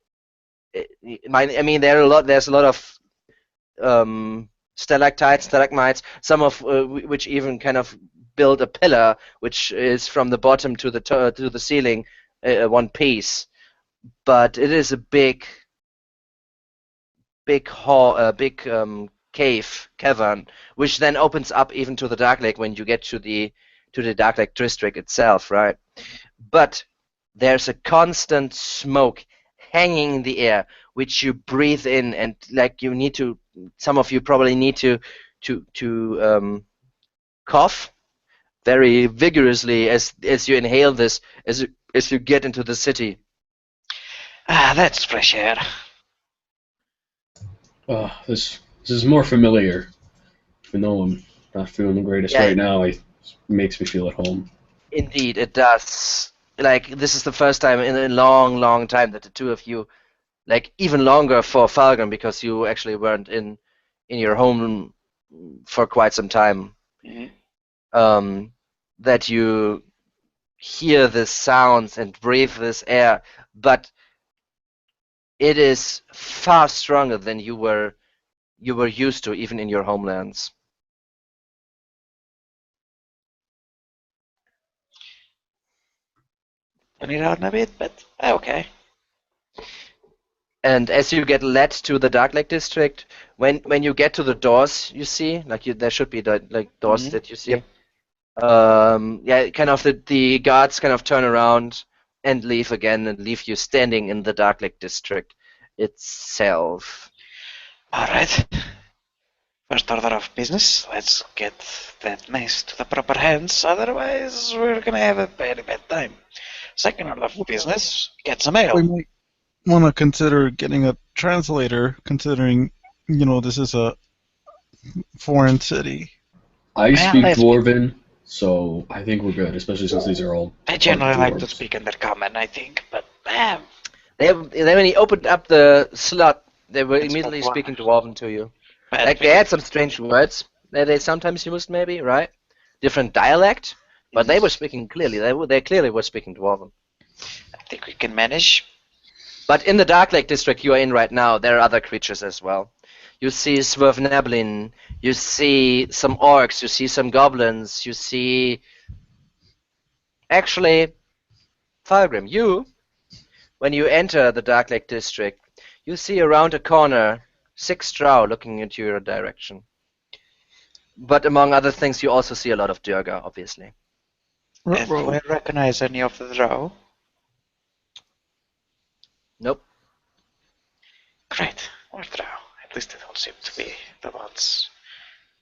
I mean, there's a lot of stalactites, stalagmites, some of which even kind of build a pillar, which is from the bottom to the ceiling, one piece. But it is a big hall, a big cavern, which then opens up even to the Dark Lake when you get to the Dark Lake district itself, right? But there's a constant smoke hanging in the air, which you breathe in, and like you need to. Some of you probably need to cough very vigorously as you inhale this, as you get into the city. Ah, that's fresh air. This is more familiar. Even though I'm not feeling the greatest Yeah. right now, it makes me feel at home. Indeed, it does. Like, this is the first time in a long, long time that the two of you, like, even longer for Falcon, because you actually weren't in your home for quite some time, that you hear the sounds and breathe this air, but it is far stronger than you were used to, even in your homelands. Turn it on a bit, but okay. And as you get led to the Dark Lake district, when you get to the doors, you see, like, there should be like doors that you see. Yep. Yeah, kind of the guards kind of turn around and leave again, and leave you standing in the Dark Lake district itself. All right. First order of business, let's get that mace to the proper hands, otherwise we're gonna have a very bad time. Second order of business, get some ale. We might want to consider getting a translator, considering, this is a foreign city. I speak let's- Dwarven, so I think we're good, especially since these are all They generally like to dwarves. speak in their common, I think, but When he opened up the slot, they were It's immediately Dwarven. speaking Dwarven to you. bad Like, they had some strange words that they sometimes used, maybe, right? Different dialect, but they were speaking clearly. They clearly were speaking Dwarven. I think we can manage. But in the Dark Lake district you are in right now, there are other creatures as well. You see Swervenablin, you see some orcs, you see some goblins, you see... Actually, Falgrim, when you enter the Dark Lake district, you see around a corner 6 drow looking into your direction. But among other things, you also see a lot of Durga, obviously. Do I recognize any of the drow? Nope. Great, more drow. At least they don't seem to be the ones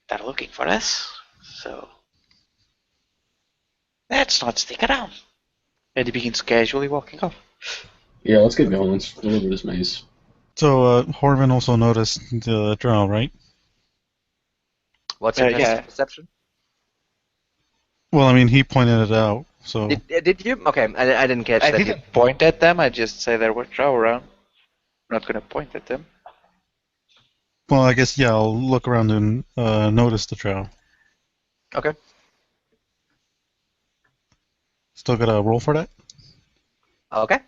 that are looking for us. So let's not stick around. And he begins casually walking off. Yeah, let's get going. Let's deliver this maze. So Horvin also noticed the drow, right? What's your Yeah. perception? Well, I mean, he pointed it out. So Did you? Okay, I didn't catch I that. didn't point at them, I just say there were drow around. I'm not gonna point at them. well, I guess yeah. I'll look around and notice the drow. Okay. Still got a roll for that. Okay.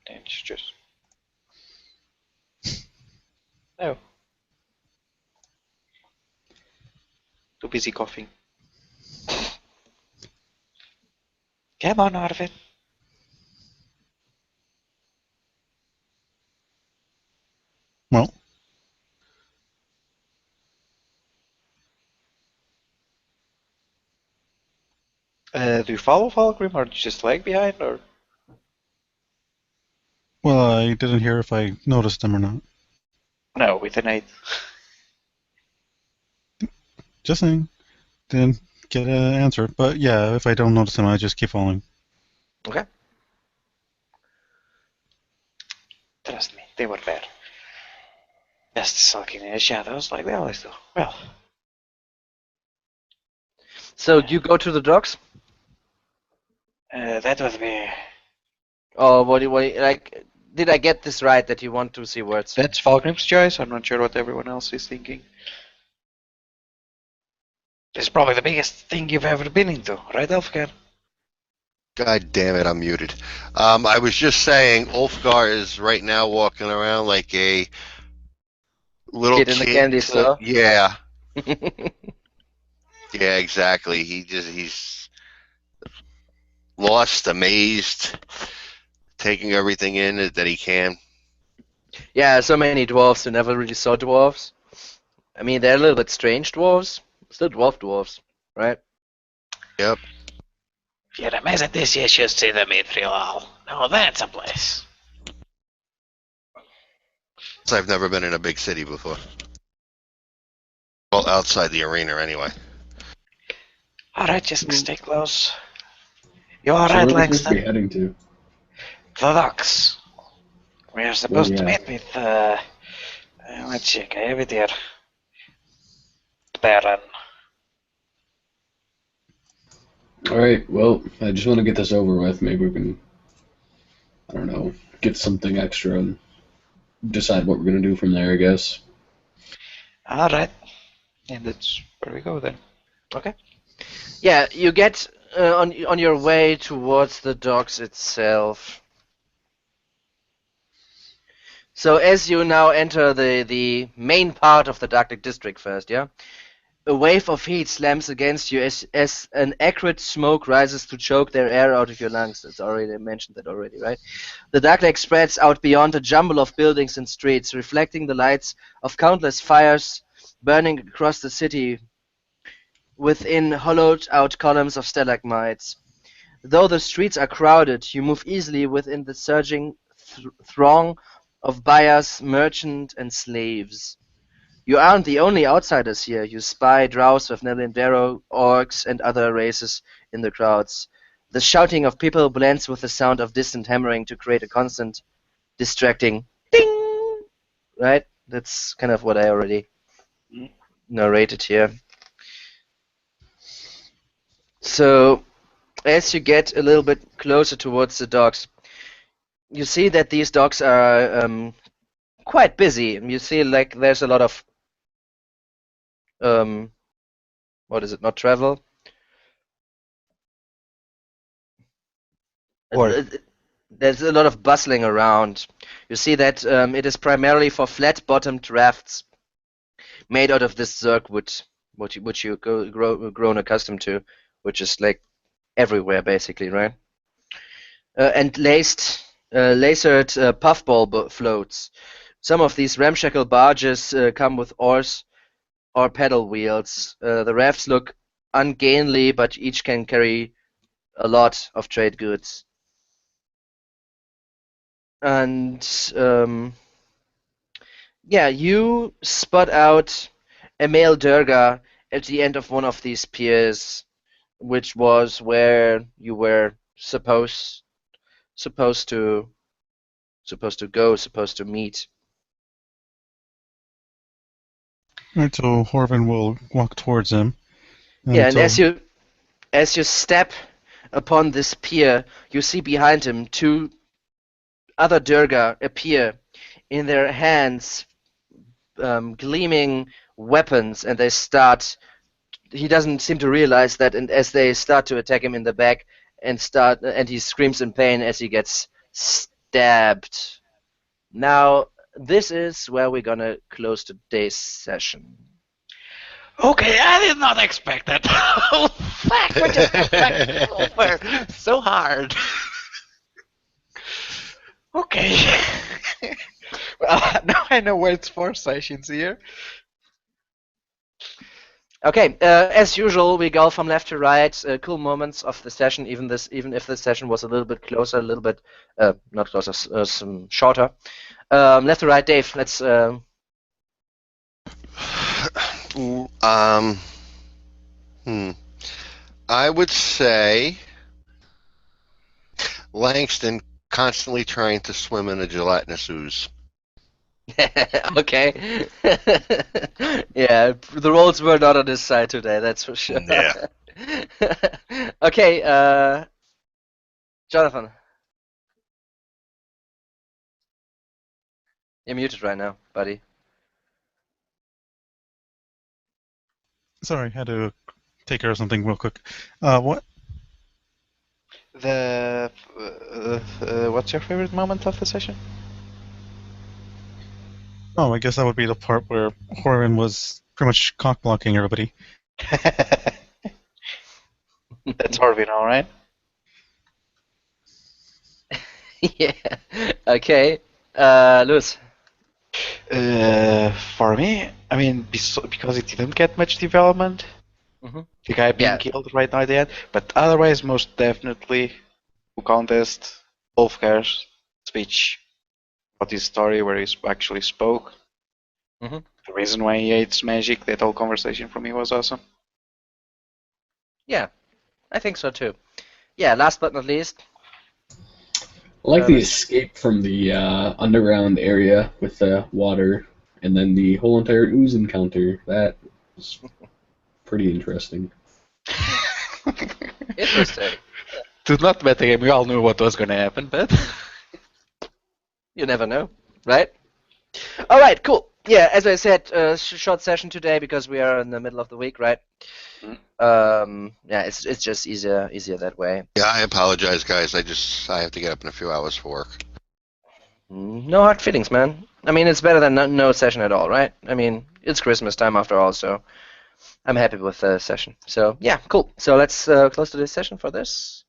And it's just no. Too busy coughing. Come on, Arvin. Well, Do you follow Falgrim or just lag behind or? well, I didn't hear if I noticed them or not. No, with an 8. Just saying. Didn't get an answer, but yeah, if I don't notice them, I just keep following. Okay. Trust me, they were there. Just sulking in the shadows like they always do. Well, So you go to the docks, that was me. or what? Like? Did I get this right? That you want to see words? That's Falgrim's choice. I'm not sure what everyone else is thinking. This is probably the biggest thing you've ever been into, right, Elfgar? God damn it, I'm muted. I was just saying, Ulfgar is right now walking around like a little Kid in the candy store. Yeah, yeah, exactly. He's lost, amazed, taking everything in that he can. Yeah, so many dwarves who never really saw dwarves. I mean, they're a little bit strange dwarves. Still dwarves, right? Yep. If you're amazing this, you should see the Mithril. Now that's a place. So I've never been in a big city before. Well, outside the arena, anyway. Alright, just stay close. You So alright, where are we supposed to be Langston? heading to? The docks. We're supposed to yeah. meet with, let's check, I have it here. Baron. Alright, well, I just want to get this over with. Maybe we can, I don't know, get something extra and decide what we're going to do from there, I guess. Alright. And that's where we go then. Okay. Yeah, you get on your way towards the docks itself. So as you now enter the main part of the Dark District first, yeah? A wave of heat slams against you as an acrid smoke rises to choke their air out of your lungs. That's already I mentioned that already, right? The dark lake spreads out beyond a jumble of buildings and streets, reflecting the lights of countless fires burning across the city within hollowed-out columns of stalagmites. Though the streets are crowded, you move easily within the surging throng of buyers, merchants, and slaves. You aren't the only outsiders here. You spy drows of Nelindero, orcs, and other races in the crowds. The shouting of people blends with the sound of distant hammering to create a constant, distracting ding. Right? That's kind of what I already narrated here. So, as you get a little bit closer towards the docks, you see that these docks are quite busy. You see, like, there's a lot of what is it? Not travel. Work. There's a lot of bustling around. You see that it is primarily for flat-bottomed rafts made out of this zerg wood, which you grown accustomed to, which is like everywhere basically, right? And lasered puffball floats. Some of these ramshackle barges come with oars or paddle wheels. The rafts look ungainly, but each can carry a lot of trade goods. And yeah, you spot out a male Durga at the end of one of these piers, which was where you were supposed to meet. Right, so Horvin will walk towards him. Yeah, and Until as you step upon this pier, you see behind him two other Durga appear, in their hands gleaming weapons, and they start. He doesn't seem to realize that, and as they start to attack him in the back, and he screams in pain as he gets stabbed. Now, this is where we're gonna close today's session. Okay, I did not expect that. Oh, fuck, we just got back over so hard. Okay. Well, now I know where it's 4 sessions here. Okay, as usual, we go from left to right. Cool moments of the session, even if the session was a little bit closer, a little bit not closer, some shorter. Left to right, Dave. Let's. I would say Langston constantly trying to swim in a gelatinous ooze. Okay. Yeah, the roles were not on his side today, that's for sure. Yeah. Okay, Jonathan. You're muted right now, buddy. sorry, had to take care of something real quick. What? What's your favorite moment of the session? Oh, I guess that would be the part where Horvin was pretty much cock blocking everybody. That's Horvin, all right. Yeah. Okay. Lewis. For me, I mean, because it didn't get much development, Mhm. the guy being Yeah. killed right now at the end, but otherwise, most definitely, contest, Wolfgar's speech about his story where he actually spoke. Mhm. The reason why he hates magic, that whole conversation for me was awesome. Yeah, I think so too. Yeah, last but not least, I like the let's. escape from the underground area with the water, and then the whole entire ooze encounter. That was pretty interesting. Interesting. To not bet game, we all knew what was going to happen, but You never know, right? All right, cool. Yeah, as I said, short session today because we are in the middle of the week, right? Yeah, it's just easier that way. Yeah, I apologize, guys. I have to get up in a few hours for work. No hard feelings, man. I mean, it's better than no session at all, right? I mean, it's Christmas time after all, so I'm happy with the session. So yeah, cool. So let's close today's session for this.